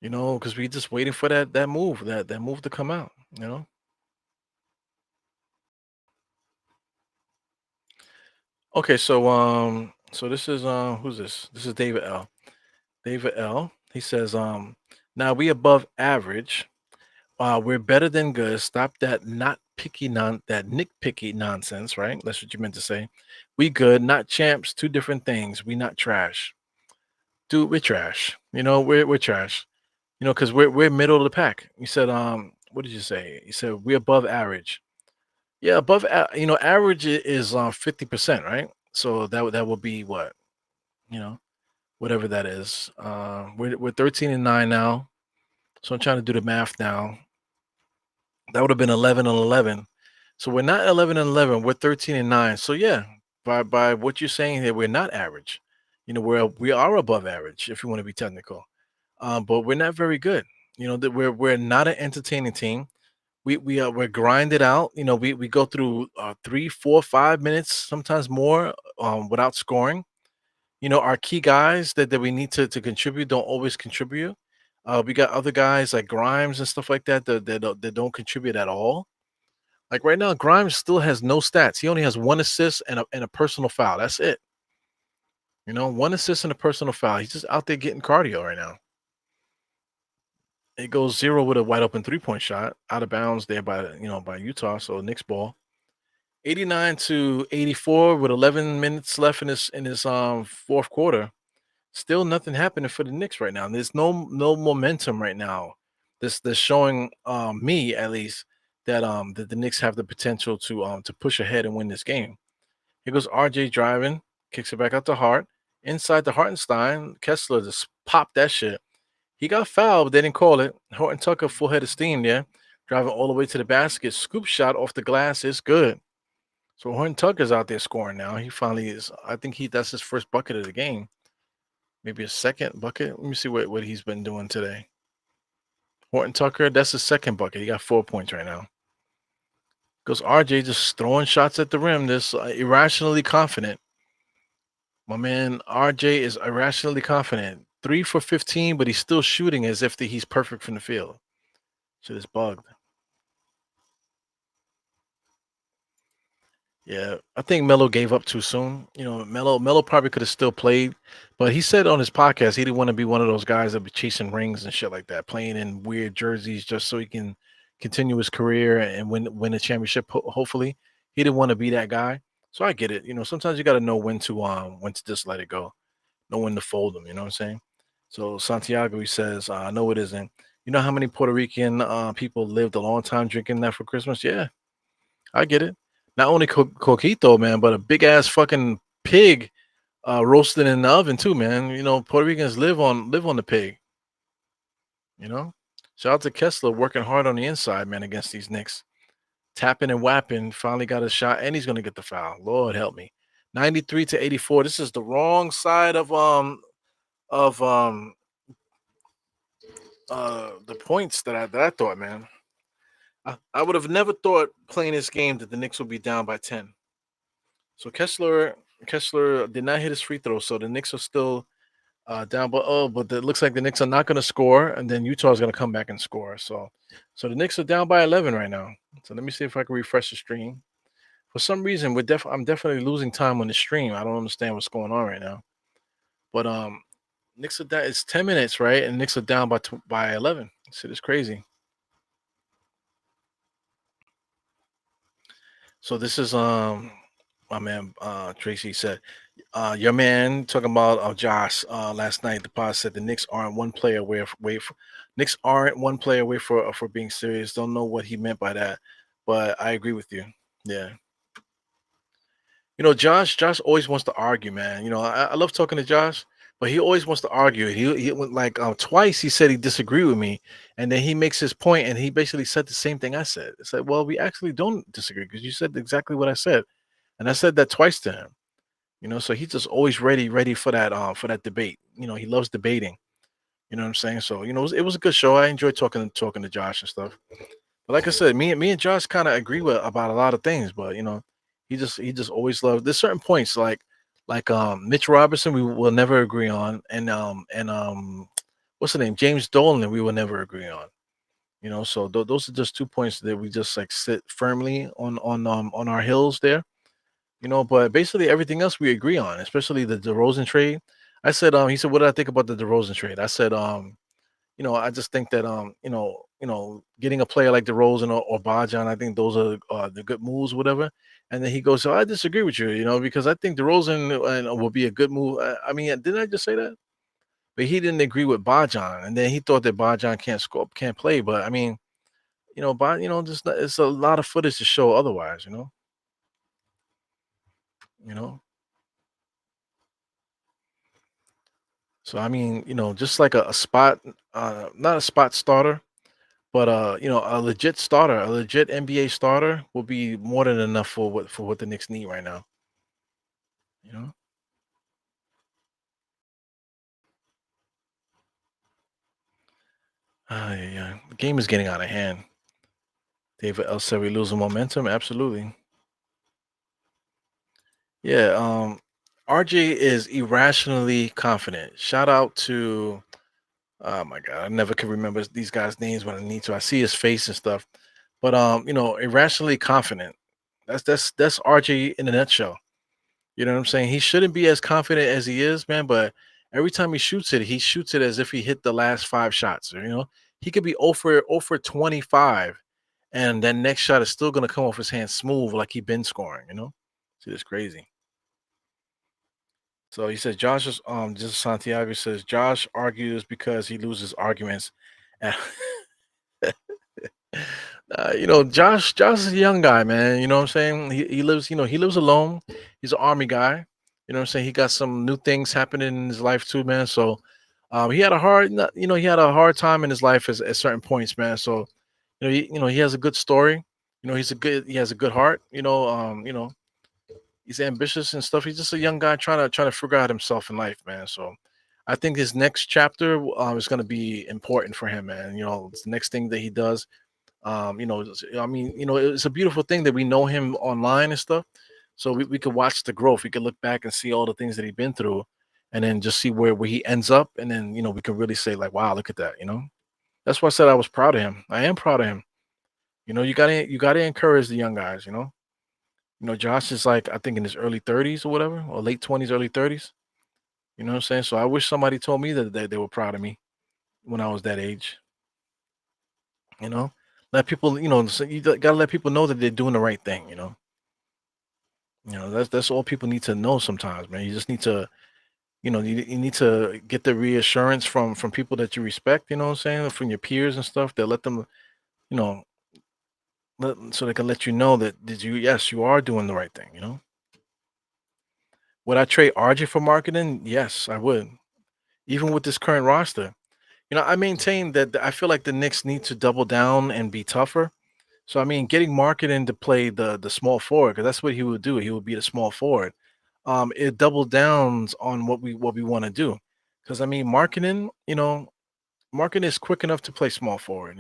because we just waiting for that move, that move to come out, you know. Okay, so this is who's this? This is David L. David L. He says, now we above average. We're better than good. Stop that not picky that nitpicky nonsense, right? That's what you meant to say. We good, not champs, two different things. We not trash. Dude, we're trash. We're trash. Because we're middle of the pack. You said, what did you say? You said we're above average. Yeah, average is 50%, right? So that would be what, you know, whatever that is. We're 13-9 now. So I'm trying to do the math now. That would have been 11-11. So we're not 11-11. We're 13-9. So yeah, by what you're saying here, we're not average. We are above average if you want to be technical. But we're not very good. That we're not an entertaining team. We're grinded out. We go through 3, 4, 5 minutes, sometimes more, without scoring. Our key guys that we need to contribute don't always contribute. We got other guys like Grimes and stuff like that don't contribute at all. Like right now, Grimes still has no stats. He only has one assist and a personal foul. That's it. One assist and a personal foul. He's just out there getting cardio right now. It goes 0 with a wide open 3-point shot out of bounds there by Utah. So Knicks ball. 89-84 with 11 minutes left in his fourth quarter. Still nothing happening for the Knicks right now. There's no momentum right now. This showing me at least that the Knicks have the potential to push ahead and win this game. Here goes RJ driving, kicks it back out to Hart. Inside the Hartenstein, Kessler just popped that shit. He got fouled, but they didn't call it. Horton Tucker, full head of steam there. Driving all the way to the basket. Scoop shot off the glass is good. So Horton Tucker's out there scoring now. He finally is. I think that's his first bucket of the game. Maybe a second bucket. Let me see what he's been doing today. Horton Tucker, that's his second bucket. He got 4 points right now. Goes RJ just throwing shots at the rim. This irrationally confident. My man RJ is irrationally confident. 3 for 15, but he's still shooting as if he's perfect from the field. Shit is bugged. Yeah, I think Melo gave up too soon. Melo probably could have still played, but he said on his podcast he didn't want to be one of those guys that be chasing rings and shit like that, playing in weird jerseys just so he can continue his career and win a championship. Hopefully, he didn't want to be that guy. So I get it. Sometimes you got to know when to just let it go, know when to fold them. You know what I'm saying? So Santiago, he says, no, it isn't. You know how many Puerto Rican people lived a long time drinking that for Christmas? Yeah, I get it. Not only coquito, man, but a big ass fucking pig roasted in the oven too, man. Puerto Ricans live on the pig. Shout out to Kessler working hard on the inside, man, against these Knicks. Tapping and whapping, finally got a shot, and he's gonna get the foul. Lord help me. 93-84. This is the wrong side of The points that I thought, man. I would have never thought playing this game that the Knicks would be down by 10. So Kessler did not hit his free throw, so the Knicks are still down. But it looks like the Knicks are not going to score, and then Utah is going to come back and score. So the Knicks are down by 11 right now. So let me see if I can refresh the stream. For some reason, I'm definitely losing time on the stream. I don't understand what's going on right now. But Knicks are down. It's 10 minutes, right? And Knicks are down by 11. Shit is crazy. So this is my man Tracy said, your man talking about Josh last night. The pod said the Knicks aren't one player Knicks aren't one player away for being serious. Don't know what he meant by that, but I agree with you. Yeah. Josh always wants to argue, man. I love talking to Josh, but he always wants to argue. He went like twice. He said he disagreed with me, and then he makes his point, and he basically said the same thing I said. It's like, well, we actually don't disagree because you said exactly what I said, and I said that twice to him. So he's just always ready for that debate. He loves debating. You know what I'm saying? So it was a good show. I enjoyed talking to Josh and stuff. But like I said, me and Josh kind of agree about a lot of things, but he just always loved there's certain points like Mitch Robinson we will never agree on, and what's the name, James Dolan, we will never agree on. So those are just 2 points that we just like sit firmly on our hills there. But basically everything else we agree on, especially the DeRozan trade. I said he said, what did I think about the DeRozan trade? I said I just think that getting a player like DeRozan or Bajan, I think those are the good moves, whatever. And then he goes, so I disagree with you, because I think DeRozan will be a good move. I mean, didn't I just say that? But he didn't agree with Bajan, and then he thought that Bajan can't score, can't play. But I mean, just it's a lot of footage to show otherwise, you know. So I mean, just like a spot, not a spot starter, but a legit starter, a legit NBA starter will be more than enough for what the Knicks need right now. You know. Yeah. The game is getting out of hand. David El said we losing momentum. Absolutely. Yeah. RJ is irrationally confident. Shout out to oh my god, I never can remember these guys' names when I need to. I see his face and stuff. But irrationally confident. That's RJ in a nutshell. You know what I'm saying? He shouldn't be as confident as he is, man. But every time he shoots it as if he hit the last 5 shots. He could be over 25, and then next shot is still gonna come off his hand smooth like he been scoring. See, it's crazy. So he says Josh is just Santiago says Josh argues because he loses arguments. Josh is a young guy, man. You know what I'm saying? He lives alone. He's an army guy. You know what I'm saying? He got some new things happening in his life too, man. So he had a hard time in his life at certain points, man. So he has a good story. He has a good heart. He's ambitious and stuff. He's just a young guy trying to figure out himself in life, man. So I think his next chapter is going to be important for him, man. It's the next thing that he does. I mean, it's a beautiful thing that we know him online and stuff. So we could watch the growth. We could look back and see all the things that he's been through, and then just see where he ends up. And then we can really say like, wow, look at that. That's why I said I was proud of him. I am proud of him. You gotta encourage the young guys. Josh is like I think in his early 30s or whatever, or late 20s, early 30s. You know what I'm saying? So I wish somebody told me that they were proud of me when I was that age. You know, let people, so you gotta let people know that they're doing the right thing. That's all people need to know sometimes, man. You just need to, you need to get the reassurance from people that you respect. You know what I'm saying? From your peers and stuff. That let them, you know, so they can let you know that yes, you are doing the right thing. Would I trade RJ for marketing? Yes, I would. Even with this current roster. I maintain that I feel like the Knicks need to double down and be tougher. So I mean, getting Marketing to play the small forward because that's what he would do. He would be the small forward. It double downs on what we want to do. Because I mean, Marketing, Markin is quick enough to play small forward.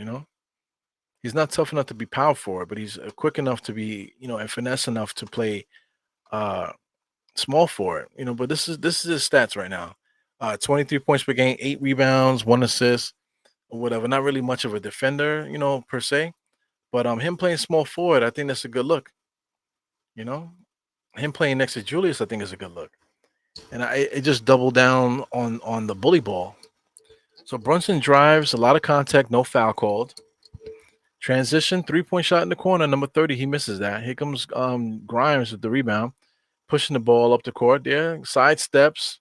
He's not tough enough to be power forward, but he's quick enough to be, and finesse enough to play uh small forward. But this is his stats right now. 23 points per game, 8 rebounds, 1 assist, or whatever. Not really much of a defender, per se. But him playing small forward, I think that's a good look. You know, him playing next to Julius, I think is a good look. And it just doubled down on the bully ball. So Brunson drives, a lot of contact, no foul called. Transition, 3-point shot in the corner, number 30. He misses that. Here comes Grimes with the rebound, pushing the ball up the court there. Side steps,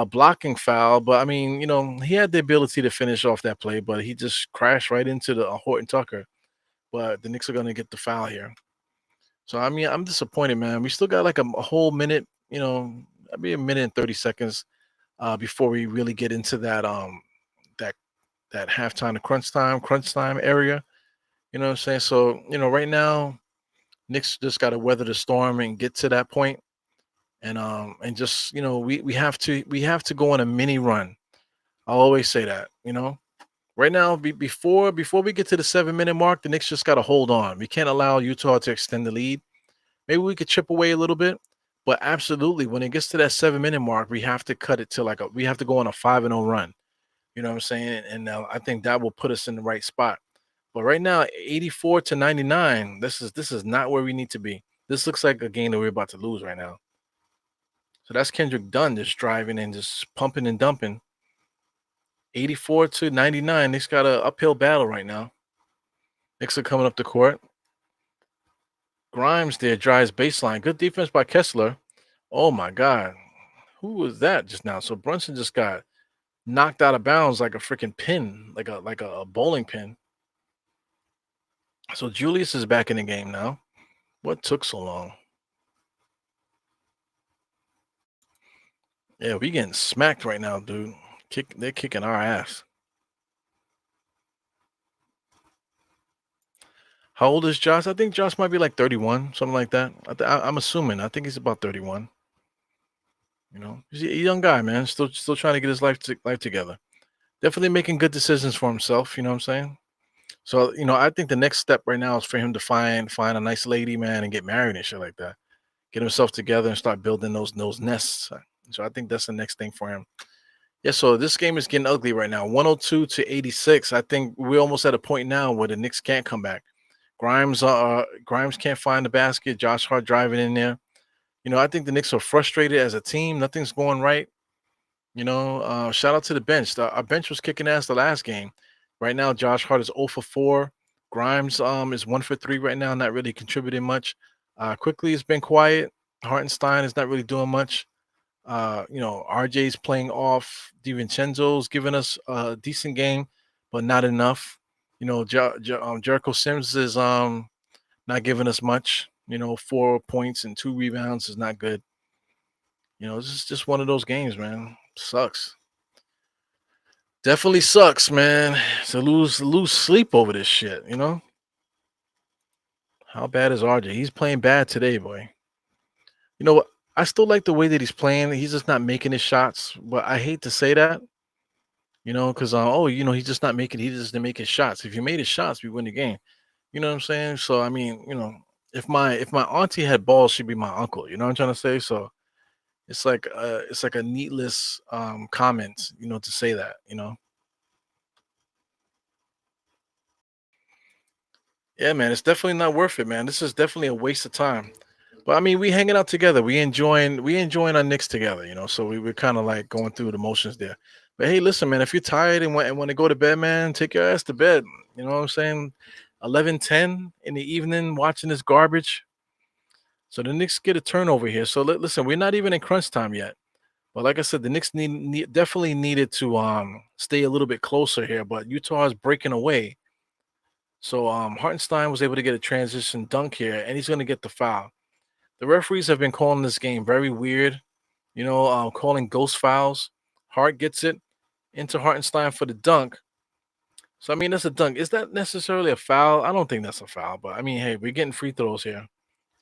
blocking foul. But I mean, he had the ability to finish off that play, but he just crashed right into the Horton Tucker. But the Knicks are going to get the foul here. So I mean, I'm disappointed, man. We still got like a whole minute, maybe a minute and 30 seconds before we really get into that that halftime, the crunch time area. You know what I'm saying? So right now, Knicks just got to weather the storm and get to that point, and just we have to go on a mini run. I always say that. Right now, before we get to the 7 minute mark, the Knicks just got to hold on. We can't allow Utah to extend the lead. Maybe we could chip away a little bit, but absolutely, when it gets to that 7 minute mark, we have to cut it to we have to go on a 5-0 run. You know what I'm saying? And I think that will put us in the right spot. But right now, 84 to 99, this is not where we need to be. This looks like a game that we're about to lose right now. So that's Kendrick Dunn just driving and just pumping and dumping. 84 to 99. Knicks got an uphill battle right now. Knicks are coming up the court. Grimes there drives baseline. Good defense by Kessler. Oh my God. Who was that just now? So Brunson just got knocked out of bounds like a freaking pin, like a bowling pin. So Julius is back in the game now. What took so long? Yeah, we getting smacked right now, dude. They're kicking our ass. How old is Josh? I think Josh might be like 31, something like that. I'm assuming. I think he's about 31. He's a young guy, man. Still trying to get his life together. Definitely making good decisions for himself. You know what I'm saying? So I think the next step right now is for him to find a nice lady, man, and get married and shit like that. Get himself together and start building those nests. So I think that's the next thing for him. Yeah, so this game is getting ugly right now. 102 to 86. I think we're almost at a point now where the Knicks can't come back. Grimes can't find the basket. Josh Hart driving in there. I think the Knicks are frustrated as a team. Nothing's going right. Shout out to the bench. Our bench was kicking ass the last game. Right now, Josh Hart is 0 for 4. Grimes is 1 for 3 right now, not really contributing much. Quickly, it's been quiet. Hartenstein is not really doing much. RJ's playing off. DiVincenzo's giving us a decent game, but not enough. Jericho Sims is not giving us much. 4 points and 2 rebounds is not good. This is just one of those games, man. Sucks. Definitely sucks, man. To lose sleep over this shit. How bad is RJ? He's playing bad today, boy. What? I still like the way that he's playing. He's just not making his shots, but I hate to say that. Because he's just not making. He just didn't make his shots. If you made his shots, we win the game. You know what I'm saying? So I mean, if my auntie had balls, she'd be my uncle. You know what I'm trying to say? So it's like a needless comment, to say that. Yeah, man, it's definitely not worth it, man. This is definitely a waste of time. But I mean, we hanging out together. We enjoying our Knicks together, So we're kind of like going through the motions there. But hey, listen, man, if you're tired and want to go to bed, man, take your ass to bed. You know what I'm saying? 11:10 in the evening, watching this garbage. So the Knicks get a turnover here. So listen, we're not even in crunch time yet. But like I said, the Knicks definitely needed to stay a little bit closer here. But Utah is breaking away. So Hartenstein was able to get a transition dunk here, and he's going to get the foul. The referees have been calling this game very weird, calling ghost fouls. Hart gets it into Hartenstein for the dunk. So, I mean, that's a dunk. Is that necessarily a foul? I don't think that's a foul, but I mean, hey, we're getting free throws here,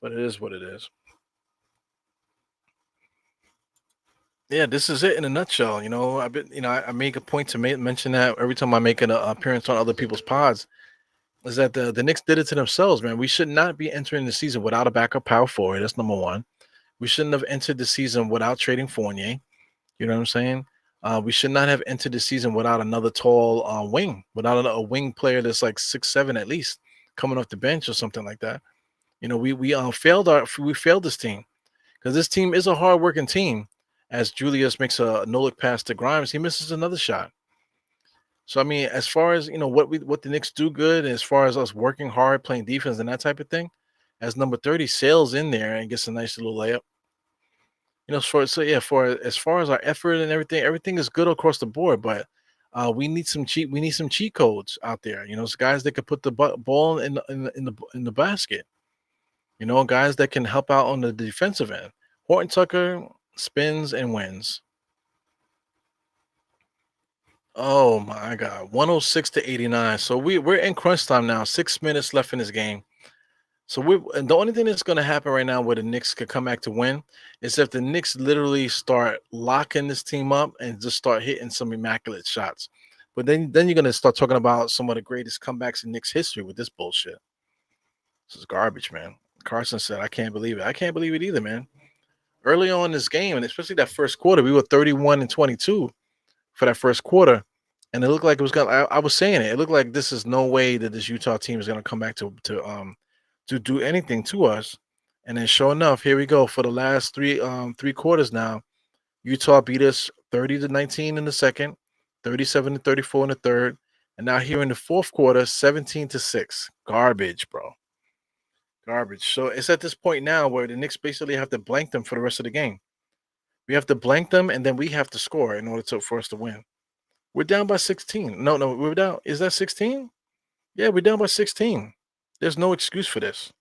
but it is what it is. Yeah, this is it in a nutshell. I've been, I make a point to mention that every time I make an appearance on other people's pods, is that the Knicks did it to themselves, man. We should not be entering the season without a backup power forward. That's number one. We shouldn't have entered the season without trading Fournier. You know what I'm saying? We should not have entered the season without another tall wing, without a wing player that's like 6'7" at least, coming off the bench or something like that. We failed this team because this team is a hard-working team. As Julius makes a no-look pass to Grimes, he misses another shot. So I mean, as far as what the Knicks do good, and as far as us working hard, playing defense and that type of thing, as number 30 sails in there and gets a nice little layup. For as far as our effort and everything, everything is good across the board. But we need some cheat codes out there. It's guys that could put the ball in the basket. Guys that can help out on the defensive end. Horton Tucker spins and wins. Oh my God, 106 to 89. So we're in crunch time now. 6 minutes left in this game. So and the only thing that's going to happen right now where the Knicks could come back to win is if the Knicks literally start locking this team up and just start hitting some immaculate shots. But then you're going to start talking about some of the greatest comebacks in Knicks history with this bullshit. This is garbage, man. Carson said, "I can't believe it. I can't believe it either, man." Early on in this game, and especially that first quarter, we were 31 and 22 for that first quarter. And it looked like it was gonna. I was saying it. It looked like this is no way that this Utah team is gonna come back to do anything to us. And then, sure enough, here we go for the last three quarters now. Utah beat us 30-19 in the second, 37-34 in the third, and now here in the fourth quarter, 17-6. Garbage, bro. Garbage. So it's at this point now where the Knicks basically have to blank them for the rest of the game. We have to blank them, and then we have to score in order for us to win. We're down by 16. No, we're down. Is that 16? Yeah, we're down by 16. There's no excuse for this.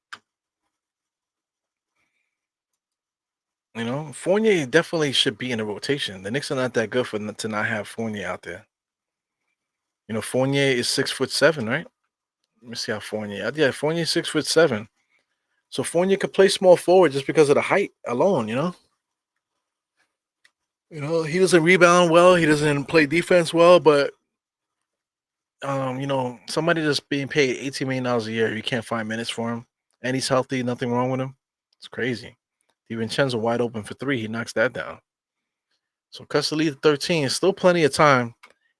Fournier definitely should be in the rotation. The Knicks are not that good to not have Fournier out there. Fournier is 6'7", right? Let me see how Fournier. Yeah, Fournier is 6'7". So Fournier could play small forward just because of the height alone. He doesn't rebound well. He doesn't play defense well, but somebody that's being paid $18 million a year, you can't find minutes for him, and he's healthy, nothing wrong with him. It's crazy. DiVincenzo wide open for three. He knocks that down. So cuts the lead to 13. Still plenty of time.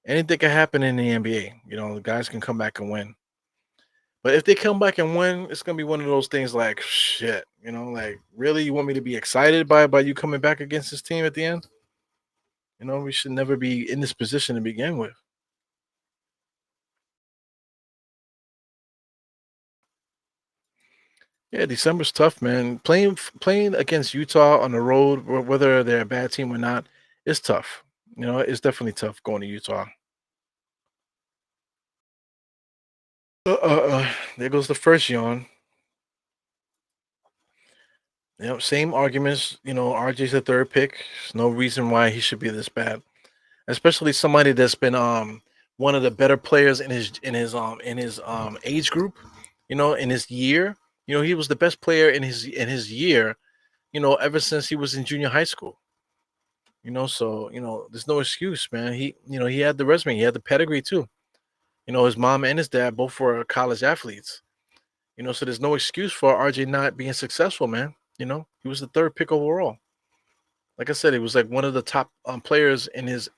Anything can happen in the NBA. The guys can come back and win. But if they come back and win, it's gonna be one of those things like shit. Like really, you want me to be excited by you coming back against this team at the end? We should never be in this position to begin with. Yeah, December's tough, man. Playing against Utah on the road, whether they're a bad team or not, it's tough. It's definitely tough going to Utah. There goes the first yawn. Same arguments. RJ's the third pick. There's no reason why he should be this bad, especially somebody that's been one of the better players in his age group. In his year. He was the best player in his year. Ever since he was in junior high school. So there's no excuse, man. He had the resume, he had the pedigree too. His mom and his dad both were college athletes. So there's no excuse for RJ not being successful, man. He was the third pick overall. Like I said, he was like one of the top players in his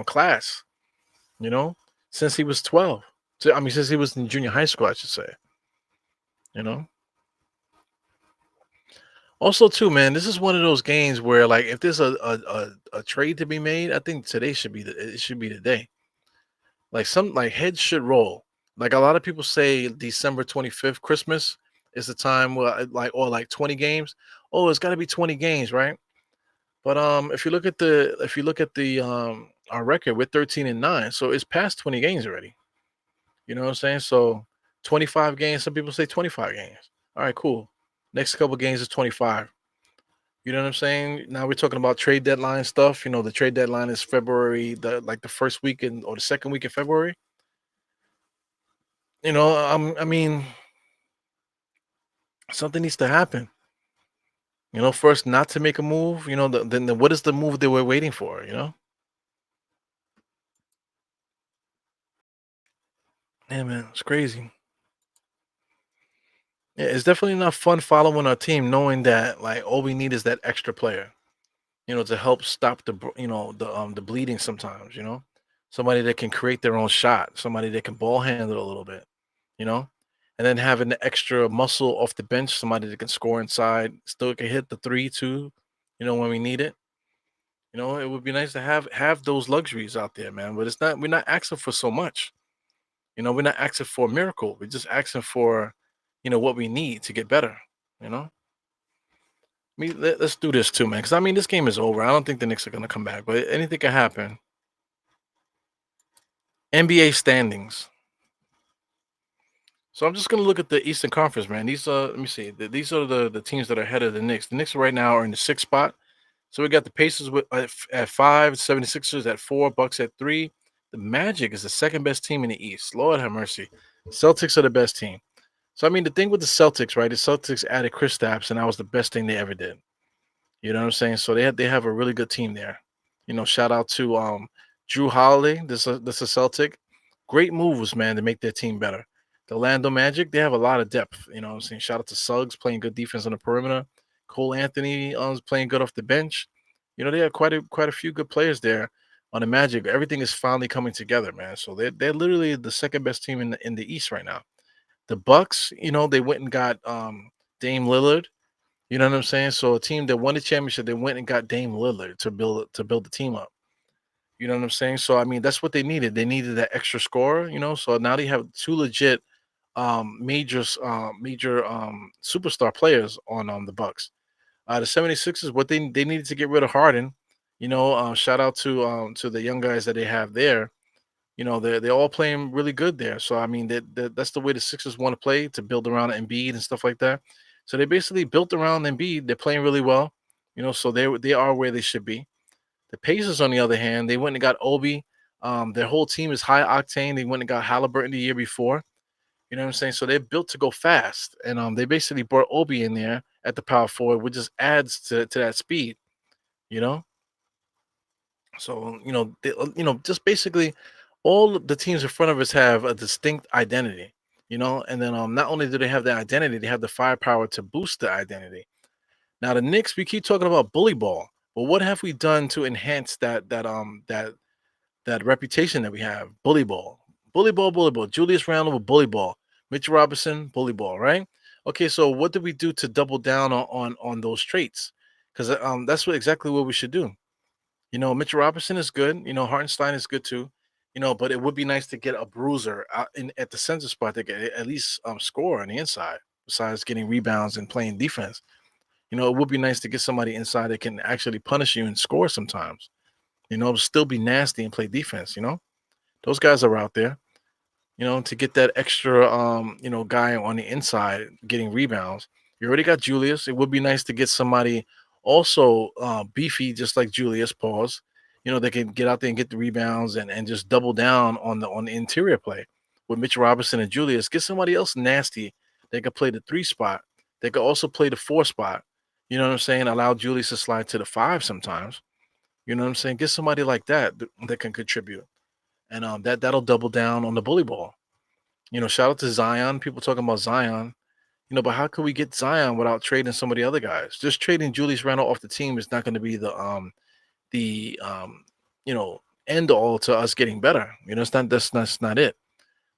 class. You know, since he was 12. So, I mean, since he was in junior high school, I should say. You know. Also, too, man, this is one of those games where, like, if there's a trade to be made, I think today should be the day. Like like heads should roll. Like a lot of people say, December 25th, Christmas is the time where like 20 games. Oh, it's got to be 20 games, right? But if you look at the our record, we're 13-9, so it's past 20 games already. You know what I'm saying? So 25 games. Some people say 25 games. All right, cool. Next couple games is 25. You know what I'm saying? Now we're talking about trade deadline stuff. The trade deadline is February, the first week or the second week of February. I mean, something needs to happen. First not to make a move. Then what is the move they were waiting for? Yeah, man, it's crazy. Yeah, it's definitely not fun following our team, knowing that like all we need is that extra player. To help stop the bleeding sometimes. Somebody that can create their own shot, somebody that can ball handle a little bit. You know, and then having the extra muscle off the bench, somebody that can score inside, still can hit the three too. When we need it. It would be nice to have those luxuries out there, man. But it's not. We're not asking for so much. We're not asking for a miracle. We're just asking for, what we need to get better. You know. Let's do this too, man. Because I mean, this game is over. I don't think the Knicks are gonna come back, but anything can happen. NBA standings. So I'm just gonna look at the Eastern Conference, man. These let me see. These are the teams that are ahead of the Knicks. The Knicks right now are in the sixth spot. So we got the Pacers at 5, 76ers at 4, Bucks at 3. The Magic is the second best team in the East. Lord have mercy. Celtics are the best team. So I mean, the thing with the Celtics, right? The Celtics added Chris Stapps, and that was the best thing they ever did. You know what I'm saying? So they have a really good team there. Shout out to Drew Holiday. This is Celtic. Great moves, man, to make their team better. The Orlando Magic, they have a lot of depth. You know what I'm saying? Shout out to Suggs playing good defense on the perimeter. Cole Anthony is playing good off the bench. They have quite a few good players there on the Magic. Everything is finally coming together, man. So they're literally the second best team in the East right now. The Bucks, they went and got Dame Lillard. You know what I'm saying? So a team that won the championship, they went and got Dame Lillard to build the team up. You know what I'm saying? So I mean, that's what they needed. They needed that extra score. So now they have two legit major superstar players on the Bucks. The 76ers, what they needed to get rid of Harden. Shout out to the young guys that they have there. They're all playing really good there. So I mean, that's the way the Sixers want to play, to build around Embiid and stuff like that. So they basically built around Embiid. They're playing really well. So they are where they should be. The Pacers, on the other hand, they went and got Obi. Their whole team is high octane. They went and got Halliburton the year before. You know what I'm saying? So they're built to go fast, and they basically brought Obi in there at the power forward, which just adds to that speed. You know, so just basically all the teams in front of us have a distinct identity. And then not only do they have that identity, they have the firepower to boost the identity. Now the Knicks, we keep talking about bully ball, but what have we done to enhance that reputation that we have? Bully ball, bully ball, bully ball. Julius Randle with bully ball. Mitchell Robinson, bully ball, right? Okay, so what did we do to double down on those traits? Because that's exactly what we should do. Mitchell Robinson is good. Hartenstein is good too. But it would be nice to get a bruiser out at the center spot that can at least score on the inside, besides getting rebounds and playing defense. It would be nice to get somebody inside that can actually punish you and score sometimes. Still be nasty and play defense. Those guys are out there. To get that extra guy on the inside getting rebounds. You already got Julius. It would be nice to get somebody also beefy, just like Julius. Pause. They can get out there and get the rebounds and just double down on the interior play with Mitch Robinson and Julius. Get somebody else nasty. They could play the 3 spot. They could also play the 4 spot. You know what I'm saying? Allow Julius to slide to the 5 sometimes. You know what I'm saying? Get somebody like that can contribute, and that'll double down on the bully ball. Shout out to Zion. People talking about Zion. But how can we get Zion without trading some of the other guys? Just trading Julius Randle off the team is not going to be the end all to us getting better. It's not that's not it.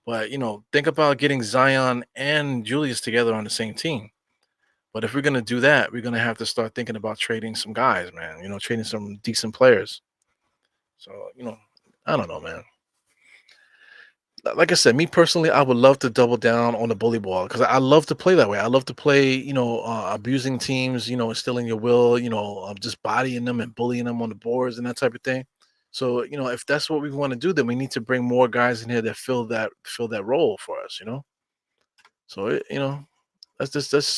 But think about getting Zion and Julius together on the same team. But if we're gonna do that, we're gonna have to start thinking about trading some guys, man. Trading some decent players. So I don't know, man. Like I said, me personally, I would love to double down on the bully ball because I love to play that way. I love to play, abusing teams, instilling your will, just bodying them and bullying them on the boards and that type of thing. So, if that's what we want to do, then we need to bring more guys in here that fill that role for us. So,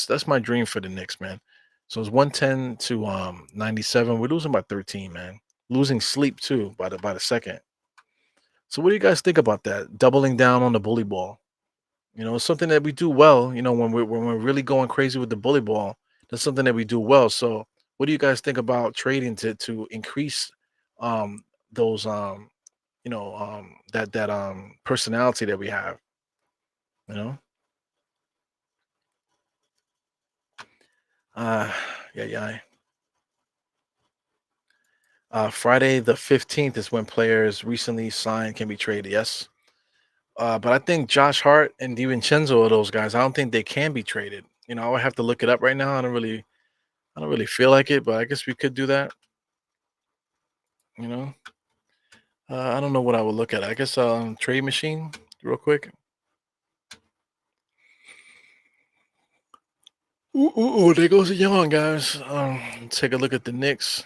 that's my dream for the Knicks, man. So it's 110 to 97. We're losing by 13, man. Losing sleep too by the second. So what do you guys think about that? Doubling down on the bully ball. It's something that we do well. When we're really going crazy with the bully ball. That's something that we do well. So, what do you guys think about trading to increase um those that personality that we have? You know, uh, yeah, yeah. Friday the 15th is when players recently signed can be traded. Yes. But I think Josh Hart and DiVincenzo are those guys. I don't think they can be traded. I would have to look it up right now. I don't really feel like it, but I guess we could do that. You know, I don't know what I would look at. I guess trade machine real quick. Ooh, there goes a yawn, guys. Take a look at the Knicks.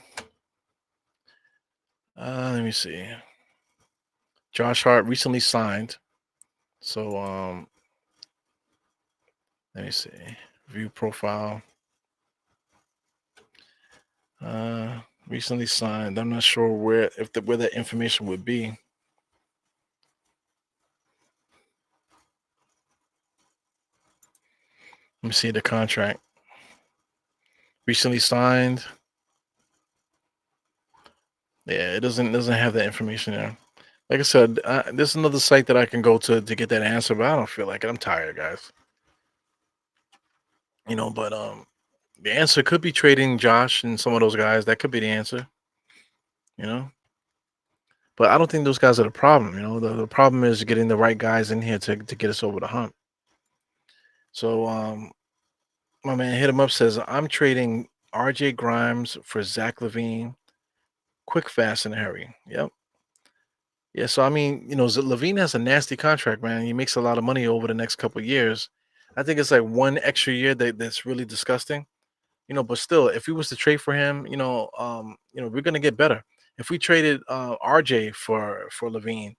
Let me see. Josh Hart recently signed. So let me see. View profile. Recently signed. I'm not sure where that information would be. Let me see the contract. Recently signed. Yeah, it doesn't have that information there. Like I said, there's another site that I can go to get that answer, but I don't feel like it. I'm tired, guys. But the answer could be trading Josh and some of those guys. That could be the answer. You know, but I don't think those guys are the problem. The problem is getting the right guys in here to get us over the hump. So my man hit him up says I'm trading R.J. Grimes for Zach Levine, quick, fast, and hurry. Yep. Yeah, so I mean, Levine has a nasty contract, man. He makes a lot of money over the next couple of years. I think it's like one extra year that's really disgusting. But still, if we was to trade for him, we're gonna get better. If we traded RJ for Levine,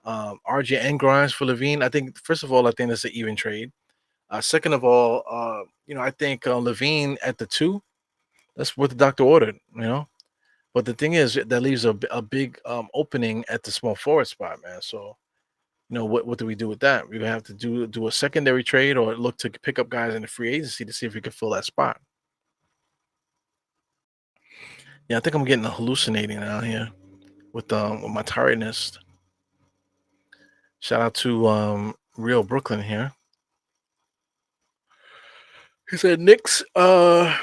RJ and Grimes for Levine, I think first of all, I think that's an even trade. Second of all, I think Levine at the two, that's what the doctor ordered. But the thing is, that leaves a big opening at the small forward spot, man. So, what do we do with that? We would have to do a secondary trade or look to pick up guys in the free agency to see if we can fill that spot. Yeah, I think I'm getting hallucinating out here with my tiredness. Shout out to Real Brooklyn here. He said Knicks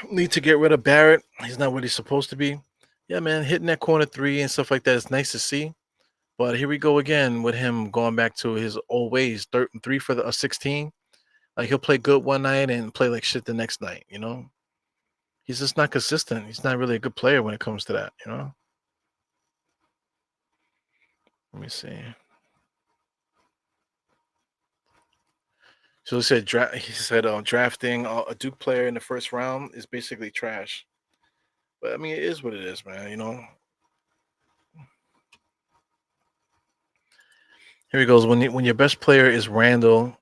need to get rid of Barrett. He's not what he's supposed to be. Yeah, man, hitting that corner three and stuff like that is nice to see. But here we go again with him going back to his old ways. Third and three for the 16. Like he'll play good one night and play like shit the next night. He's just not consistent. He's not really a good player when it comes to that. Let me see. So he said drafting a Duke player in the first round is basically trash. But I mean, it is what it is, man. Here he goes. When your best player is Randall,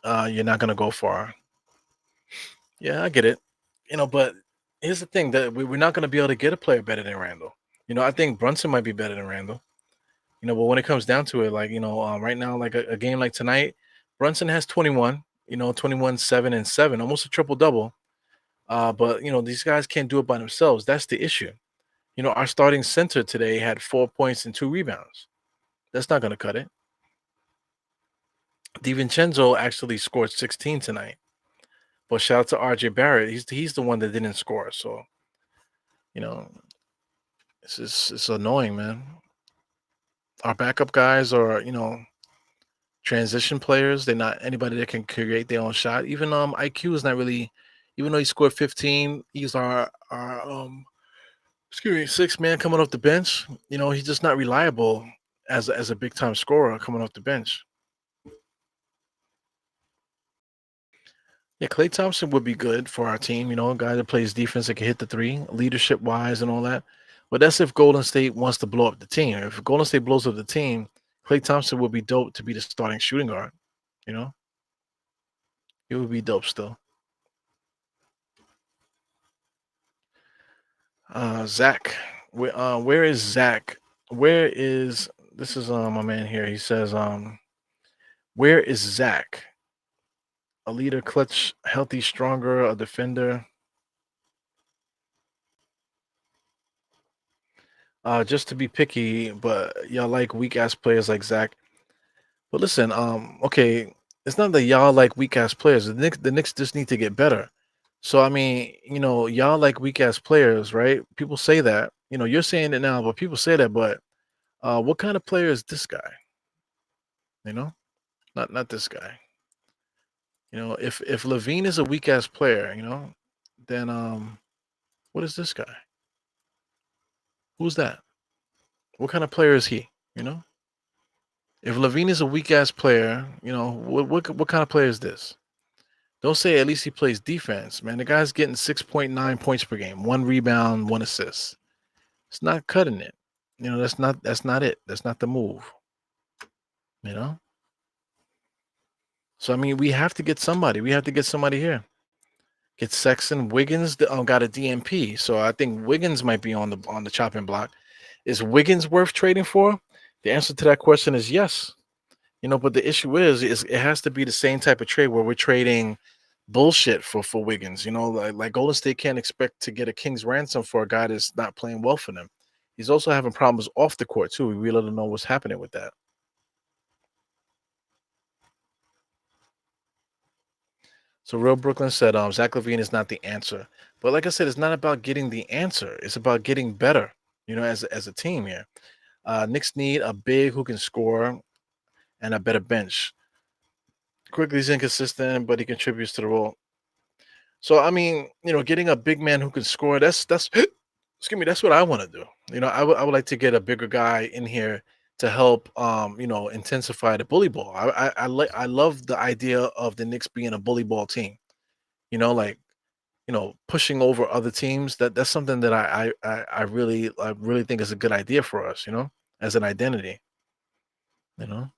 you're not gonna go far. Yeah, I get it. But here's the thing that we're not gonna be able to get a player better than Randall. I think Brunson might be better than Randall. But when it comes down to it, like right now, like a game like tonight, Brunson has 21. 21, 7 and 7, almost a triple double. But these guys can't do it by themselves. That's the issue. Our starting center today had 4 points and 2 rebounds. That's not going to cut it. DiVincenzo actually scored 16 tonight. But shout out to RJ Barrett. He's the one that didn't score. So, you know, it's annoying, man. Our backup guys are, transition players. They're not anybody that can create their own shot. Even IQ is not really, even though he scored 15, he's our excuse me, six man coming off the bench. He's just not reliable as a big time scorer coming off the bench. Yeah, Clay Thompson would be good for our team. A guy that plays defense that can hit the three, leadership wise, and all that. But that's if Golden State wants to blow up the team. If Golden State blows up the team, Clay Thompson would be dope to be the starting shooting guard. You know, it would be dope still. Zach, where is Zach? Where is this is my man here? He says, where is Zach? A leader, clutch, healthy, stronger, a defender. just to be picky, but y'all like weak ass players like Zach. But listen, okay, it's not that y'all like weak ass players. The Knicks just need to get better. So I mean, y'all like weak ass players, right? People say that. You're saying it now, but people say that. But what kind of player is this guy? You know, not this guy. If Levine is a weak ass player, then what is this guy? Who's that? What kind of player is he? You know, if Levine is a weak ass player, what kind of player is this? Don't say at least he plays defense, man. The guy's getting 6.9 points per game, one rebound, one assist. It's not cutting it. That's not it. That's not the move. You know. So I mean, we have to get somebody. We have to get somebody here. Get Sexton. Wiggins got a DMP, so I think Wiggins might be on the chopping block. Is Wiggins worth trading for? The answer to that question is yes. But the issue is it has to be the same type of trade where we're trading bullshit for Wiggins. Like Golden State can't expect to get a king's ransom for a guy that's not playing well for them. He's also having problems off the court too. We really don't know what's happening with that. So Real Brooklyn said, Zach Levine is not the answer. But like I said, it's not about getting the answer. It's about getting better, as a team here. Knicks need a big who can score and a better bench. Quickly is inconsistent, but he contributes to the role. So I mean, getting a big man who can score, that's excuse me, that's what I want to do. I would like to get a bigger guy in here to help intensify the bully ball. I love the idea of the Knicks being a bully ball team. Like pushing over other teams. That's something that I really think is a good idea for us. As an identity. You know.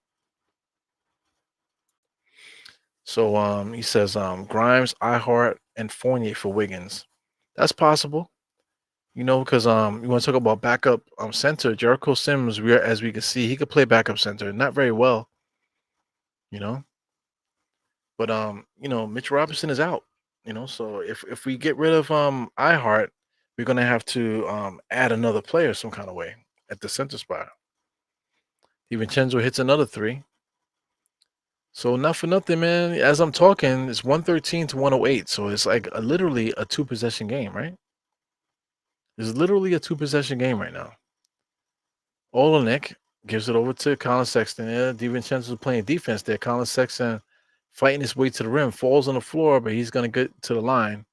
So he says Grimes, iHeart, and Fournier for Wiggins. That's possible. Because you want to talk about backup center, Jericho Sims, as we can see, he could play backup center, not very well, you know. But Mitch Robinson is out, so if we get rid of iHeart, we're gonna have to add another player some kind of way at the center spot. DiVincenzo hits another three. So not for nothing, man. As I'm talking, it's 113 to 108. So it's like literally a two possession game, right? It's literally a two possession game right now. Olenek gives it over to Colin Sexton. Yeah, DiVincenzo's playing defense there. Colin Sexton fighting his way to the rim, falls on the floor, but he's gonna get to the line.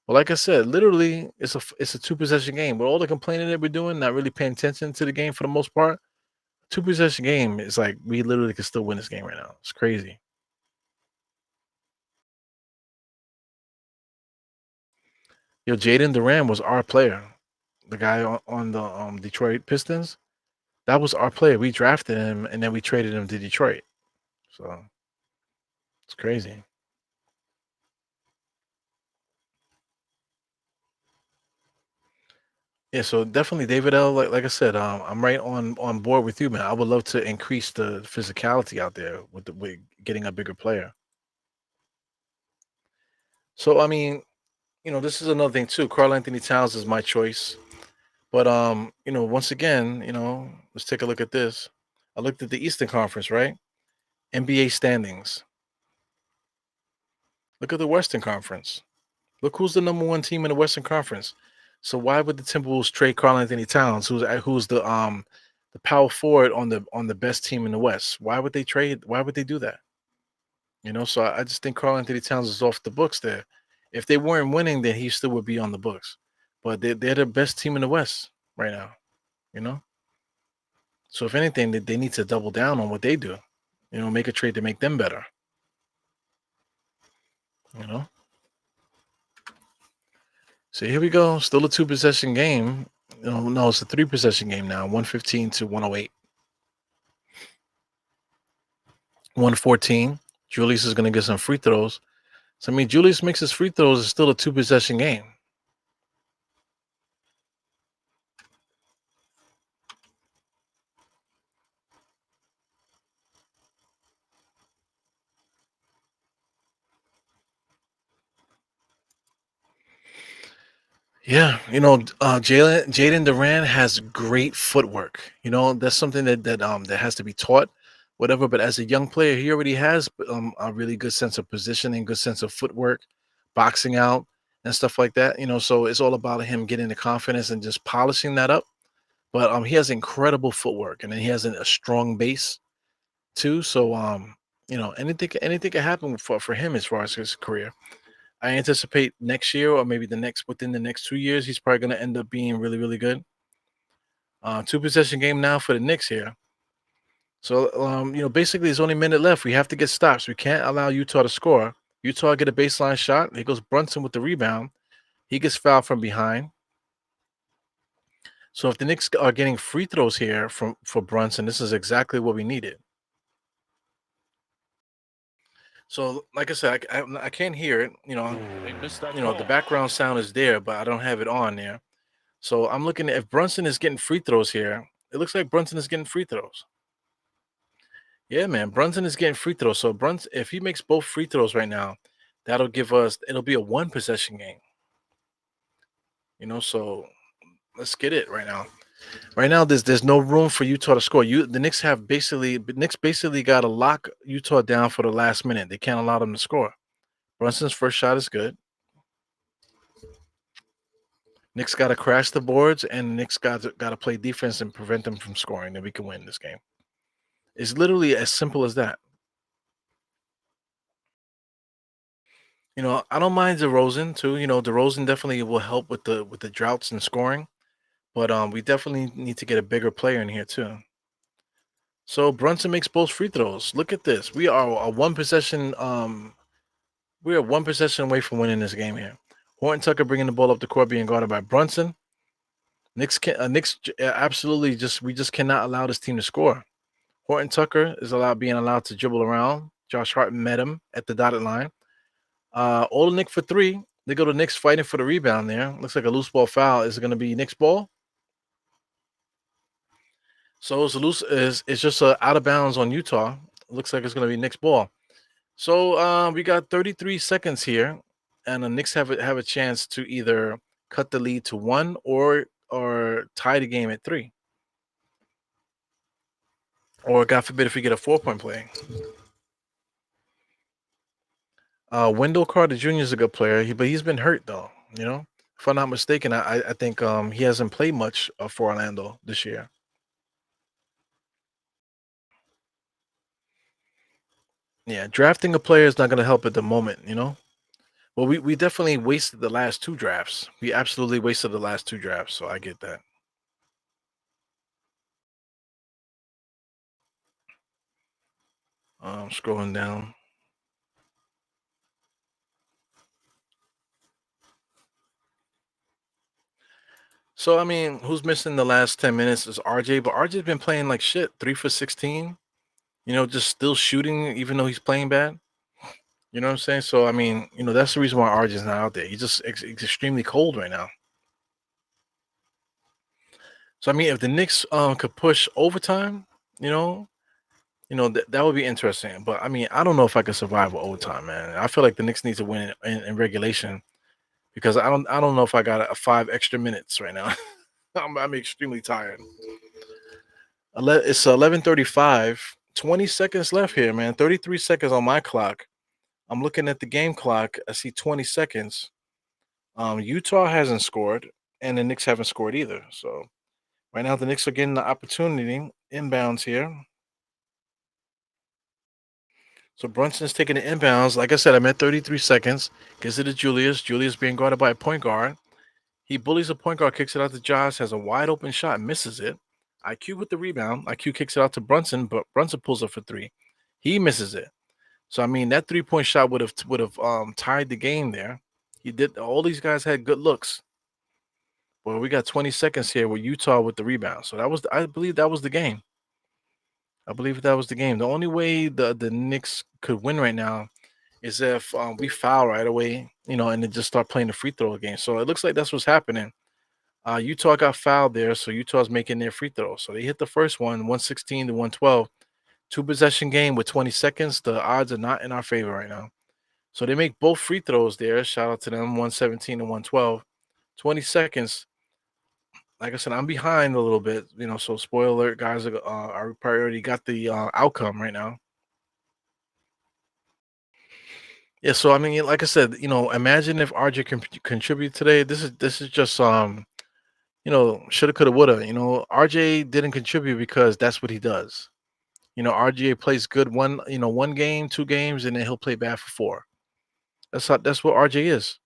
But like I said, literally, it's a two possession game. With all the complaining that we're doing, not really paying attention to the game for the most part, two possession game is like we literally can still win this game right now. It's crazy. Yo, Jaden Duran was our player, the guy on the Detroit Pistons. That was our player. We drafted him and then we traded him to Detroit. So it's crazy. Yeah, so definitely David L. Like I said, I'm right on board with you, man. I would love to increase the physicality out there with getting a bigger player. So I mean, this is another thing too. Carl Anthony Towns is my choice, but once again, let's take a look at this. I looked at the Eastern Conference, right? NBA standings. Look at the Western Conference. Look who's the number one team in the Western Conference. So why would the Timberwolves trade Carl Anthony Towns, who's the power forward on the best team in the West? Why would they trade? Why would they do that? So I just think Carl Anthony Towns is off the books there. If they weren't winning, then he still would be on the books. But they're the best team in the West right now. You know. So if anything, they need to double down on what they do. Make a trade to make them better. You know. So here we go. Still a two possession game. No, it's a three possession game now. 115 to 108. 114. Julius is going to get some free throws. So, I mean, Julius makes his free throws. It's still a two possession game. Yeah, Jaden Duran has great footwork. That's something that has to be taught, whatever. But as a young player, he already has a really good sense of positioning, good sense of footwork, boxing out and stuff like that. So it's all about him getting the confidence and just polishing that up. But he has incredible footwork, and then he has a strong base too. So anything can happen for him as far as his career. I anticipate next year or maybe within the next 2 years, he's probably going to end up being really, really good. Two possession game now for the Knicks here. So basically, there's only a minute left. We have to get stops. We can't allow Utah to score. Utah get a baseline shot. Here goes Brunson with the rebound. He gets fouled from behind. So if the Knicks are getting free throws here for Brunson, this is exactly what we needed. So, like I said, I can't hear it. They missed that The call. background sound is there, but I don't have it on there. So I'm looking at if Brunson is getting free throws here. It looks like Brunson is getting free throws. Yeah, man, Brunson is getting free throws. So Brunson, if he makes both free throws right now, it'll be a one possession game. So let's get it right now. Right now, there's no room for Utah to score. The Knicks basically got to lock Utah down for the last minute. They can't allow them to score. Brunson's first shot is good. Knicks got to crash the boards, and Knicks got to play defense and prevent them from scoring. Then we can win this game. It's literally as simple as that. I don't mind DeRozan too. DeRozan definitely will help with the droughts and scoring, but we definitely need to get a bigger player in here too. So Brunson makes both free throws. Look at this. We are a one possession. We are one possession away from winning this game here. Horton Tucker bringing the ball up the court, being guarded by Brunson. Knicks absolutely we just cannot allow this team to score. Horton Tucker is being allowed to dribble around. Josh Hart met him at the dotted line. Nick for three. They go to Knicks fighting for the rebound there. Looks like a loose ball foul. Is it going to be Knicks ball? So it's just out of bounds on Utah. Looks like it's going to be Knicks ball. So we got 33 seconds here, and the Knicks have a chance to either cut the lead to one or tie the game at three. Or God forbid if we get a 4-point play. Wendell Carter Jr. is a good player, but he's been hurt though. If I'm not mistaken, I think he hasn't played much for Orlando this year. Yeah, drafting a player is not going to help at the moment. Well, we definitely wasted the last two drafts. We absolutely wasted the last two drafts, so I get that. Scrolling down. So I mean, who's missing the last 10 minutes is RJ, but RJ's been playing like shit, 3 for 16. Just still shooting even though he's playing bad. You know what I'm saying? So I mean, that's the reason why RJ's not out there. He's just extremely cold right now. So I mean, if the Knicks could push overtime, that would be interesting. But I mean, I don't know if I could survive with overtime, man. I feel like the Knicks need to win in regulation because I don't know if I got a 5 extra minutes right now. I'm extremely tired. It's 11:35. 20 seconds left here, man. 33 seconds on my clock. I'm looking at the game clock. I see 20 seconds. Utah hasn't scored, and the Knicks haven't scored either. So right now, the Knicks are getting the opportunity inbounds here. So Brunson's taking the inbounds. Like I said, I'm at 33 seconds. Gives it to Julius. Julius being guarded by a point guard. He bullies a point guard, kicks it out to Josh, has a wide open shot, misses it. IQ with the rebound. IQ kicks it out to Brunson, but Brunson pulls up for three. He misses it. So I mean, that 3-point shot would have tied the game there. He did. All these guys had good looks. Well, we got 20 seconds here with Utah with the rebound. So I believe that was the game. I believe that was the game. The only way the Knicks could win right now is if we foul right away, and then just start playing the free throw game. So it looks like that's what's happening. Utah got fouled there, so Utah's making their free throw. So they hit the first one, 116 to 112. 2-possession game with 20 seconds. The odds are not in our favor right now. So they make both free throws there. Shout out to them, 117 to 112. 20 seconds. Like I said, I'm behind a little bit, so spoiler alert, guys, are probably already got the outcome right now. Yeah, so I mean, like I said, imagine if RJ can contribute today. This is just shoulda, coulda, woulda. RJ didn't contribute because that's what he does. RJ plays good one game, 2 games, and then he'll play bad for four. That's what RJ is.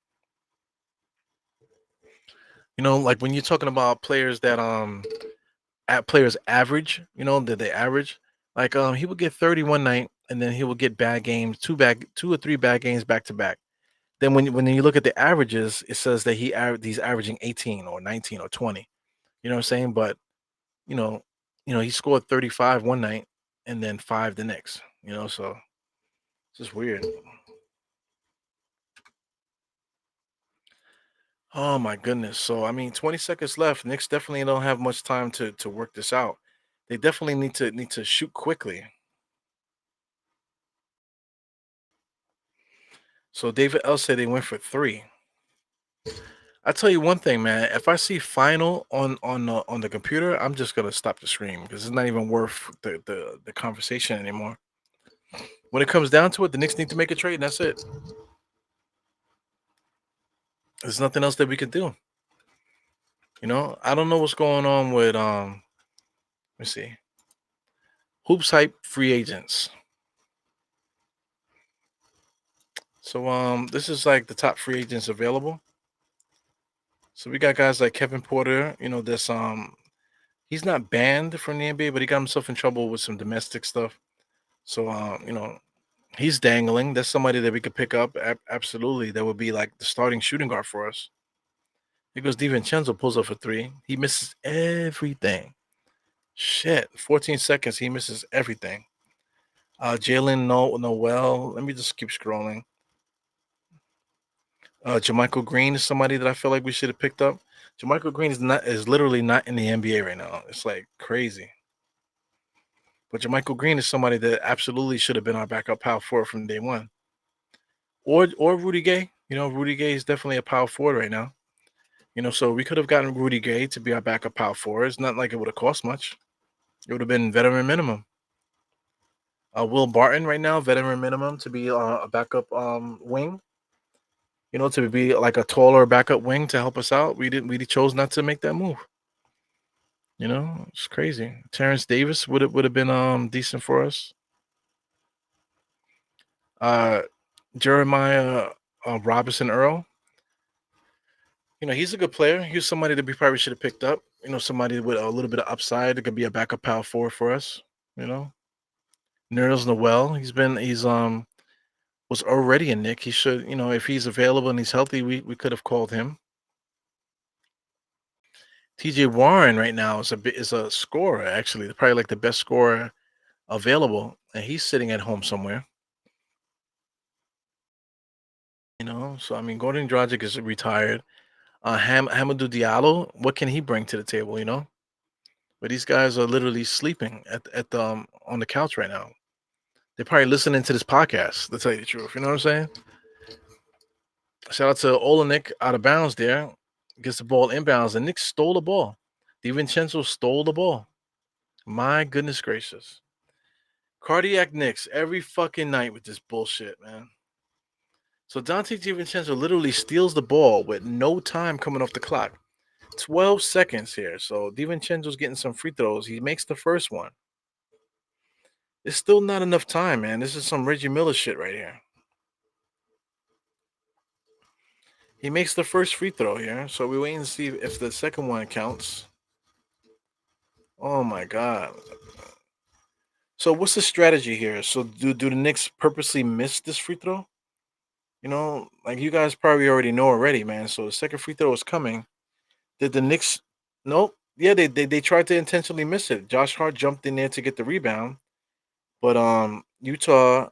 Like when you're talking about players that at players average, that they average, like he would get 30 one night, and then he would get bad games, 2 or 3 bad games back to back. Then when you look at the averages, it says that he's averaging 18 or 19 or 20. You know what I'm saying? But you know, he scored 35 one night and then 5 the next. So it's just weird. Oh my goodness. So I mean, 20 seconds left. Knicks definitely don't have much time to work this out. They definitely need to shoot quickly. So David L said they went for 3. I tell you one thing, man. If I see final on the computer, I'm just gonna stop the stream because it's not even worth the conversation anymore. When it comes down to it, the Knicks need to make a trade, and that's it. There's nothing else that we could do. I don't know what's going on with let me see. Hoops hype free agents. So this is like the top free agents available. So we got guys like Kevin Porter, this he's not banned from the NBA, but he got himself in trouble with some domestic stuff. So he's dangling. That's somebody that we could pick up. Absolutely. That would be like the starting shooting guard for us. Here goes DiVincenzo, pulls up for 3. He misses everything. Shit. 14 seconds. He misses everything. Jalen Noel. Let me just keep scrolling. Jermichael Green is somebody that I feel like we should have picked up. Jermichael Green is literally not in the NBA right now. It's like crazy. But Jermichael Green is somebody that absolutely should have been our backup power forward from day one. Or Rudy Gay. Rudy Gay is definitely a power forward right now. So we could have gotten Rudy Gay to be our backup power forward. It's not like it would have cost much. It would have been veteran minimum. Will Barton right now, veteran minimum to be a backup wing. To be like a taller backup wing to help us out. We chose not to make that move. It's crazy. Terrence Davis would have been decent for us. Jeremiah Robinson Earl. He's a good player. He's somebody that we probably should have picked up. Somebody with a little bit of upside that could be a backup power forward for us. Nerlens Noel. He's was already a Knick. He should, if he's available and he's healthy, we could have called him. TJ Warren right now is a scorer, actually, probably like the best scorer available, and he's sitting at home somewhere. So I mean, Gordon Dragic is retired. Hamidou Diallo, what can he bring to the table? But these guys are literally sleeping at the on the couch right now. They're probably listening to this podcast. To tell you the truth, you know what I'm saying? Shout out to Olenek out of bounds there. Gets the ball inbounds. The Knicks stole the ball. DiVincenzo stole the ball. My goodness gracious. Cardiac Knicks every fucking night with this bullshit, man. So Dante DiVincenzo literally steals the ball with no time coming off the clock. 12 seconds here. So DiVincenzo's getting some free throws. He makes the first one. It's still not enough time, man. This is some Reggie Miller shit right here. He makes the first free throw here. So we're waiting to see if the second one counts. Oh my God. So what's the strategy here? So do the Knicks purposely miss this free throw? Like you guys probably already know already, man. So the second free throw is coming. Did the Knicks? Nope. Yeah, they tried to intentionally miss it. Josh Hart jumped in there to get the rebound, but Utah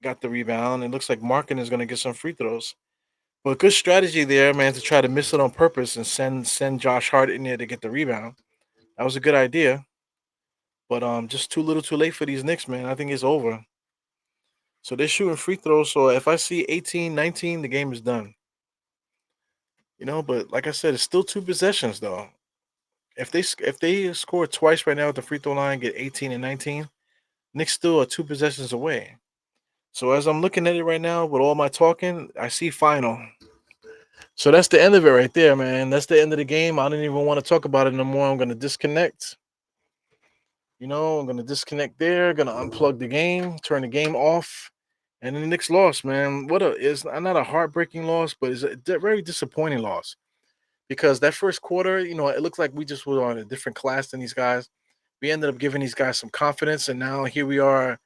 got the rebound. It looks like Markin is going to get some free throws. But good strategy there, man, to try to miss it on purpose and send Josh Hart in there to get the rebound. That was a good idea. But just too little, too late for these Knicks, man. I think it's over. So they're shooting free throws. So if I see 18, 19, the game is done. But like I said, it's still two possessions though. If they score twice right now at the free throw line, get 18 and 19, Knicks still are two possessions away. So as I'm looking at it right now with all my talking, I see final. So that's the end of it right there, man. That's the end of the game. I don't even want to talk about it no more. I'm gonna disconnect. I'm gonna disconnect there. Gonna unplug the game, turn the game off, and then the Knicks lost, man. It's not a heartbreaking loss, but it's a very disappointing loss because that first quarter, it looked like we just were on a different class than these guys. We ended up giving these guys some confidence, and now here we are,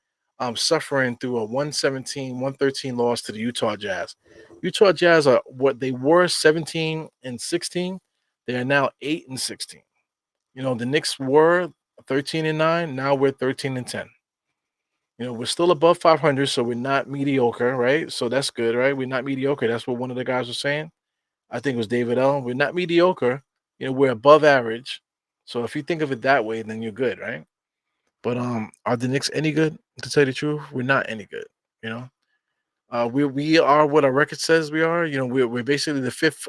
suffering through a 117-113 loss to the Utah Jazz. Utah Jazz are what they were 17 and 16. They are now 8 and 16. The Knicks were 13 and 9. Now we're 13 and 10. We're still above 500, so we're not mediocre, right? So that's good, right? We're not mediocre. That's what one of the guys was saying. I think it was David L. We're not mediocre. We're above average. So if you think of it that way, then you're good, right? But are the Knicks any good? To tell you the truth, we're not any good. You know, we are what our record says we are. We're basically the fifth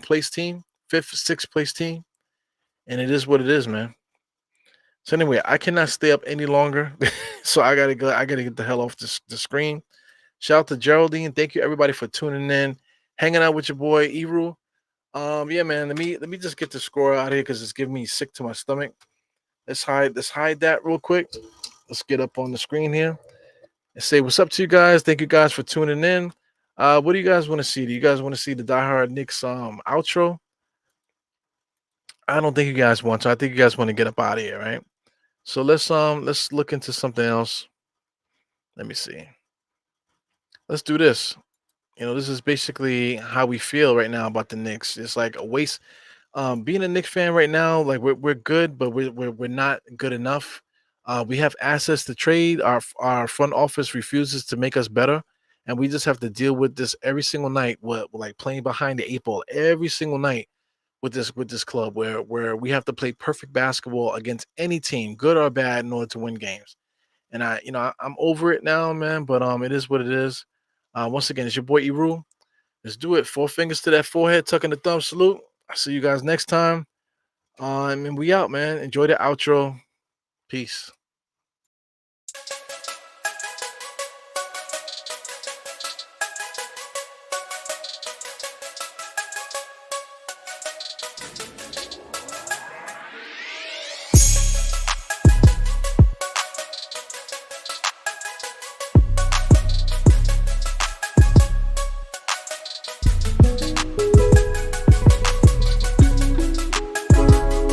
place team, sixth place team, and it is what it is, man. So anyway, I cannot stay up any longer, so I gotta go. I gotta get the hell off the screen. Shout out to Geraldine. Thank you everybody for tuning in, hanging out with your boy Eru. Yeah, man. Let me just get the score out here because it's giving me sick to my stomach. Let's hide that real quick. Let's get up on the screen here and say what's up to you guys. Thank you guys for tuning in. What do you guys want to see? Do you guys want to see the Die Hard Knicks outro? I don't think you guys want to. I think you guys want to get up out of here, right? So let's look into something else. Let me see. Let's do this. This is basically how we feel right now about the Knicks. It's like a waste. Being a Knicks fan right now, like we're good, but we're not good enough. We have assets to trade. Our front office refuses to make us better, and we just have to deal with this every single night. With like playing behind the eight ball every single night with this club, where we have to play perfect basketball against any team, good or bad, in order to win games. And I'm over it now, man. But it is what it is. Once again, it's your boy Eru. Let's do it. Four fingers to that forehead, tucking the thumb salute. I'll see you guys next time. And we out, man. Enjoy the outro. Peace.